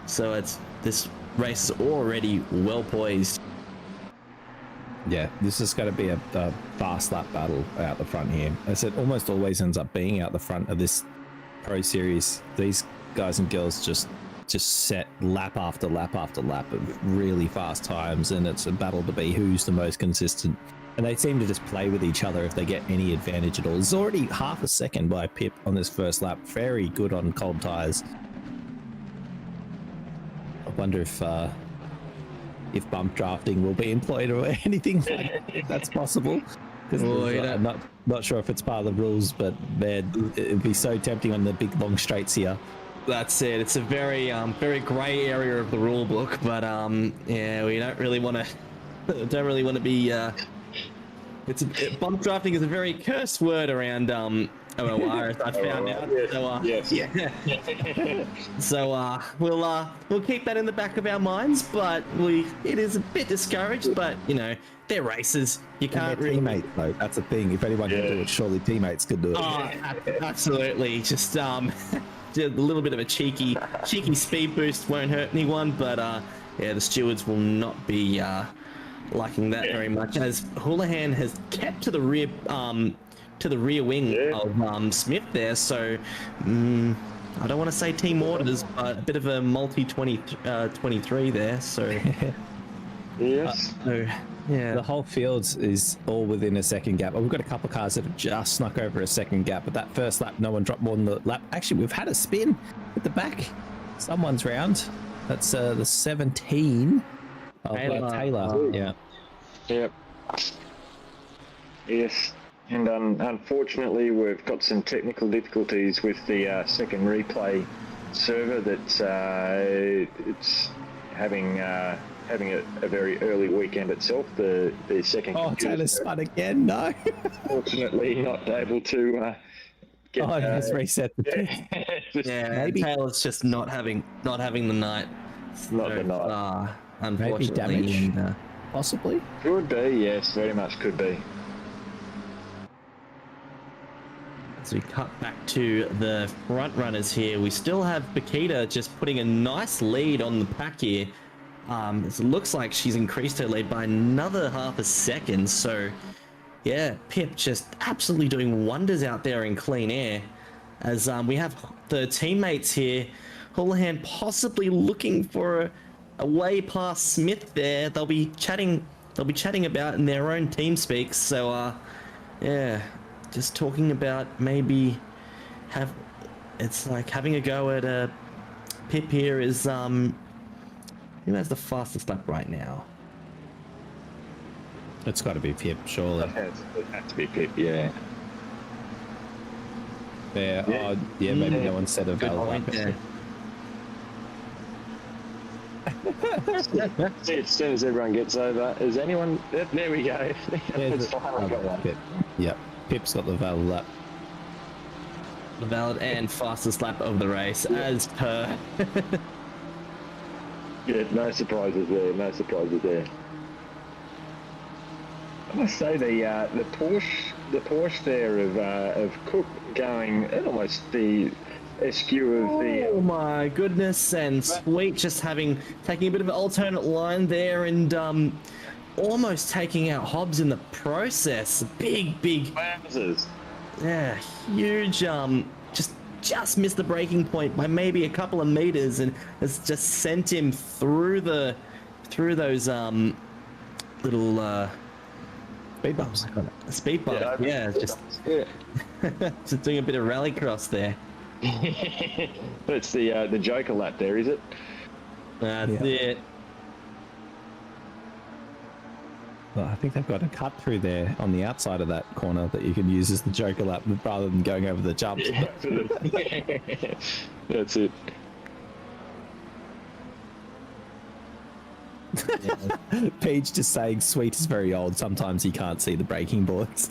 So this race is already well poised. Yeah, this is going to be a fast lap battle out the front here. As it almost always ends up being out the front of this Pro Series. These guys and girls just set lap after lap after lap of really fast times, and it's a battle to be who's the most consistent. And they seem to just play with each other if they get any advantage at all. It's already half a second by Pip on this first lap. Very good on cold tires. I wonder if bump drafting will be employed or anything like if that's possible. I'm not sure if it's part of the rules, but man, it'd be so tempting on the big long straights here. That's it. It's a very very grey area of the rule book, but yeah, we don't really want to be. Bump drafting is a very cursed word around OOR, as I found out. So, Yes. yeah. So we'll keep that in the back of our minds, but it is a bit discouraged. But you know, they're racers. You And can't they're really. teammates, though. That's the thing. If anyone can do it, surely teammates could do it. Oh, absolutely. Just a little bit of a cheeky speed boost won't hurt anyone, but yeah, the stewards will not be liking that very much, as Houlihan has kept to the rear wing of Smith there. So I don't want to say team orders, but a bit of a multi 23 there. So Yes. so yeah, The whole field is all within a second gap. We've got a couple of cars that have just snuck over a second gap, but that first lap, no one dropped more than the lap. Actually, we've had a spin at the back. Someone's round. That's the 17 of Taylor. Yeah. Yep. Yes. And unfortunately, we've got some technical difficulties with the second replay server. That's it's having a very early weekend itself. The second. Oh, Taylor spun again. No. Fortunately, not able to get. Oh, it has reset the pit. yeah. maybe- Taylor's just not having the night. Not the night. Unfortunately, damage? and, Possibly. Could be, yes, very much could be. as we cut back to the front runners here, we still have Bakita just putting a nice lead on the pack here. It looks like she's increased her lead by another half a second. So, yeah, Pip just absolutely doing wonders out there in clean air. As we have the teammates here, Houlihan possibly looking for a way past Smith there. They'll be chatting about in their own team speaks. So, yeah, just talking about maybe it's like having a go at a Pip here is who has the fastest lap right now? It's got to be Pip, surely. It has to be Pip, yeah. Yeah. Oh, yeah. Maybe no one said a Good valid point lap. there. As soon as everyone gets over, is anyone? There we go. There's It's the- finally got one. Pip. Yep. Pip's got the valid lap. The valid and fastest lap of the race, as per. Yeah, no surprises there. No surprises there. I must say the Porsche there of Cook going at almost the skew of the. Oh my goodness, and Sweet just taking a bit of an alternate line there and almost taking out Hobbs in the process. Big Wowzers. yeah, huge just missed the breaking point by maybe a couple of meters and has just sent him through those little Speed bumps. speed bump. Yeah, just Yeah. just doing a bit of rallycross there. That's the Joker lap there, is it? That's Yeah. it. Well, I think they've got a cut through there on the outside of that corner that you can use as the Joker lap rather than going over the jumps. That's it. Peach just saying Sweet is very old. Sometimes he can't see the braking boards.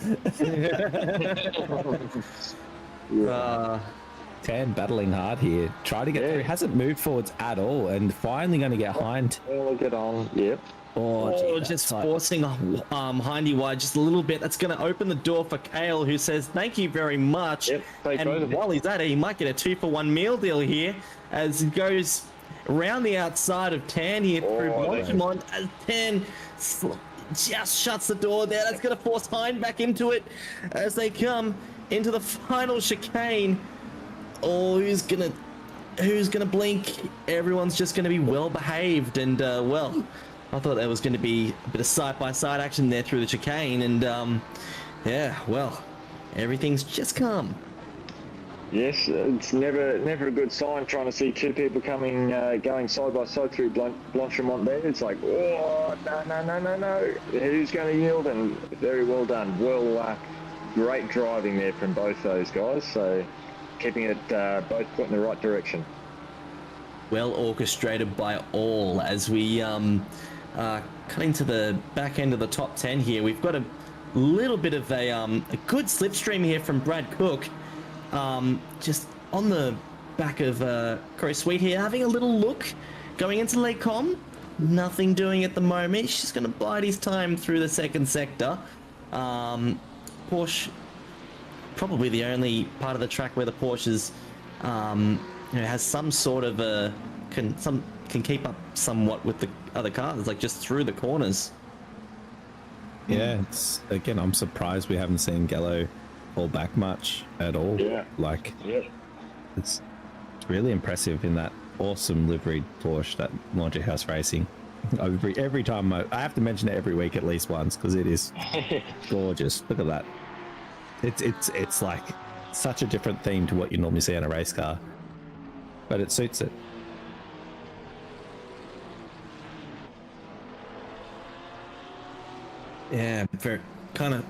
Tan battling hard here. Try to get through. Hasn't moved forwards at all and finally going to get hind. We'll get on. Yep. Oh, gee, Just that's tight. forcing Hindy wide just a little bit. That's going to open the door for Kale, who says thank you very much. Yep, take both of And them. while he's at it, he might get a 2-for-1 meal deal here as he goes around the outside of Tan here through Oh, Blanchimont as Tan just shuts the door there. That's going to force Hind back into it as they come into the final chicane. Oh, who's gonna blink? Everyone's just gonna be well behaved and well. I thought there was going to be a bit of side-by-side action there through the chicane, and yeah, well, everything's just calm. Yes, it's never a good sign trying to see two people going side by side through Blanchimont there. It's like, oh, no. Who's going to yield? And very well done. Well, great driving there from both those guys. So keeping it both point in the right direction. Well orchestrated by all as we cutting to the back end of the top 10 here. We've got a little bit of a good slipstream here from Brad Cook just on the back of Corey Sweet here, having a little look, going into Lake Com. Nothing doing at the moment. He's just going to bide his time through the second sector. Porsche, probably the only part of the track where the Porsches has some sort of a can keep up somewhat with the other cars, like just through the corners. Yeah, it's again, I'm surprised we haven't seen Gallo fall back much at all. Yeah. Like, Yeah. it's really impressive in that awesome liveried Porsche, that Logic House Racing. Every time I have to mention it every week at least once because it is gorgeous. Look at that. It's like such a different theme to what you normally see in a race car, but it suits it. Yeah, very kind of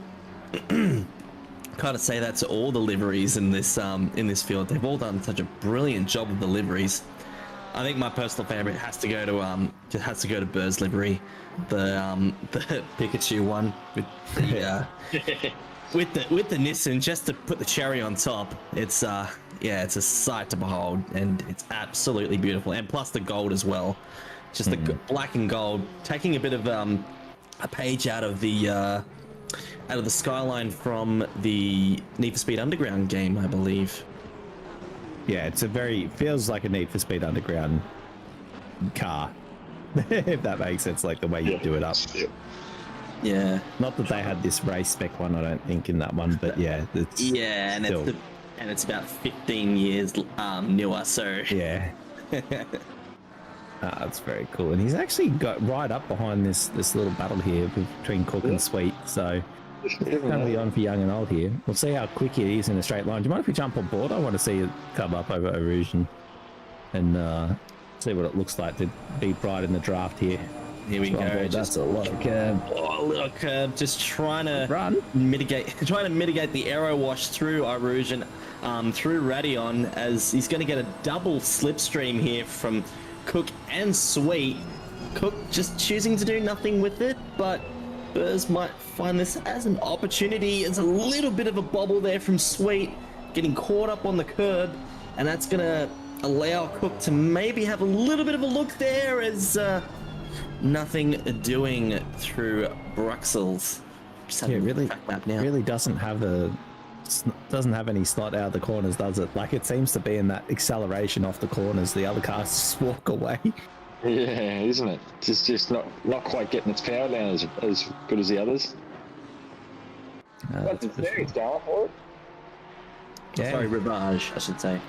say that to all the liveries in this field. They've all done such a brilliant job of the liveries. I think my personal favorite has to go to Burr's livery, the Pikachu one with the with the Nissan, just to put the cherry on top. It's it's a sight to behold, and it's absolutely beautiful. And plus the gold as well, just the black and gold, taking a bit of a page out of the skyline from the Need for Speed Underground game, I believe. Yeah, feels like a Need for Speed Underground car, if that makes sense, like the way you do it up. Yeah. Not that they had this race spec one, I don't think, in that one, but yeah. And still. it's about 15 years newer, so Yeah. That's very cool. And he's actually got right up behind this little battle here between Cook and Sweet, so it's going to be on for young and old here. We'll see how quick it is in a straight line. Do you mind if we jump on board? I want to see it come up over Rouge and see what it looks like to be right in the draft here. Here we go. That's a lot of curb. Oh, a little curb, just trying to mitigate the aero wash through Rouge and through Radion, as he's going to get a double slipstream here from Cook and Sweet. Cook just choosing to do nothing with it, but Burrs might find this as an opportunity. There's a little bit of a bobble there from Sweet, getting caught up on the curb, and that's going to allow Cook to maybe have a little bit of a look there, as nothing doing through Bruxelles. Yeah, really doesn't have any slot out of the corners, does it? Like, it seems to be in that acceleration off the corners. The other cars just walk away. Yeah, isn't it? Just not quite getting its power down as good as the others. What's the series going for it? Yeah. Sorry, Rivage, I should say.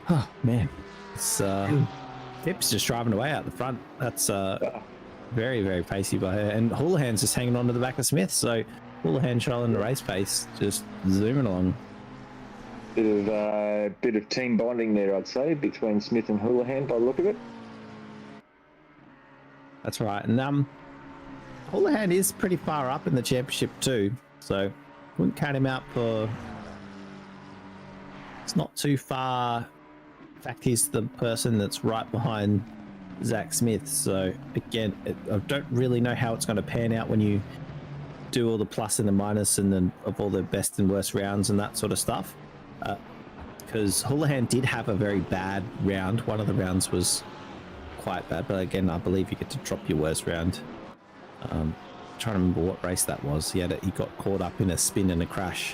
Oh man, it's Pip's just driving away out the front. That's very, very pacey by her, and Houlihan's just hanging on to the back of Smith. So Houlihan showing the race pace, just zooming along. Bit of team bonding there, I'd say, between Smith and Houlihan by the look of it. That's right, and Houlihan is pretty far up in the championship too, so wouldn't count him out for. It's not too far. In fact, he's the person that's right behind Zach Smith. So again, I don't really know how it's going to pan out when you do all the plus and the minus and then of all the best and worst rounds and that sort of stuff. Because Houlihan did have a very bad round. One of the rounds was quite bad, but again, I believe you get to drop your worst round. Trying to remember what race that was. He got caught up in a spin and a crash.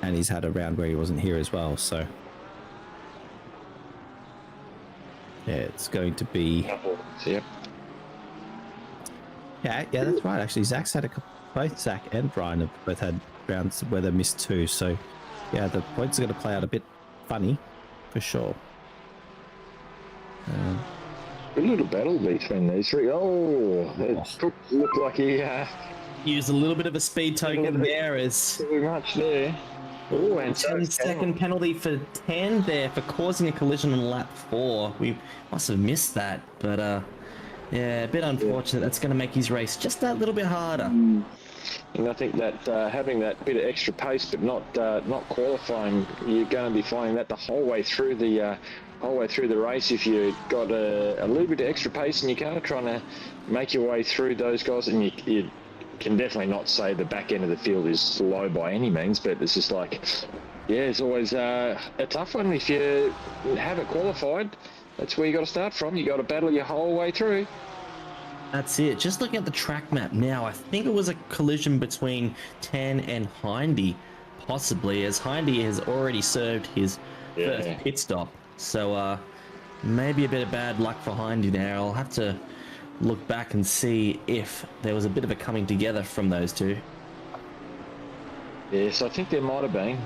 And he's had a round where he wasn't here as well, so yeah, it's going to be. Yep. Yeah, that's right. Actually, Zach's had a couple. Both Zach and Brian have both had rounds where they missed two. So yeah, the points are going to play out a bit funny, for sure. A little battle between these three. It looked like he Used a little bit of a speed token there, as pretty much there. Oh, and 10-second penalty for 10 there for causing a collision on lap 4. We must have missed that, but yeah, a bit unfortunate. That's going to make his race just that little bit harder. And I think that having that bit of extra pace, but not qualifying, you're going to be finding that the whole way through the race. If you got a little bit of extra pace in your car, trying to make your way through those guys, and you can definitely not say the back end of the field is slow by any means, but it's just like, yeah, it's always a tough one. If you have it qualified, that's where you got to start from. You got to battle your whole way through. That's it. Just looking at the track map now, I think it was a collision between Tan and Hindy, possibly, as Hindy has already served his first pit stop. So maybe a bit of bad luck for Hindy there. I'll have to look back and see if there was a bit of a coming together from those two. Yes, I think there might have been.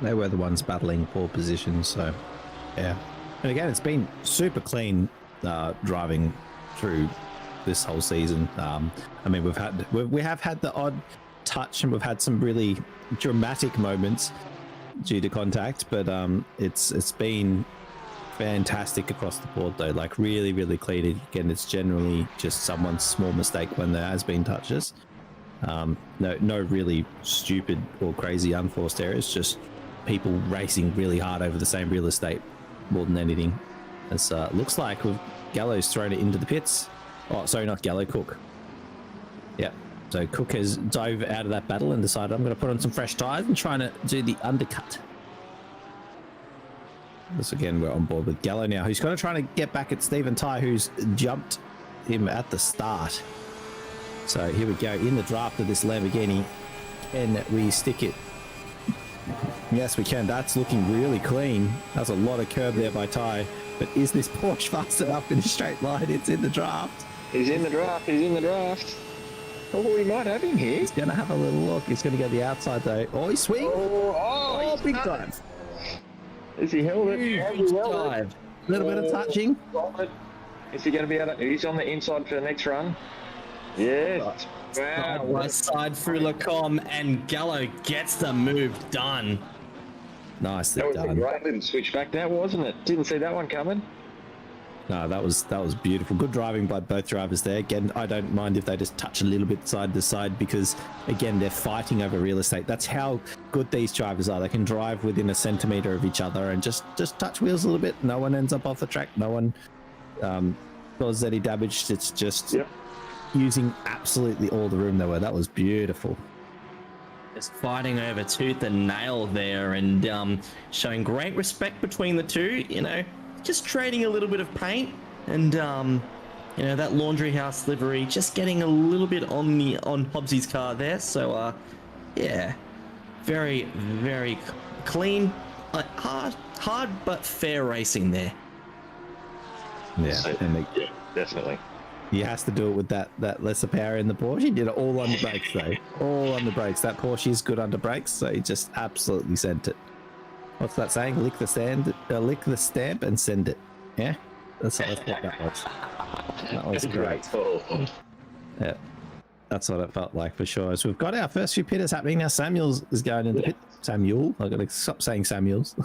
They were the ones battling pole positions, so yeah. And again, it's been super clean driving through this whole season. I mean, we have had the odd touch, and we've had some really dramatic moments due to contact, but it's been fantastic across the board though. Like really, really clean. Again, it's generally just someone's small mistake when there has been touches. No really stupid or crazy unforced errors, just people racing really hard over the same real estate more than anything. It looks like Gallo's thrown it into the pits. Oh, sorry, not Gallo, Cook. Yep. So Cook has dove out of that battle and decided, I'm going to put on some fresh tyres and trying to do the undercut. This again, we're on board with Gallo now, who's going to try to get back at Stephen Ty, who's jumped him at the start. So here we go in the draft of this Lamborghini. Can we stick it? Yes, we can. That's looking really clean. That's a lot of curb there by Ty. But is this Porsche fast enough in a straight line? It's in the draft. He's in the draft. He's in the draft. Oh, we might have him here. He's going to have a little look. He's going to go the outside though. Oh, he swings. Oh, big time. Is he held it? Huge dive. A little bit of touching. Is he going to be able to? He's on the inside for the next run. Yes. Wow. West side through Lacombe, and Gallo gets the move done. Nicely That was a done. great little switch back, that wasn't it? Didn't see that one coming. No, that was beautiful. Good driving by both drivers there. Again, I don't mind if they just touch a little bit side to side, because again, they're fighting over real estate. That's how good these drivers are. They can drive within a centimetre of each other and just touch wheels a little bit. No one ends up off the track. No one causes any damage. It's just using absolutely all the room there were. That was beautiful. Just fighting over tooth and nail there, and showing great respect between the two, you know, just trading a little bit of paint, and you know, that laundry house livery just getting a little bit on Hobbsy's car there. So yeah, very, very clean, hard but fair racing there. Yeah, and Yeah, definitely. he has to do it with that lesser power in the Porsche. He did it all on the brakes though. All on the brakes. That Porsche is good under brakes, so he just absolutely sent it. What's that saying? Lick the stamp and send it. Yeah, that's what that was. That was great. Yeah, that's what it felt like for sure. So we've got our first few pitters happening now. Samuels is going in the pit. Samuel. I got to stop saying Samuels.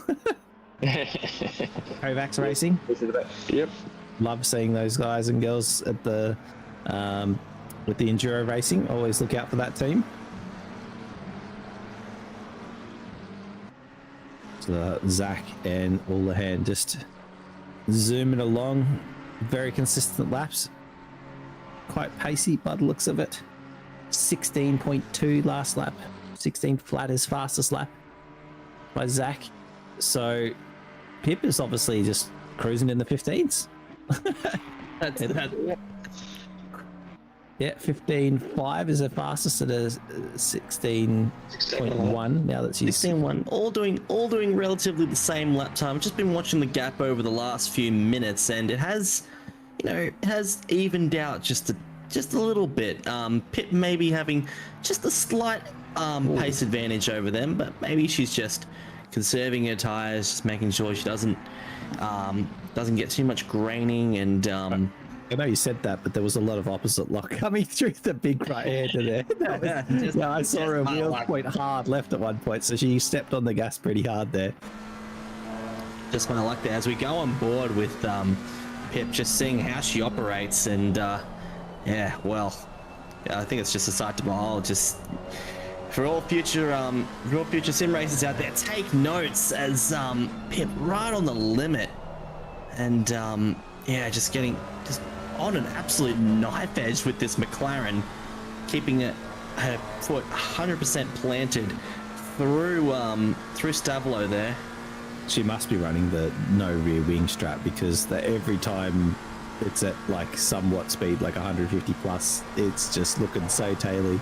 Kovacs Racing. Yep. Love seeing those guys and girls at the with the enduro racing. Always look out for that team. So Zach and Houlihan just zooming along, very consistent laps, quite pacey by the looks of it. 16.2 last lap, 16 flat his fastest lap by Zach. So Pip is obviously just cruising in the 15s. Yeah, 15.5 is the fastest at a 16.1 now that she's 16.1, all doing relatively the same lap time. I've just been watching the gap over the last few minutes, and it has, you know, it has evened out just a little bit. Pip maybe having just a slight pace advantage over them, but maybe she's just conserving her tires, just making sure she doesn't get too much graining. And I know you said that, but there was a lot of opposite lock coming through the big right hander there. Yeah, I saw her wheels point hard left at one point, so she stepped on the gas pretty hard there. Just kind of like that as we go on board with Pip, just seeing how she operates, and yeah, well, yeah, I think it's just a sight to behold. Just for all future sim racers out there, take notes as Pip right on the limit, and yeah, just on an absolute knife edge with this McLaren, keeping her foot 100% planted through Stavilo there. She must be running the no rear wing strap, because every time it's at like somewhat speed, like 150 plus, it's just looking so taily.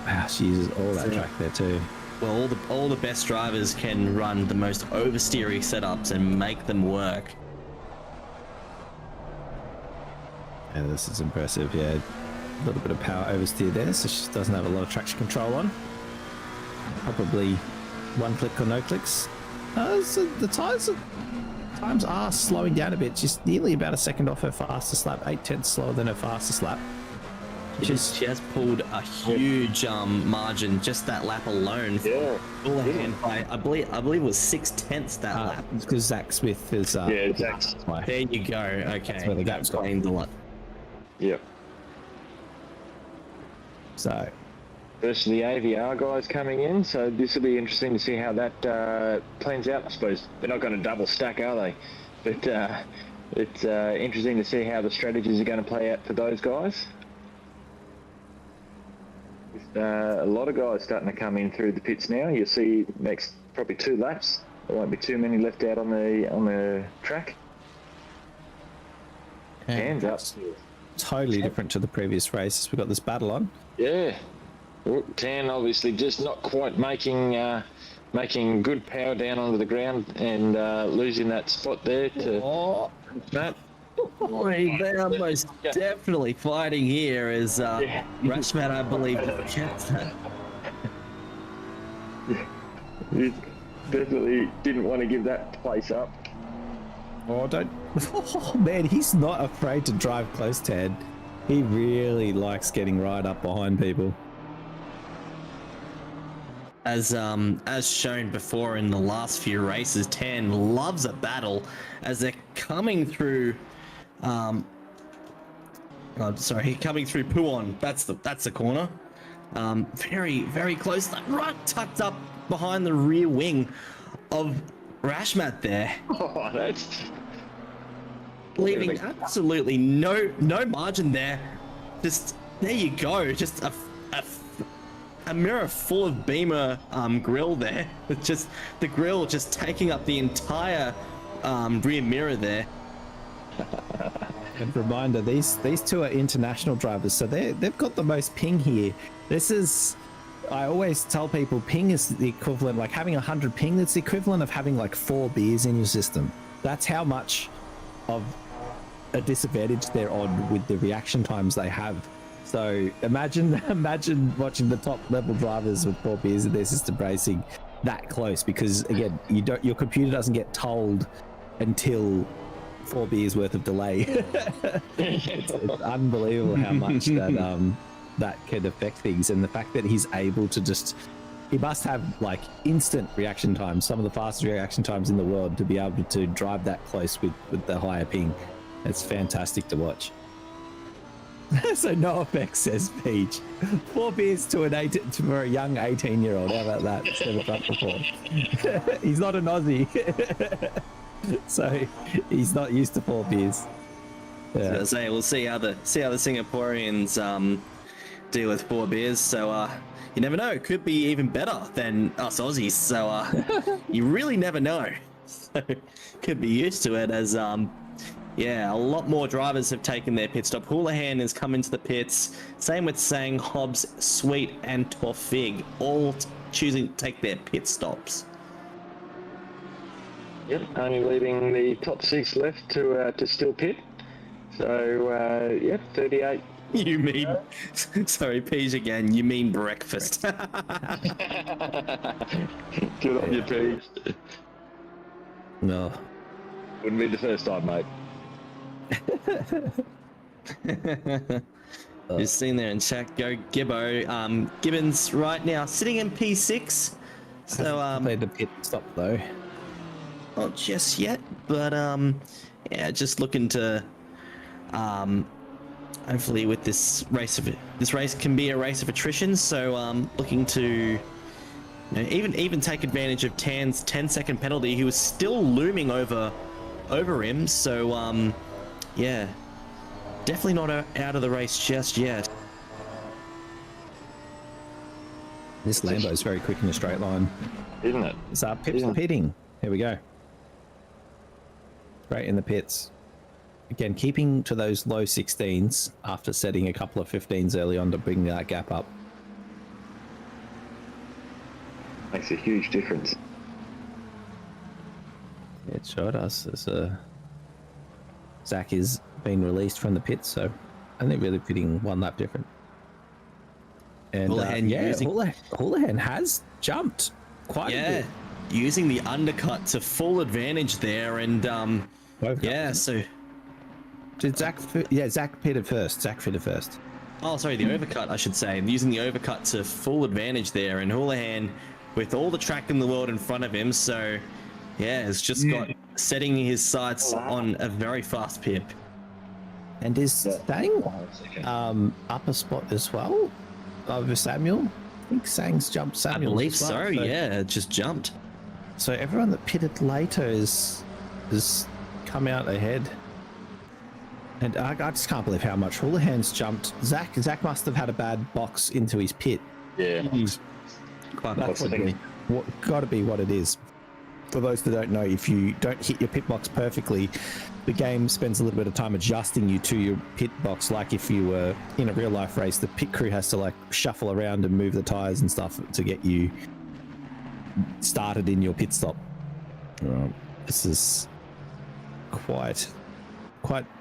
Wow, she uses all that track there too. Well, all the best drivers can run the most oversteery setups and make them work. Yeah, this is impressive. Yeah, a little bit of power oversteer there, so she doesn't have a lot of traction control on. Probably one click or no clicks. So the times are slowing down a bit. She's nearly about a second off her fastest lap, 8/10 slower than her fastest lap. She has pulled a huge margin just that lap alone. Yeah. Houlihan by I believe it was 6/10 that lap. Because Zach Smith is. Yeah, Zach's. There you go. Okay, That's where the gap's gone. explains a lot. Yep. So. First of the AVR guys coming in, so this will be interesting to see how that plans out. I suppose they're not going to double stack, are they? But it's interesting to see how the strategies are going to play out for those guys. A lot of guys starting to come in through the pits now. You'll see next probably 2 laps. There won't be too many left out on the track. Hands up. Totally different to the previous races. We've got this battle on. Yeah. Tan obviously just not quite making good power down onto the ground and losing that spot there to Matt. Boy, they are most definitely fighting here as Rashmat, I believe, gets that. He definitely didn't want to give that place up. Oh, don't. Oh, man, he's not afraid to drive close, Ted. He really likes getting right up behind people. As shown before in the last few races, Tan loves a battle as they're coming through. Coming through Puon. That's the corner. Very, very close. Right tucked up behind the rear wing of Rashmat there. Oh, that's Leaving absolutely no margin there. Just there you go. Just a mirror full of Beamer grill there. It's just the grill just taking up the entire rear mirror there. And reminder, these two are international drivers, so they've got the most ping here. This is, I always tell people, ping is the equivalent, like having 100 ping, that's the equivalent of having like 4 beers in your system. That's how much of a disadvantage they're on with the reaction times they have. So imagine watching the top level drivers with 4 beers in their system racing that close, because again, your computer doesn't get told until 4 beers worth of delay. it's unbelievable how much that can affect things, and the fact that he's able to he must have like instant reaction times, some of the fastest reaction times in the world, to be able to drive that close with the higher ping. It's fantastic to watch. So no effects, says Peach. 4 beers to a young 18-year-old. How about that? It's never drunk before. He's not an Aussie. So he's not used to 4 beers. Yeah. So we'll see how the Singaporeans deal with 4 beers. So you never know. Could be even better than us Aussies. So you really never know. So could be used to it as yeah, a lot more drivers have taken their pit stop. Houlihan has come into the pits. Same with Sang, Hobbs, Sweet, and Torfig, all choosing to take their pit stops. Yep, only leaving the top 6 left to still pit. So yep, 38. You mean, sorry, Peach again, you mean breakfast. Good on you, Peach. No. Wouldn't be the first time, mate. Just sitting there in chat, go Gibbo. Gibbons right now sitting in P6. So Played the pit stop though. not just yet, but yeah, just looking to hopefully with this race can be a race of attrition. So looking to even take advantage of Tan's 10-second penalty. He was still looming over over him. So, yeah, definitely not out of the race just yet. This Lambo is very quick in a straight line. Isn't it? So Pip's pitting. Here we go. Straight in the pits. Again, keeping to those low 16s after setting a couple of 15s early on to bring that gap up. Makes a huge difference. It sure does. Zach is being released from the pits, so only really pitting one lap different. And Houlihan has jumped quite a bit. Using the undercut to full advantage there, and so did Zach pitted first. Zach pitted first. Oh, sorry, the overcut, I should say. Using the overcut to full advantage there, and Houlihan with all the track in the world in front of him, so yeah, it's just got setting his sights on a very fast Pip. And is Sang up a spot as well over Samuel? I think Sang's jumped Samuel. I believe so, yeah, it just jumped. So everyone that pitted later is come out ahead. And I just can't believe how much Houlihan's jumped. Zach must have had a bad box into his pit. Yeah. Quite That's possibly. got to be what it is. For those that don't know, if you don't hit your pit box perfectly, the game spends a little bit of time adjusting you to your pit box. Like if you were in a real life race, the pit crew has to like shuffle around and move the tires and stuff to get you started in your pit stop. This is quite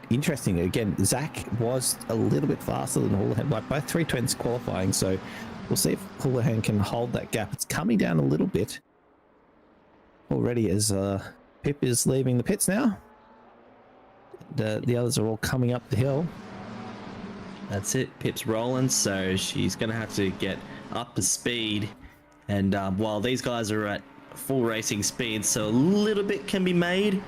interesting. Again, Zach was a little bit faster than Houlihan, like both 320s qualifying, so we'll see if Houlihan can hold that gap. It's coming down a little bit already as Pip is leaving the pits now. The others are all coming up the hill. That's it, Pip's rolling, so she's going to have to get up to speed. And while these guys are at full racing speed, so a little bit can be made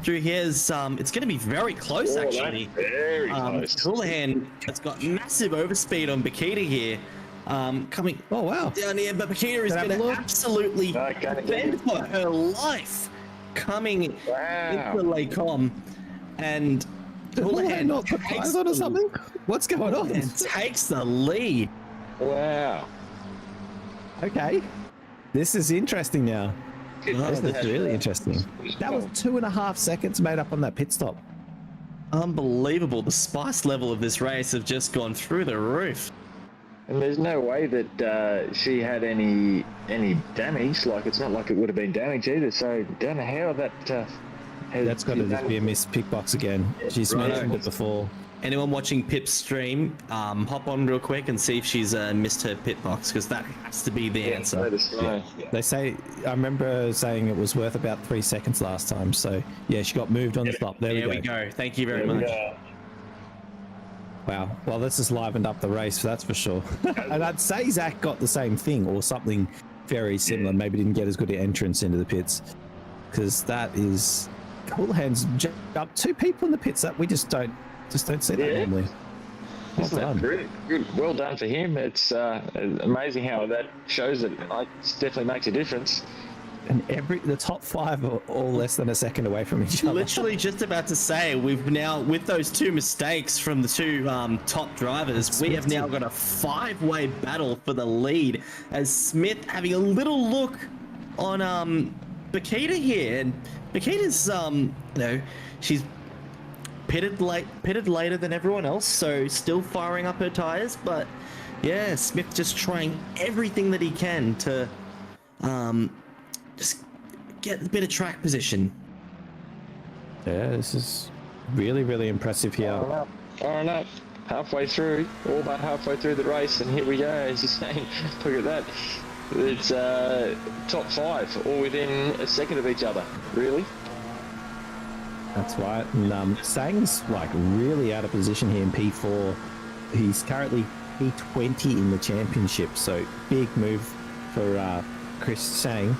through here. It's going to be very close, actually. Very close. Houlihan has got massive overspeed on Bakita here. Coming down here, but Bakita is going to absolutely bend for her life coming into Lake Com. And Houlihan not put tires on or something? What's going on? And takes the lead. Wow. Okay. This is interesting now. This is really interesting. That was 2.5 seconds made up on that pit stop. Unbelievable. The spice level of this race have just gone through the roof. And there's no way that she had any damage. Like, it's not like it would have been damage either. So don't know how that. That's got to just be a missed pick box again. She's mentioned it before. Anyone watching Pip's stream, hop on real quick and see if she's missed her pit box, because that has to be the answer. They say, I remember saying it was worth about 3 seconds last time. So yeah, she got moved on the stop. There we go. Thank you very much. Wow. Well, this has livened up the race, that's for sure. And I'd say Zach got the same thing or something very similar. Maybe didn't get as good an entrance into the pits, because that is Houlihan's jumped 2 people in the pits. That we just don't see that normally. Well done. Really good. Well done for him. It's amazing how that shows that it definitely makes a difference. And the top 5 are all less than a second away from each other. Literally just about to say, we've now, with those 2 mistakes from the 2 top drivers, we have now got a 5-way battle for the lead, as Smith having a little look on Bakita here. And Bakita's, she's pitted later than everyone else, so still firing up her tires. But yeah, Smith just trying everything that he can to just get a bit of track position. Yeah, this is really, really impressive here. Far enough. Halfway through, all but halfway through the race, and here we go, as you're saying. Look at that. It's top 5, all within a second of each other. Really? That's right. And Sang's like really out of position here in P4. He's currently P20 in the championship, so big move for Chris Sang.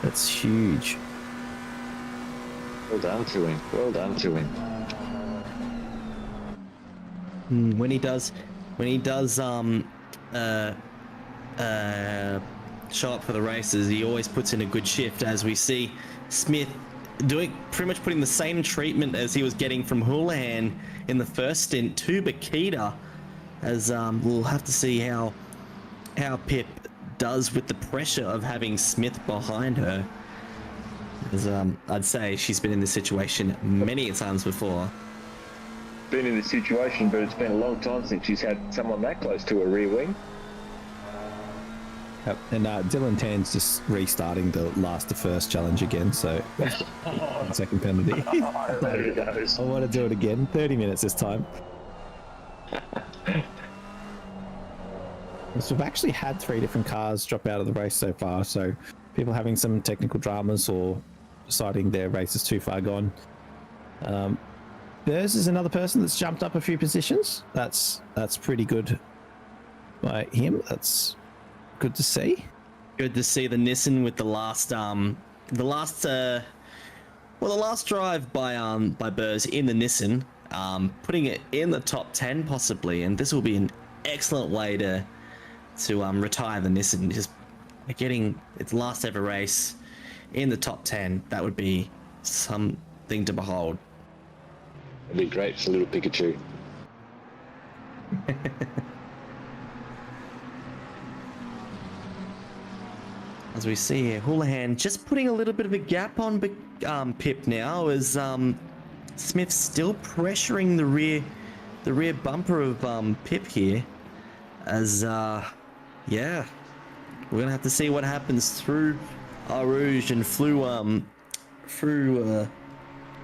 That's huge. Well done to him. Well done to him. When he does show up for the races, he always puts in a good shift, as we see Smith doing pretty much putting the same treatment as he was getting from Houlihan in the first stint to Bakita, as we'll have to see how Pip does with the pressure of having Smith behind her. As I'd say she's been in this situation many times before. Been in this situation, but it's been a long time since she's had someone that close to a rear wing. Yep. And Dylan Tan's just restarting the last to first challenge again, so second penalty. There he goes. I want to do it again. 30 minutes this time. So we've actually had 3 different cars drop out of the race so far, so people having some technical dramas or deciding their race is too far gone. Theirs is another person that's jumped up a few positions. That's pretty good by him. That's good to see. Good to see the Nissan with the last drive by Burrs in the Nissan, putting it in the top 10 possibly, and this will be an excellent way to retire the Nissan. Just getting its last ever race in the top 10, that would be something to behold. It'd be great for little Pikachu. As we see here, Houlihan just putting a little bit of a gap on Pip now, as Smith's still pressuring the rear bumper of Pip here. As yeah, we're gonna have to see what happens through Eau Rouge and through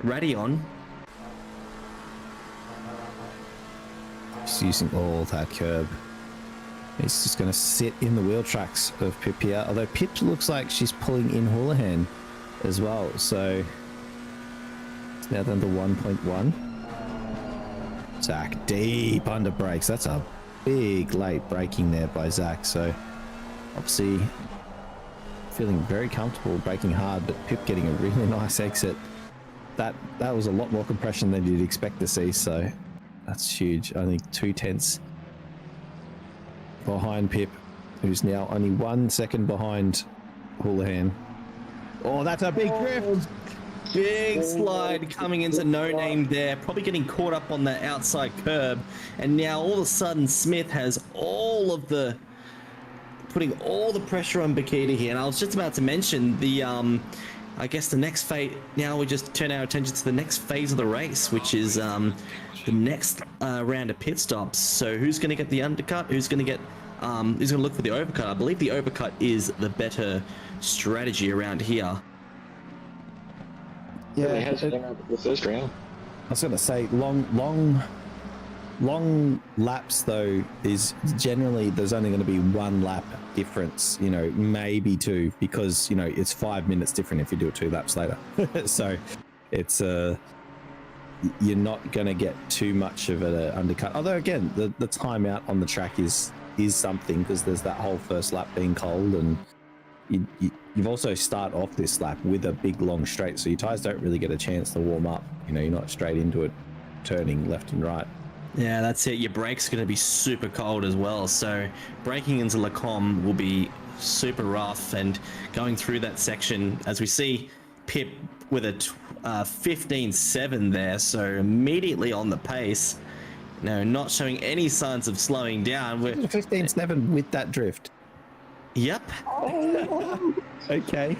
Radion. Just using all that curb. He's just going to sit in the wheel tracks of Pip here. Although Pip looks like she's pulling in Houlihan as well. So it's now down to 1.1. Zach deep under brakes. That's a big late braking there by Zach. So obviously feeling very comfortable braking hard, but Pip getting a really nice exit. That was a lot more compression than you'd expect to see. So that's huge. I think 2/10 behind Pip, who's now only 1 second behind Houlihan. Oh, that's a big drift. Big slide coming into No Name there, probably getting caught up on the outside curb, and now all of a sudden Smith has putting all the pressure on Bakita here. And I was just about to mention the I guess the next phase. Now we just turn our attention to the next phase of the race, which is the next round of pit stops. So who's going to get the undercut? Who's going to look for the overcut? I believe the overcut is the better strategy around here. Yeah, it has been the first round. I was going to say long laps though is generally there's only going to be 1 lap difference, maybe 2, because it's 5 minutes different if you do it 2 laps later. So it's you're not going to get too much of an undercut. Although again, the timeout on the track is something, because there's that whole first lap being cold, and you've also start off this lap with a big long straight, so your tires don't really get a chance to warm up. You're not straight into it, turning left and right. Yeah, that's it. Your brakes are going to be super cold as well, so braking into Lacombe will be super rough, and going through that section, as we see Pip with a 15.7 there, so immediately on the pace, not showing any signs of slowing down. 15.7 with that drift. Yep. Okay.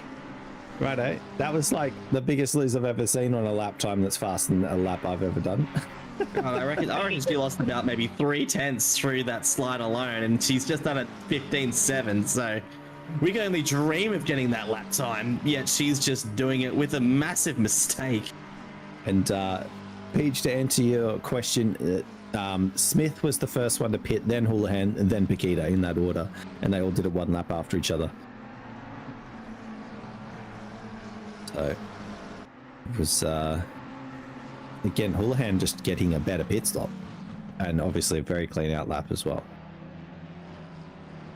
Righto. That was like the biggest lose I've ever seen on a lap time that's faster than a lap I've ever done. I reckon she lost about maybe 3/10 through that slide alone, and she's just done it 15.7, so we can only dream of getting that lap time, yet she's just doing it with a massive mistake. And Peach, to answer your question, Smith was the first one to pit, then Houlihan, and then Bakita, in that order, and they all did it 1 lap after each other. So it was again, Houlihan just getting a better pit stop, and obviously a very clean out lap as well.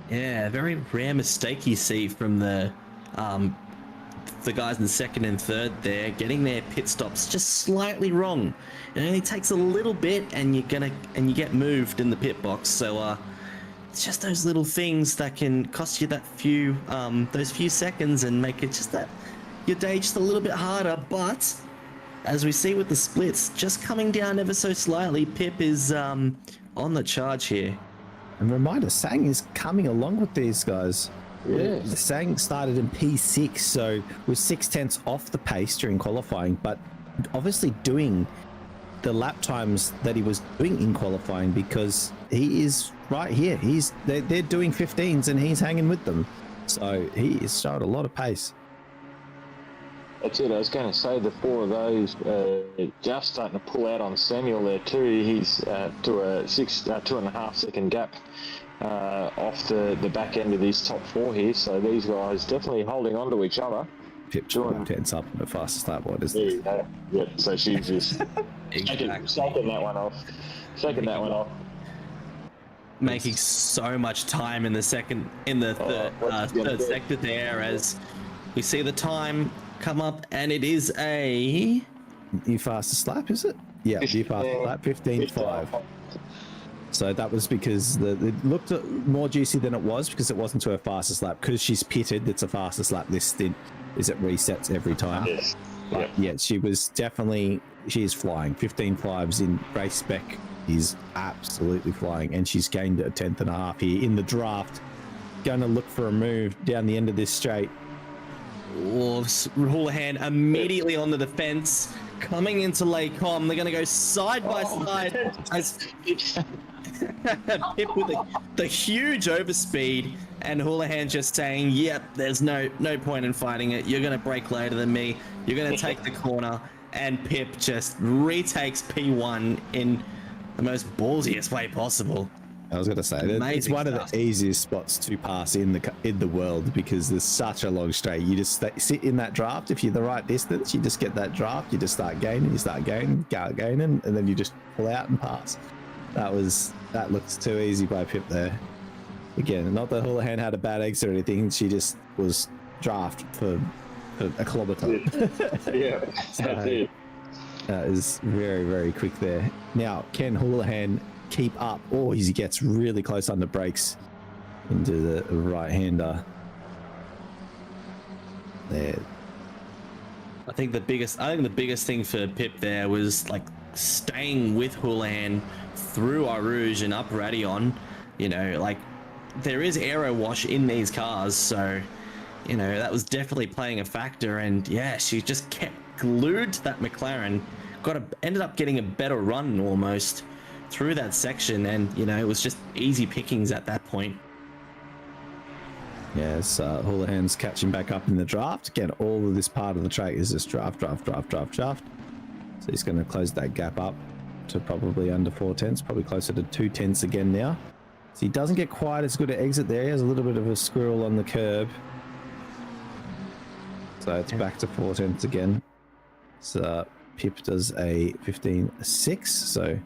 Yeah, very rare mistake you see from the guys in second and third there, getting their pit stops just slightly wrong. It only takes a little bit, and you get moved in the pit box. So it's just those little things that can cost you that those few seconds, and make it just that your day just a little bit harder. But as we see with the splits, just coming down ever so slightly, Pip is on the charge here. And reminder, Sang is coming along with these guys. Yes. The Sang started in P6, so was 6/10 off the pace during qualifying, but obviously doing the lap times that he was doing in qualifying, because he is right here. They're doing 15s and he's hanging with them. So he is showing a lot of pace. That's it. I was going to say the four of those just starting to pull out on Samuel there too. He's to a 2.5 second gap off the back end of these top four here. So these guys definitely holding on to each other. Pip tense up in the fastest lap. What is There this? you go. Yep. So she's just Exactly. shaking that one off. Shaking that one off. Making so much time in the third sector there, as we see the time come up, and it is a New fastest lap, is it? Yeah, new fastest lap, 15.5. So that was because it looked more juicy than it was, because it wasn't to her fastest lap. Because she's pitted, it's a fastest lap. This stint is it resets every time. Yes. But yeah, she is flying. 15.5s in race spec is absolutely flying, and she's gained a 10.5 here in the draft. Going to look for a move down the end of this straight. Houlihan immediately on the defense, coming into Laycom. They're going to go side by side as Pip with the huge overspeed, and Houlihan just saying, "Yep, there's no point in fighting it. You're going to brake later than me. You're going to take the corner." And Pip just retakes P1 in the most ballsiest way possible. I was going to say that it's Amazing one stuff. of the easiest spots to pass in the world, because there's such a long straight. You just sit in that draft. If you're the right distance, you just get that draft. You just start gaining, and then you just pull out and pass. That looks too easy by Pip there. Again, not that Houlihan had a bad exit or anything. She just was draft for a kilometre. Yeah. That's it. That is very, very quick there. Now, can Houlihan keep up? Oh, he gets really close under brakes into the right-hander there. I think the biggest thing for Pip there was like staying with Houlihan through Arouge and up Radion. You know, like there is aero wash in these cars, so you know that was definitely playing a factor. And yeah, she just kept glued to that McLaren. Ended up getting a better run almost through that section, and you know it was just easy pickings at that point. Yes, Houlihan's catching back up in the draft. Again, all of this part of the track is just draft. So he's going to close that gap up to probably under 4/10, probably closer to 2/10 again now. So he doesn't get quite as good an exit there. He has a little bit of a squirrel on the curb. So it's back to 4/10 again. So Pip does a 15.6, so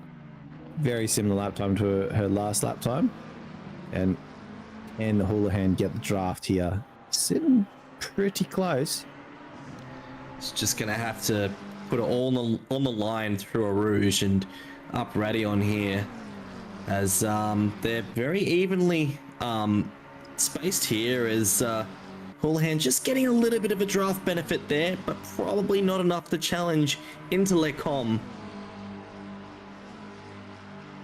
very similar lap time to her last lap time. And Houlihan get the draft here, sitting pretty close. It's just gonna have to put it all on the line through Arouge and up Radion here, as they're very evenly spaced here, as Houlihan just getting a little bit of a draft benefit there, but probably not enough to challenge into Lecom.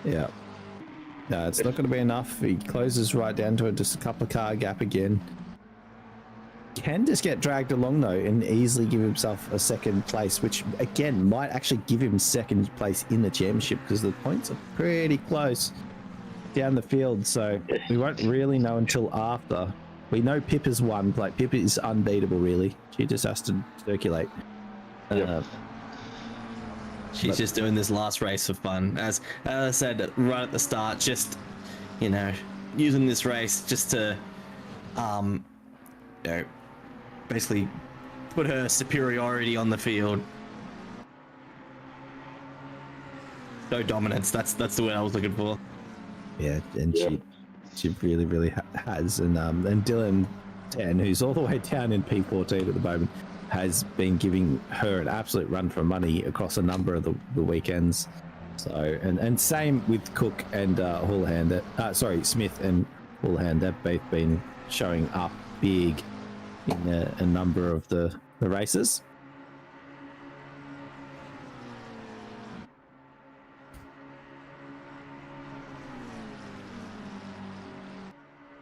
Yeah. No, it's not going to be enough. He closes right down to it, just a couple of car gap again. Can just get dragged along though and easily give himself a second place, which again might actually give him second place in the championship, because the points are pretty close down the field. So we won't really know until after. We know Pip has won. Like, Pip is unbeatable, really. She just has to circulate. She's just doing this last race for fun. As I said right at the start, just, you know, using this race just to, you know, basically put her superiority on the field. No dominance. That's the word I was looking for. Yeah, and she really has. And Dylan 10, who's all the way down in P14 at the moment, has been giving her an absolute run for money across a number of the weekends. So, and same with Cook and Houlihan. Smith and Houlihan. They've both been showing up big in a number of the the races.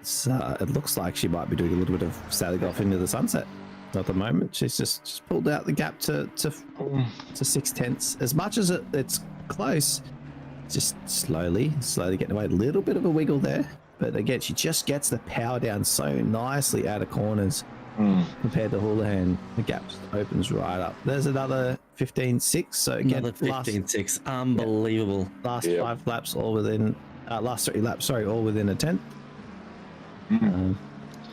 So it looks like she might be doing a little bit of sailing off into the sunset at the moment. She's just pulled out the gap to 6/10. As much as it's close, just slowly getting away. A little bit of a wiggle there, but again, she just gets the power down so nicely out of corners compared to Houlihan. The gap opens right up. There's another 15.6. So again, Another 15.6. Unbelievable. Last 5 laps, all within last 3 laps. Sorry, all within a 10th.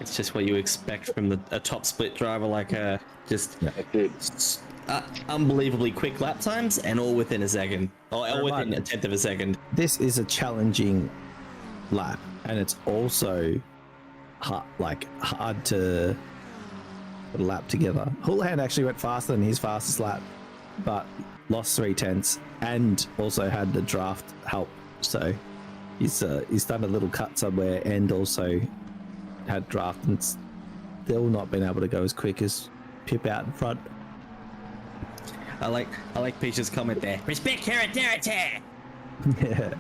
It's just what you expect from a top split driver like her. Just unbelievably quick lap times, and all within a second, or within a 10th of a second. This is a challenging lap, and it's also hard to put a lap together. Houlihan actually went faster than his fastest lap, but lost 3/10 and also had the draft help. So he's done a little cut somewhere and also had draft and still not been able to go as quick as Pip out in front. I like Peach's comment there. Respect her authority. Yeah.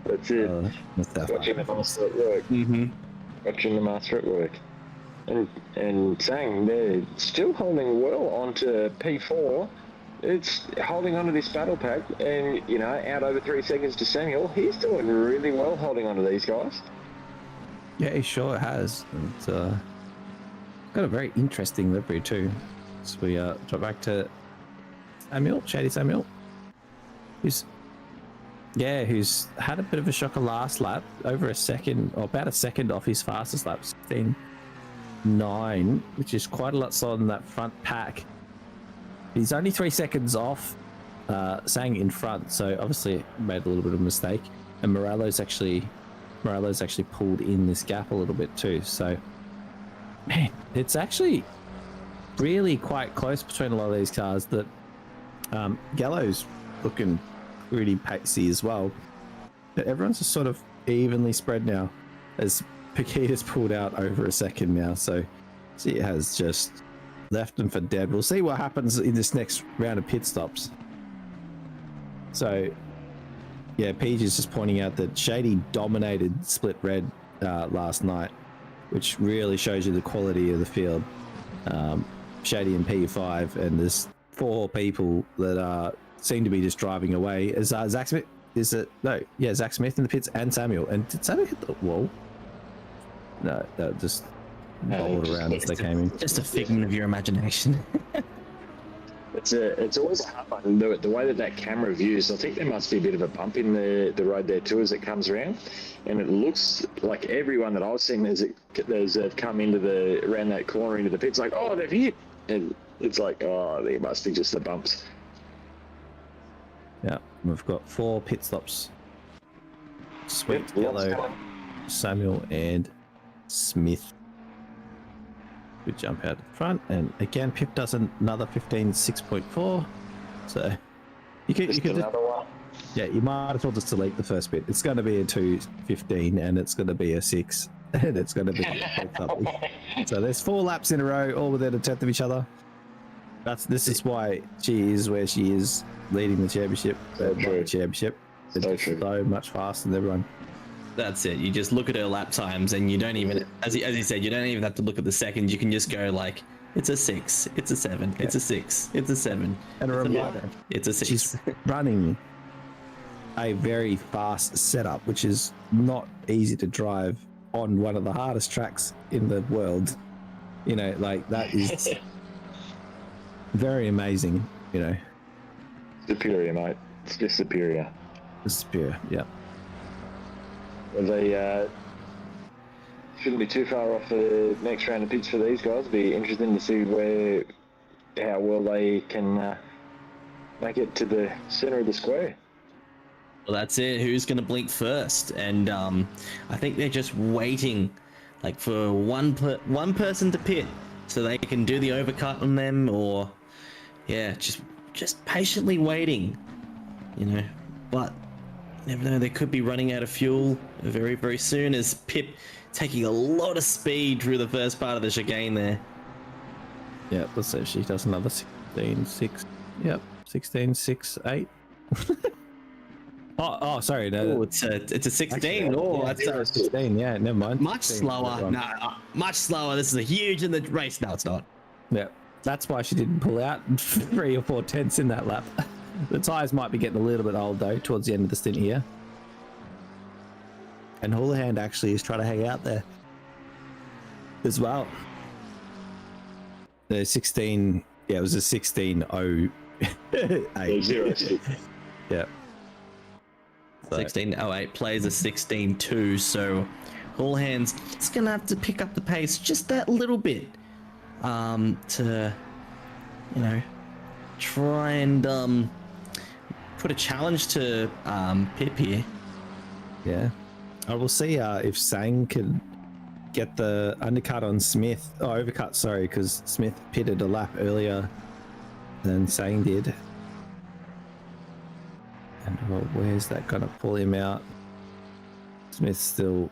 That's it. That's Watching the master at work. Watching the master at work. And saying they're still holding well onto P4. It's holding onto this battle pack, and you know, out over 3 seconds to Samuel. He's doing really well holding onto these guys. Yeah, he sure has. It's got a very interesting livery too. So we drop back to Samuel, Shady Samuel, who's had a bit of a shocker last lap, over a second, or about a second off his fastest lap, 16.9, which is quite a lot slower than that front pack. He's only 3 seconds off Sang in front, so obviously made a little bit of a mistake. And Morello's actually pulled in this gap a little bit too. So, man, it's actually really quite close between a lot of these cars. That Gallo's looking pretty pacey as well, but everyone's just sort of evenly spread now, as Paquita's pulled out over a second now. So she has just left them for dead. We'll see what happens in this next round of pit stops. So yeah, Peach is just pointing out that Shady dominated split red last night, which really shows you the quality of the field. Shady and P5, and there's 4 people that seem to be just driving away. Is Zach Smith? Zach Smith in the pits, and Samuel. And did Samuel hit the wall? No, just bowled around as they came in. Just a figment of your imagination. It's always a hard one. The way that camera views, I think there must be a bit of a bump in the road there too as it comes around, and it looks like everyone that I've seen as come into around that corner into the pits, like, oh, they've hit, and it's like, oh, there must be just the bumps. Yeah, we've got 4 pit stops. Sweet, Yellow, Samuel, and Smith. Good jump out the front, and again Pip does another 15.6.4. So you could another one. Yeah, you might as well just delete the first bit. It's going to be a 2:15, and it's going to be a 6, and it's going to be something. So there's 4 laps in a row, all within a 10th of each other. This is why she is where she is, leading the championship. It's so much faster than everyone. That's it. You just look at her lap times, and you don't even, as you said, you don't even have to look at the seconds. You can just go like, it's a 6, it's a 7, it's a 6, it's a 7. And a reminder, it's a 6. She's running a very fast setup, which is not easy to drive on one of the hardest tracks in the world. You know, like that is very amazing. You know, superior, mate. It's just superior. Superior, yeah. They shouldn't be too far off the next round of pits for these guys. It'll be interesting to see how well they can make it to the center of the square. Well, that's it. Who's going to blink first? And I think they're just waiting, like, for one person to pit, so they can do the overcut on them, or just patiently waiting, you know. But never know, they could be running out of fuel very, very soon, as Pip taking a lot of speed through the first part of the chicane there. Yeah, let's see if she does another 16.6. Yep, 16.6.8. oh, sorry. No, Oh, it's a 16. actually, Oh, yeah, that's 16. Yeah, never mind. much 16, slower. wrong. Nah, much slower. This is a huge in the race. No, it's not. Yeah, that's why she didn't pull out 3 or 4 tenths in that lap. The tyres might be getting a little bit old though towards the end of the stint here. And Houlihan actually is trying to hang out there as well. The 16, yeah, it was a 16.08. Yeah. 16.08 plays a 16.2, so Houlihan's just gonna have to pick up the pace just that little bit to, you know, try and put a challenge to Pip here. Yeah. I will see if Sang could get the undercut on Smith. Oh, overcut, sorry, because Smith pitted a lap earlier than Sang did. And well, where's that going to pull him out? Smith's still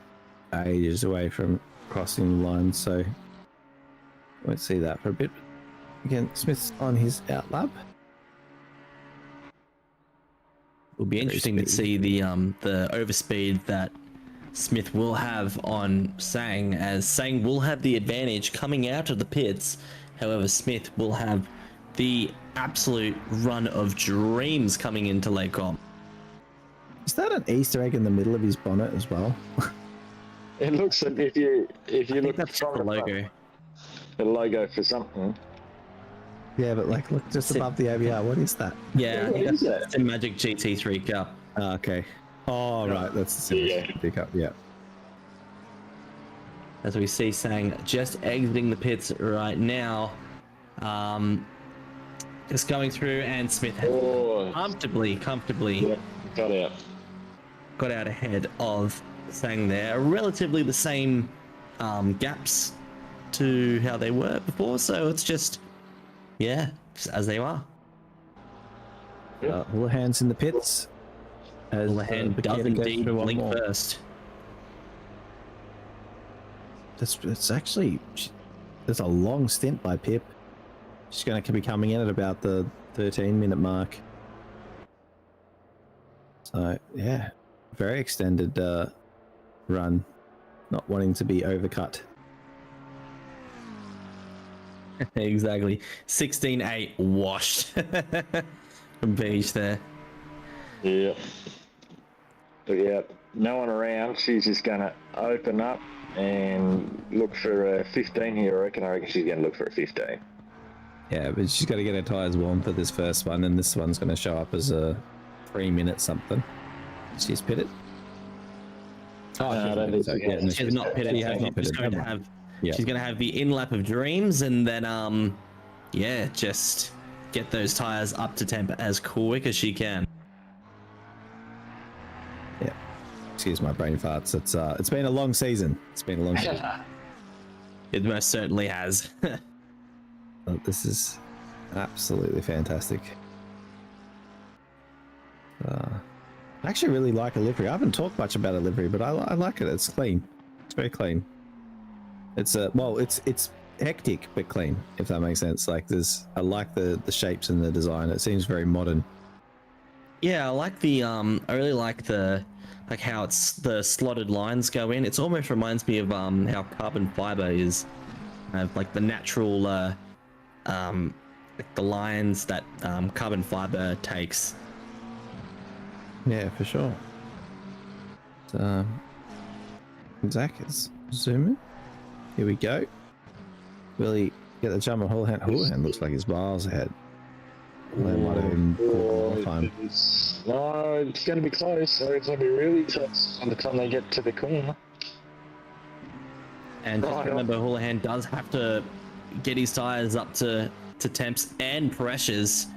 ages away from crossing the line, so won't see that for a bit. Again, Smith's on his out lap. It'll be interesting to see the overspeed that Smith will have on Sang, as Sang will have the advantage coming out of the pits. However, Smith will have the absolute run of dreams coming into Lake Com. Is that an Easter egg in the middle of his bonnet as well? It looks like if you look That's from the logo. the logo for something. Yeah, but like, look just above the ABR. What is that? Yeah, What is that? it's a Simagic GT3 Cup. Okay. Oh, right. That's the Yeah. pickup. Yeah. As we see Sang just exiting the pits right now. Just going through, and Smith Oh, comfortably yeah, got out. got out ahead of Sang there. Relatively the same gaps to how they were before, so it's just, yeah, just as they are. All hands in the pits. As Houlihan does Bakita goes indeed through one blink more. first. It's actually, there's a long stint by Pip. She's going to be coming in at about the 13-minute mark. So, yeah, very extended run. Not wanting to be overcut. Exactly. 16.8 washed from Beach there. Yeah. But yeah, no one around. She's just gonna open up and look for a 15 here. I reckon she's gonna look for a 15. Yeah, but she's got to get her tyres warm for this first one, and this one's going to show up as a 3-minute something. She's pitted. Oh, I don't think so. Yeah, no, She's not pitted. She So has not she's pitted. going to have. Yeah. She's going to have the in lap of dreams, and then yeah, just get those tires up to temp as quick as she can. Yeah. Excuse my brain farts. It's been a long season. It's been a long season. It most certainly has. But this is absolutely fantastic. I actually really like a livery. I haven't talked much about a livery, but I like it. It's clean. It's very clean. It's it's hectic but clean, if that makes sense. Like I like the shapes and the design. It seems very modern. Yeah, I like I really like how it's the slotted lines go in. It almost reminds me of how carbon fiber is, like the natural like the lines that carbon fiber takes. Yeah, for sure. So, Zach, let's zoom in. Here we go. Will he get the jump on Houlihan? Houlihan looks like he's miles ahead. They might have been more time. No, it's going to be close, so it's going to be really tough by the time they get to the corner. And just remember, Houlihan does have to get his tires up to temps and pressures.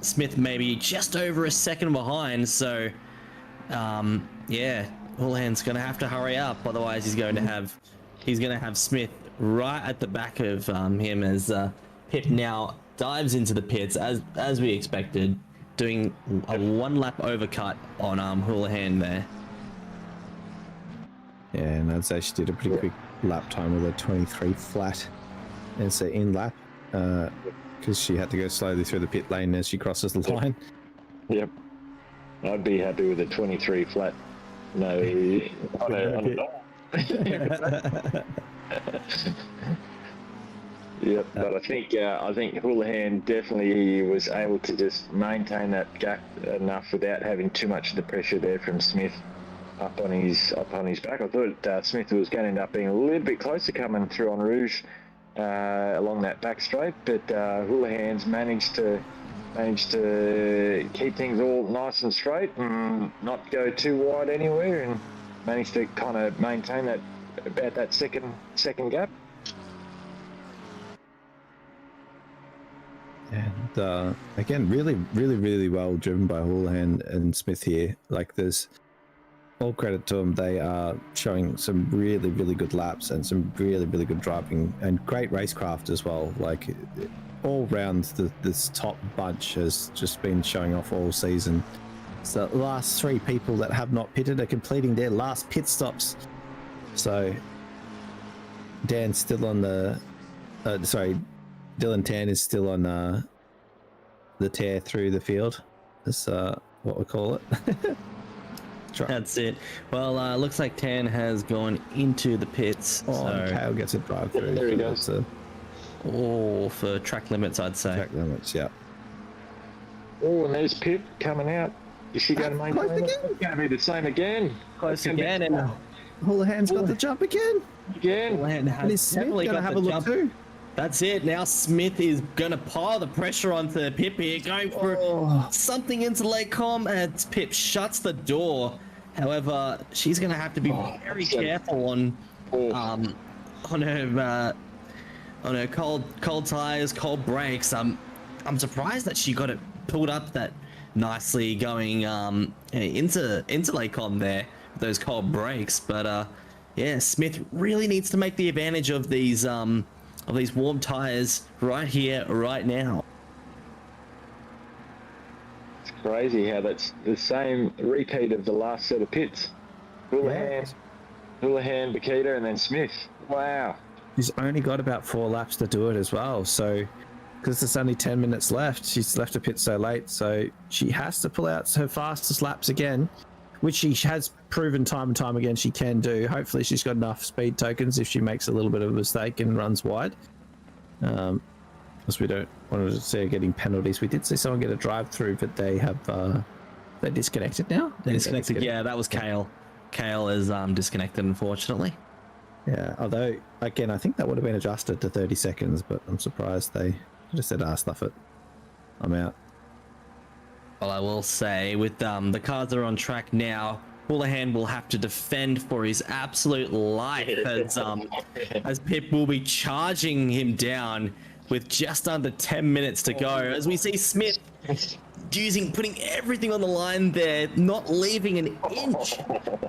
Smith maybe just over a second behind, so yeah, Houlihan's gonna have to hurry up, otherwise he's going to have Smith right at the back of him as Pip now dives into the pits as we expected, doing a 1-lap overcut on Houlihan there. Yeah, and I'd say she did a pretty quick lap time with a 23 flat. It's an in lap because she had to go slowly through the pit lane as she crosses the line. Yep. I'd be happy with a 23 flat. No, Yep, but I think Houlihan definitely was able to just maintain that gap enough without having too much of the pressure there from Smith up on his back. I thought Smith was going to end up being a little bit closer coming through on Rouge along that back straight, but Houlihan's managed to keep things all nice and straight and not go too wide anywhere, and managed to kind of maintain that about that second gap. And again, really well driven by Houlihan and Smith here. Like, there's all credit to them. They are showing some really good laps and some really good driving and great racecraft as well. Like, all round, this top bunch has just been showing off all season. So the last 3 people that have not pitted are completing their last pit stops. So Dan's still on the Dylan Tan is still on the tear through the field. That's what we call it. That's it. Well, looks like Tan has gone into the pits. Oh, so... Kale gets a drive through. There he goes. For track limits, I'd say. Track limits, yeah. Oh, and there's Pip coming out. Is she going to maintain it? It's going to be the same again. Close again, and Houlihan's got the jump again. Houlihan has And is Smith definitely going to got have the a look jump. too? That's it. Now Smith is going to pile the pressure onto Pip here, going for something into Lake Com, and Pip shuts the door. However, she's going to have to be very careful on her cold tires, cold brakes. I'm surprised that she got it pulled up that nicely going into Lake Com there with those cold brakes. But yeah, Smith really needs to make the advantage of these warm tires right here, right now. It's crazy how that's the same repeat of the last set of pits. Houlihan, Bakita, and then Smith. Wow. She's only got about 4 laps to do it as well. So, because there's only 10 minutes left, she's left a pit so late. So she has to pull out her fastest laps again, which she has proven time and time again she can do. Hopefully she's got enough speed tokens if she makes a little bit of a mistake and runs wide. Because we don't want to see her getting penalties. We did see someone get a drive through, but they have they're disconnected now. They're disconnected. Yeah, that was Kale. Kale is disconnected, unfortunately. Yeah, although again, I think that would have been adjusted to 30 seconds, but I'm surprised they just said, stuff it. I'm out. Well, I will say, with the cars that are on track now, Houlihan will have to defend for his absolute life as Pip will be charging him down with just under 10 minutes to go. As we see Smith putting everything on the line there, not leaving an inch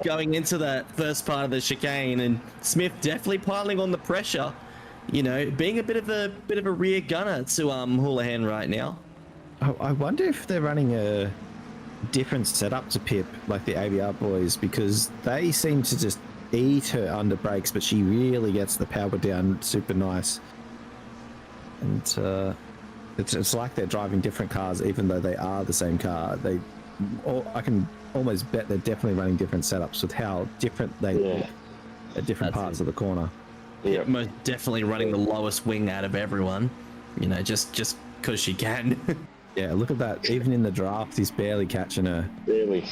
going into that first part of the chicane, and Smith definitely piling on the pressure, you know, being a bit of a rear gunner to Houlihan right now. I wonder if they're running a different setup to Pip, like the ABR boys, because they seem to just eat her under brakes, but she really gets the power down super nice. And it's like they're driving different cars, even though they are the same car. I can almost bet they're definitely running different setups with how different they look at different parts of the corner. Yeah, Most definitely running the lowest wing out of everyone, you know, just because she can. Yeah, look at that. Even in the draft, he's barely catching her. really.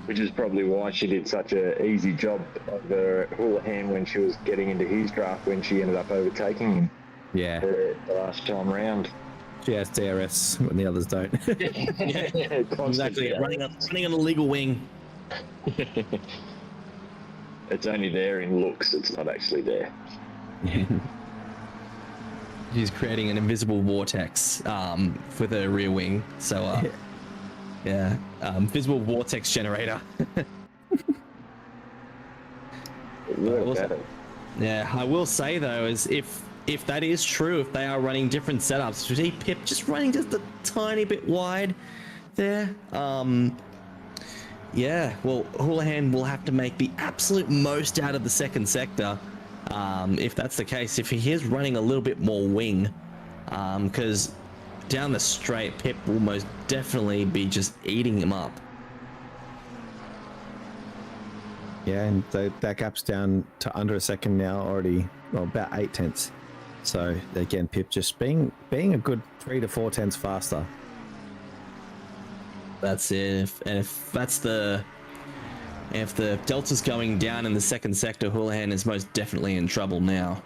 Which is probably why she did such an easy job over Houlihan when she was getting into his draft, when she ended up overtaking him. Yeah. The last time round. She has DRS when the others don't. Exactly, running on a legal wing. It's only there in looks, it's not actually there. She's creating an invisible vortex with her rear wing. So, visible vortex generator. Yeah, I will say though, is if that is true, if they are running different setups, you see Pip just running just a tiny bit wide there. Yeah, well, Houlihan will have to make the absolute most out of the second sector. if that's the case, if he is running a little bit more wing, because down the straight, Pip will most definitely be just eating him up. Yeah, and that gap's down to under a second now already. Well, about 8 tenths. So again, Pip just being a good 3 to 4 tenths faster. That's it. If the delta's going down in the second sector, Houlihan is most definitely in trouble now.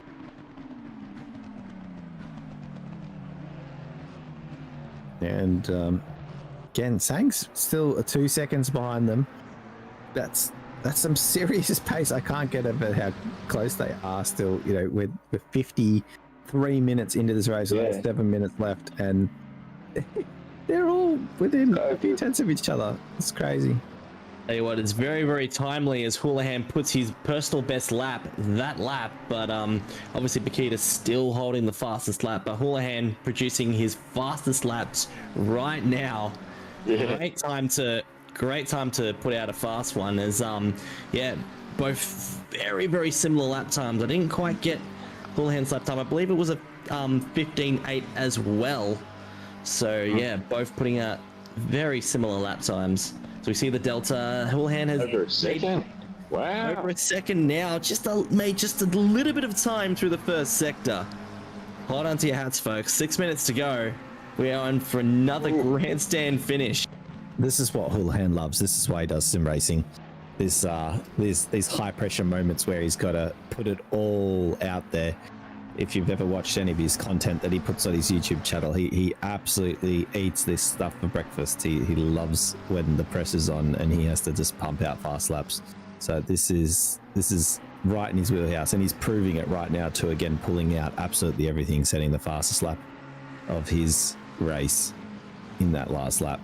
And again, Sang's still 2 seconds behind them. That's some serious pace. I can't get over how close they are still. You know, we're 53 minutes into this race, so that's 7 minutes left, and they're all within a few tenths of each other. It's crazy. Tell you what, it's very, very timely as Houlihan puts his personal best lap that lap, but obviously Bakita's still holding the fastest lap, but Houlihan producing his fastest laps right now. Yeah. Great time to put out a fast one, as both very, very similar lap times. I didn't quite get Houlihan's lap time. I believe it was a 15.8 as well. So yeah, both putting out very similar lap times. So we see the delta. Houlihan has Over a second. Wow. over a second now. Made just a little bit of time through the first sector. Hold on to your hats, folks. 6 minutes to go. We are on for another grandstand finish. This is what Houlihan loves. This is why he does sim racing. These high pressure moments where he's got to put it all out there. If you've ever watched any of his content that he puts on his YouTube channel, he absolutely eats this stuff for breakfast. He loves when the pressure's on and he has to just pump out fast laps. So this is right in his wheelhouse, and he's proving it right now too. Again, pulling out absolutely everything, setting the fastest lap of his race in that last lap,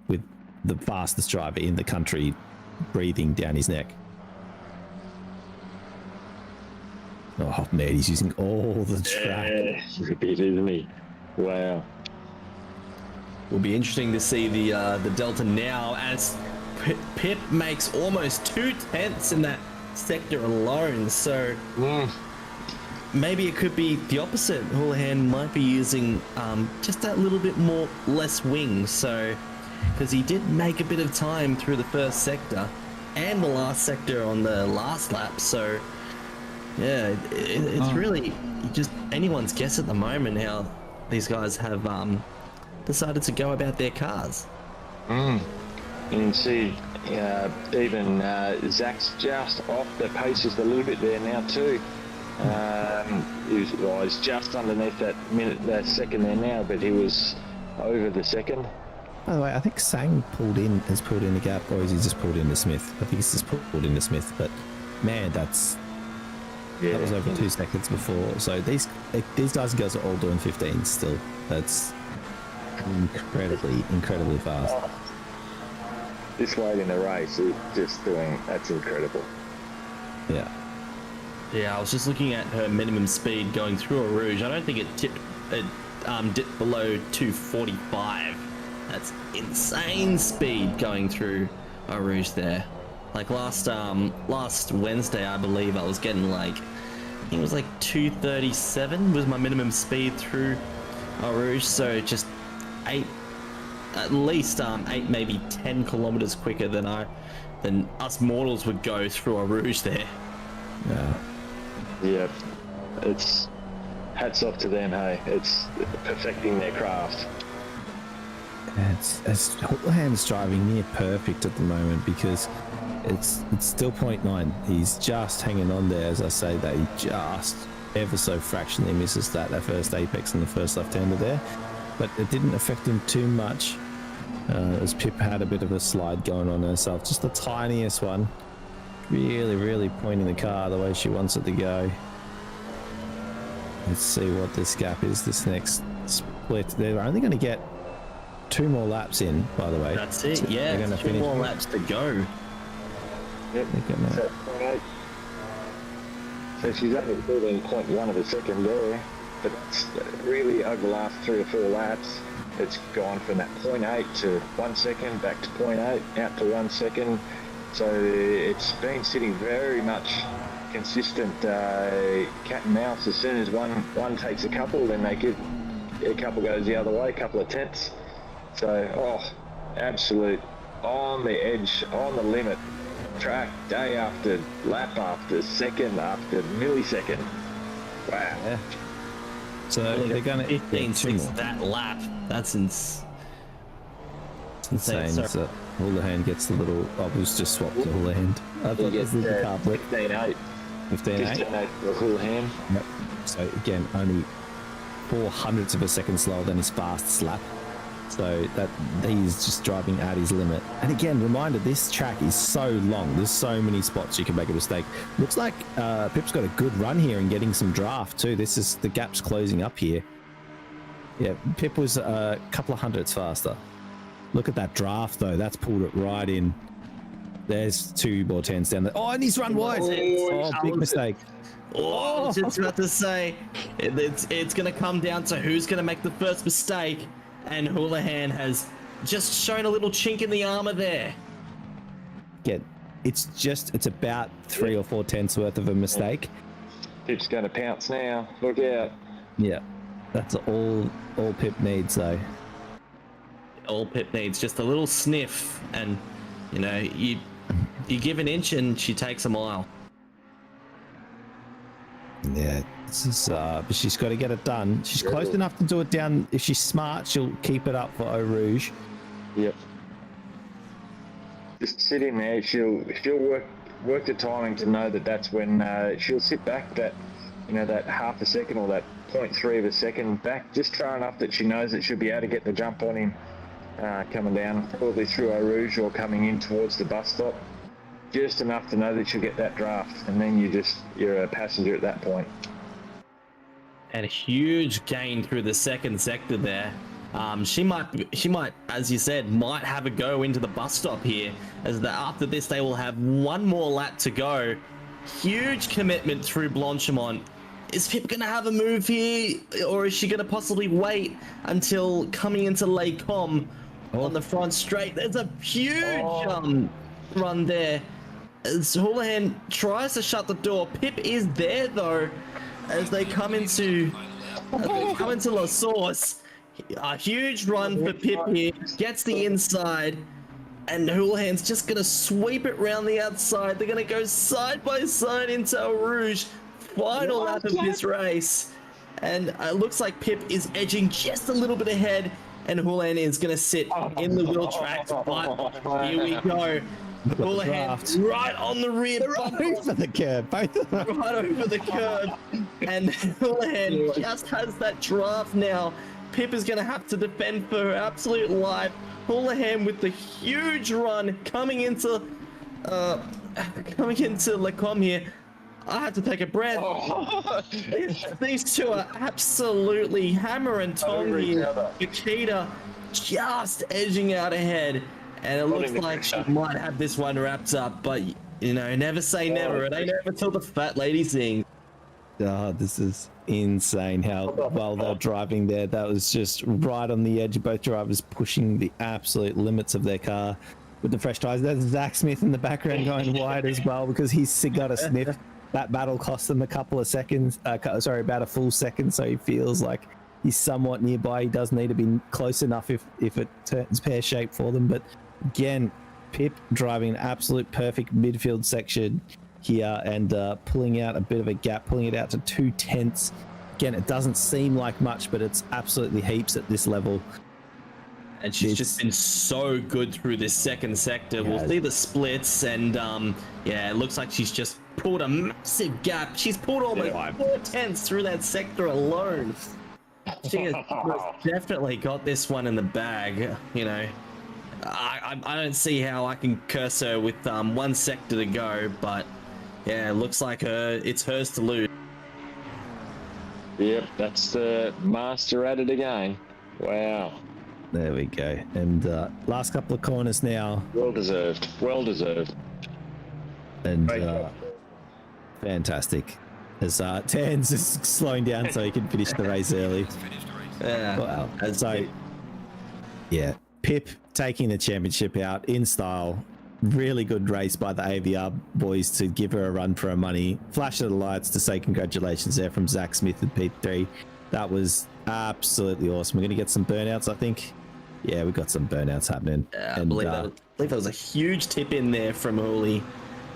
with the fastest driver in the country breathing down his neck. Oh man, he's using all the track. Yeah, a bit, isn't he? Wow. Will be interesting to see the delta now, as Pip makes almost 2 tenths in that sector alone. So maybe it could be the opposite. Houlihan might be using just that little bit less wing. So because he did make a bit of time through the first sector and the last sector on the last lap. So yeah, it's really just anyone's guess at the moment how these guys have decided to go about their cars. And you see, even Zach's just off the pace just a little bit there now too. He's just underneath that second there now, but he was over the second. By the way, I think Sang has pulled in the gap, or has he just pulled into Smith? I think he's just pulled into Smith, but man, that was over 2 seconds before. So these guys and girls are all doing 15s still. That's incredibly fast. This late in the race is just that's incredible. Yeah. Yeah, I was just looking at her minimum speed going through Eau Rouge. I don't think it dipped below 245. That's insane speed going through Eau Rouge there. Like last Wednesday, I believe I was getting I think it was 237 was my minimum speed through Eau Rouge. So just at least 8, maybe 10 kilometers quicker than us mortals would go through Eau Rouge there. Yeah, it's hats off to them. Hey, it's perfecting their craft. It's Houlihan's driving near perfect at the moment, because it's still 0.9. He's just hanging on there. As I say, that he just ever so fractionally misses that first apex and the first left-hander there, but it didn't affect him too much, as Pip had a bit of a slide going on herself, just the tiniest one, really pointing the car the way she wants it to go. Let's see what this gap is this next split. They're only going to get 2 more laps in, by the way. That's it. Yeah, they're going to 2 finish more laps to go. Yep. So, 0.8. So she's only 13.1 of a second there, but it's really over the last 3 or 4 laps, it's gone from that 0.8 to 1 second, back to 0.8, out to 1 second. So it's been sitting very much consistent cat and mouse. As soon as one takes a couple, then a couple goes the other way, a couple of tenths. So, absolute on the edge, on the limit track, day after lap after second after millisecond. Wow. Yeah. So they're going to 15.6 that lap. That's insane. insane. So Houlihan gets the little. I was just swapped to Houlihan. I thought this was the car flip. 15.8. 15.8. 15.8 for Houlihan. Yep. So again, only 0.04 of a second slower than his fastest lap. So that he's just driving at his limit. And again, reminder, this track is so long. There's so many spots you can make a mistake. Looks like Pip's got a good run here and getting some draft too. This is the gap's closing up here. Yeah, Pip was a couple of hundredths faster. Look at that draft though. That's pulled it right in. There's 2 more tens down there. Oh, and he's run wide. Oh, big mistake. Oh, I was just about to say, it's going to come down to who's going to make the first mistake. And Houlihan has just shown a little chink in the armor there. It's about 3 or 4 tenths worth of a mistake. Pip's going to pounce now. Look out. Yeah, that's all Pip needs though. All Pip needs just a little sniff, and you know, you give an inch and she takes a mile. Yeah, this is but she's got to get it done. She's close enough to do it down. If she's smart, she'll keep it up for Eau Rouge. Yep. Just sit in there. She'll work the timing to know that that's when she'll sit back that half a second or that 0.3 of a second back, just far enough that she knows that she'll be able to get the jump on him coming down, probably through Eau Rouge or coming in towards the bus stop. Just enough to know that she'll get that draft, and then you're a passenger at that point. And a huge gain through the second sector there. She might, as you said, might have a go into the bus stop here, as after this they will have one more lap to go. Huge commitment through Blanchimont. Is Pip going to have a move here, or is she going to possibly wait until coming into Les Combes on the front straight? There's a huge run there. As Houlihan tries to shut the door, Pip is there though, as they come into La Source. A huge run for Pip here, gets the inside, and Houlihan's just gonna sweep it round the outside. They're gonna go side by side into Eau Rouge. Final lap of this race, and it looks like Pip is edging just a little bit ahead, and Houlihan is gonna sit in the wheel tracks. But here we go. Houlihan right on the rear bumper. Over the curb, both of them. Right over the curb. And Houlihan just has that draft now. Pip is going to have to defend for her absolute life. Houlihan with the huge run coming into Les Combes here. I have to take a breath. These two are absolutely hammer and tong here. Nikita just edging out ahead. And it looks like she might have this one wrapped up, but you know, never say never. It ain't over till the fat lady sings. Oh, this is insane how well they're driving there. That was just right on the edge. Both drivers pushing the absolute limits of their car with the fresh tires. There's Zach Smith in the background going wide as well, because he's got a sniff. That battle cost him a couple of seconds, about a full second, so he feels like he's somewhat nearby. He does need to be close enough if it turns pear-shaped for them. But again, Pip driving an absolute perfect midfield section here and pulling out a bit of a gap, pulling it out to 2 tenths. Again, it doesn't seem like much, but it's absolutely heaps at this level. And she's just been so good through this second sector. We'll see the splits, and yeah, it looks like she's just pulled a massive gap. She's pulled almost 4 tenths through that sector alone. She has definitely got this one in the bag. You know, I don't see how I can curse her with one sector to go, but yeah, it looks like it's hers to lose. Yep, that's the master at it again. Wow. There we go. And last couple of corners now. Well deserved. Well deserved. And fantastic. As Tan's just slowing down so he can finish the race early. Yeah. Wow. And so, yeah, Pip taking the championship out in style. really good race by the AVR boys to give her a run for her money. Flash of the lights to say congratulations there from Zach Smith at P3. That was absolutely awesome. We're going to get some burnouts, I think. Yeah, we got some burnouts happening. I believe that was a huge tip in there from Hooley.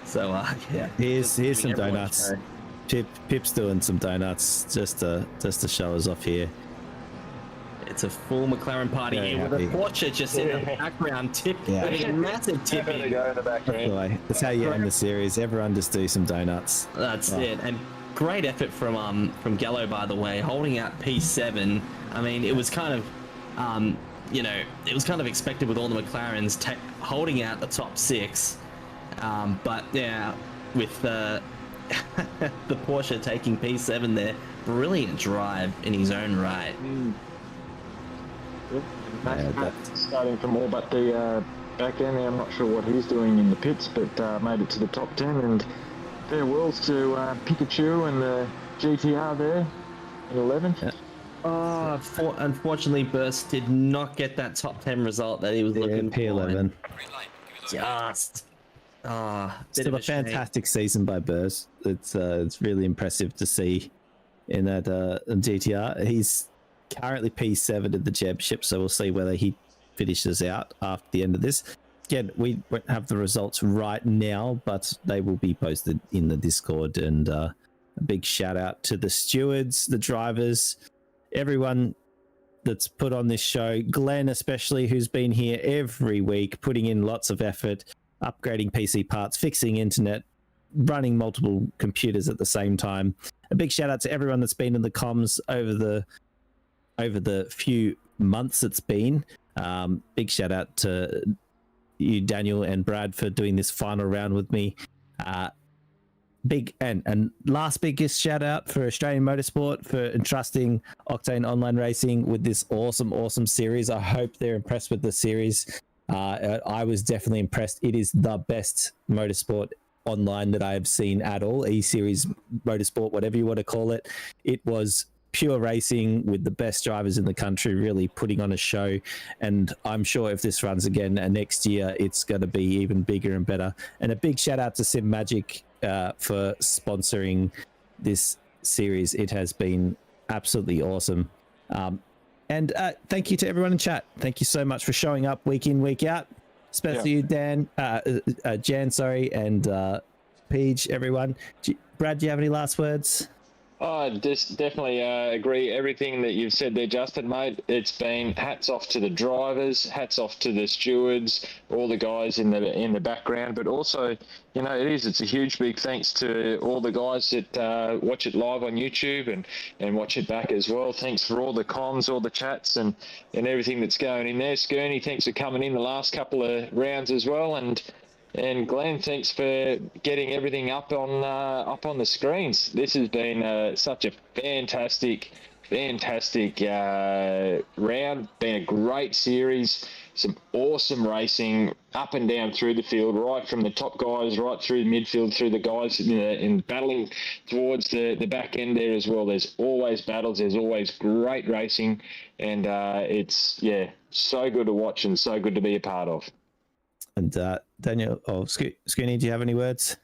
So yeah, here's some everyone a donuts. show. Pip's doing some donuts just to show us off here. It's a full McLaren party Very here with a happy. Porsche just in the background. Tip, Yeah. a massive tip Better in. go in the background. Anyway, that's how you end the series. Everyone just do some donuts. That's it. And great effort from Gallo, by the way, holding out P7. I mean, it was kind of, it was kind of expected with all the McLarens holding out the top 6. But yeah, with the Porsche taking P7 there, brilliant drive in his own right. Starting from all but the back end there. I'm not sure what he's doing in the pits, but made it to the top 10. And farewells to Pikachu and the GTR there in 11th. Oh, unfortunately, Burst did not get that top 10 result that he was looking for. P11. Just, Still a fantastic season by Burrs. It's really impressive to see in that GTR. He's currently P7 at the championship, so we'll see whether he finishes out after the end of this. Again, we won't have the results right now, but they will be posted in the Discord. And a big shout out to the stewards, the drivers, everyone that's put on this show. Glenn especially, who's been here every week, putting in lots of effort, upgrading PC parts, fixing internet, running multiple computers at the same time. A big shout out to everyone that's been in the comms over the few months it's been. Big shout out to you, Daniel and Brad, for doing this final round with me. Big and last biggest shout out for Australian Motorsport for entrusting Octane Online Racing with this awesome series. I hope they're impressed with the series. I was definitely impressed. It is the best motorsport online that I have seen at all. E-Series Motorsport, whatever you want to call it. It was pure racing with the best drivers in the country, really putting on a show. And I'm sure if this runs again next year, it's going to be even bigger and better. And a big shout out to Simagic for sponsoring this series. It has been absolutely awesome. And thank you to everyone in chat. Thank you so much for showing up week in, week out. Especially you, Dan, Jan, and Peach, everyone. Brad, do you have any last words? I just definitely agree everything that you've said there, Justin, mate. It's been hats off to the drivers, hats off to the stewards, all the guys in the background, but also, it's a huge big thanks to all the guys that watch it live on YouTube and watch it back as well. Thanks for all the comms, all the chats and everything that's going in there. Skirny, thanks for coming in the last couple of rounds as well, and Glenn, thanks for getting everything up on the screens. This has been such a fantastic round. Been a great series. Some awesome racing up and down through the field, right from the top guys, right through the midfield, through the guys in battling towards the back end there as well. There's always battles. There's always great racing, and it's so good to watch and so good to be a part of. And Daniel, Scooney, do you have any words?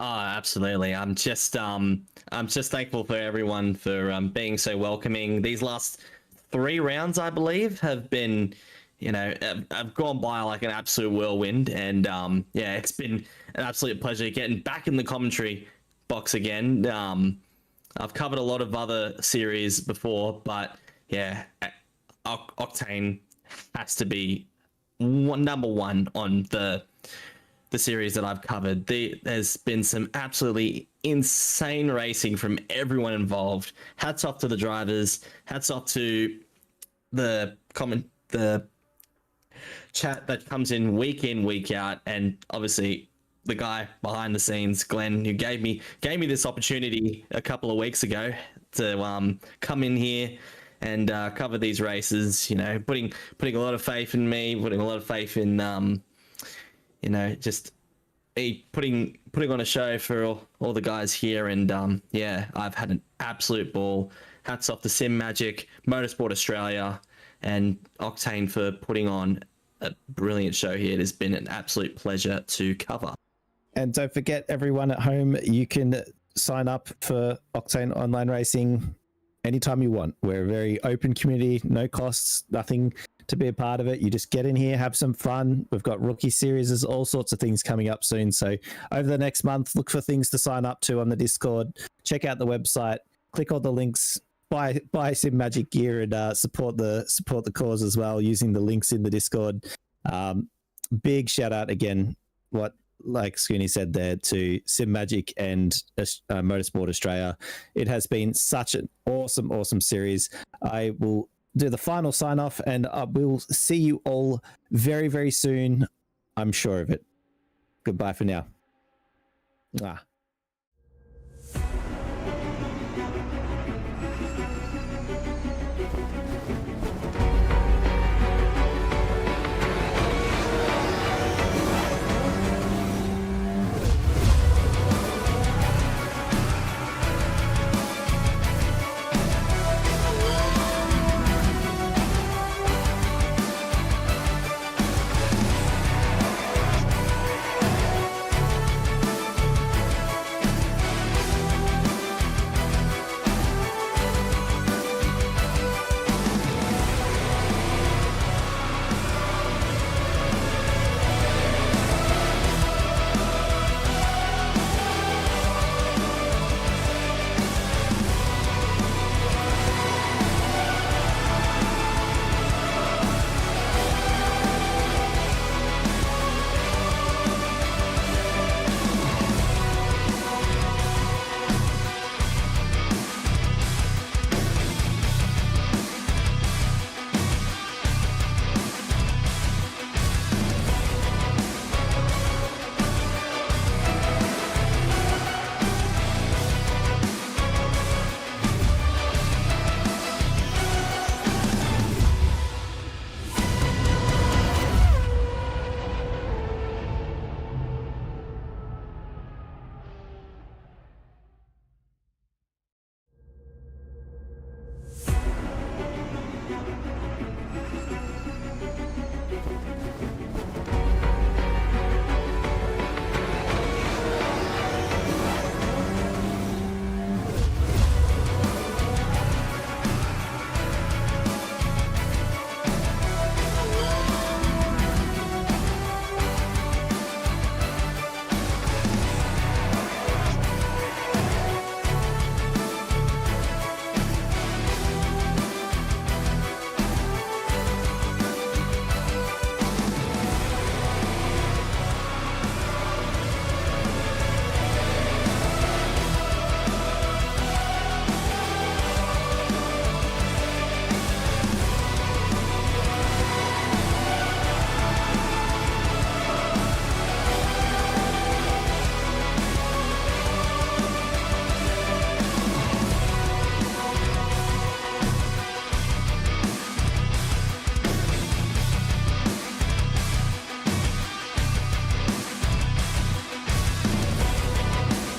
Oh, absolutely. I'm just thankful for everyone for being so welcoming. These last 3 rounds, I believe, have been, have gone by like an absolute whirlwind. And it's been an absolute pleasure getting back in the commentary box again. I've covered a lot of other series before, but Octane has to be number one on the series that I've covered. There's been some absolutely insane racing from everyone involved. Hats off to the drivers. Hats off to the chat that comes in, week out, and obviously the guy behind the scenes, Glenn, who gave me this opportunity a couple of weeks ago to come in here and cover these races, putting a lot of faith in me, putting a lot of faith in, just putting on a show for all the guys here. And I've had an absolute ball. Hats off to Simagic, Motorsport Australia, and Octane for putting on a brilliant show here. It has been an absolute pleasure to cover. And don't forget, everyone at home, you can sign up for Octane Online Racing anytime you want. We're a very open community, no costs, nothing to be a part of it. You just get in here, have some fun. We've got rookie series, there's all sorts of things coming up soon. So over the next month, look for things to sign up to on the Discord. Check out the website, click all the links, buy Simagic gear, and support the cause as well using the links in the Discord. Big shout out again, like Scooney said there, to Simagic and Motorsport Australia. It has been such an awesome series. I will do the final sign off, and we'll see you all very, very soon. I'm sure of it. Goodbye for now.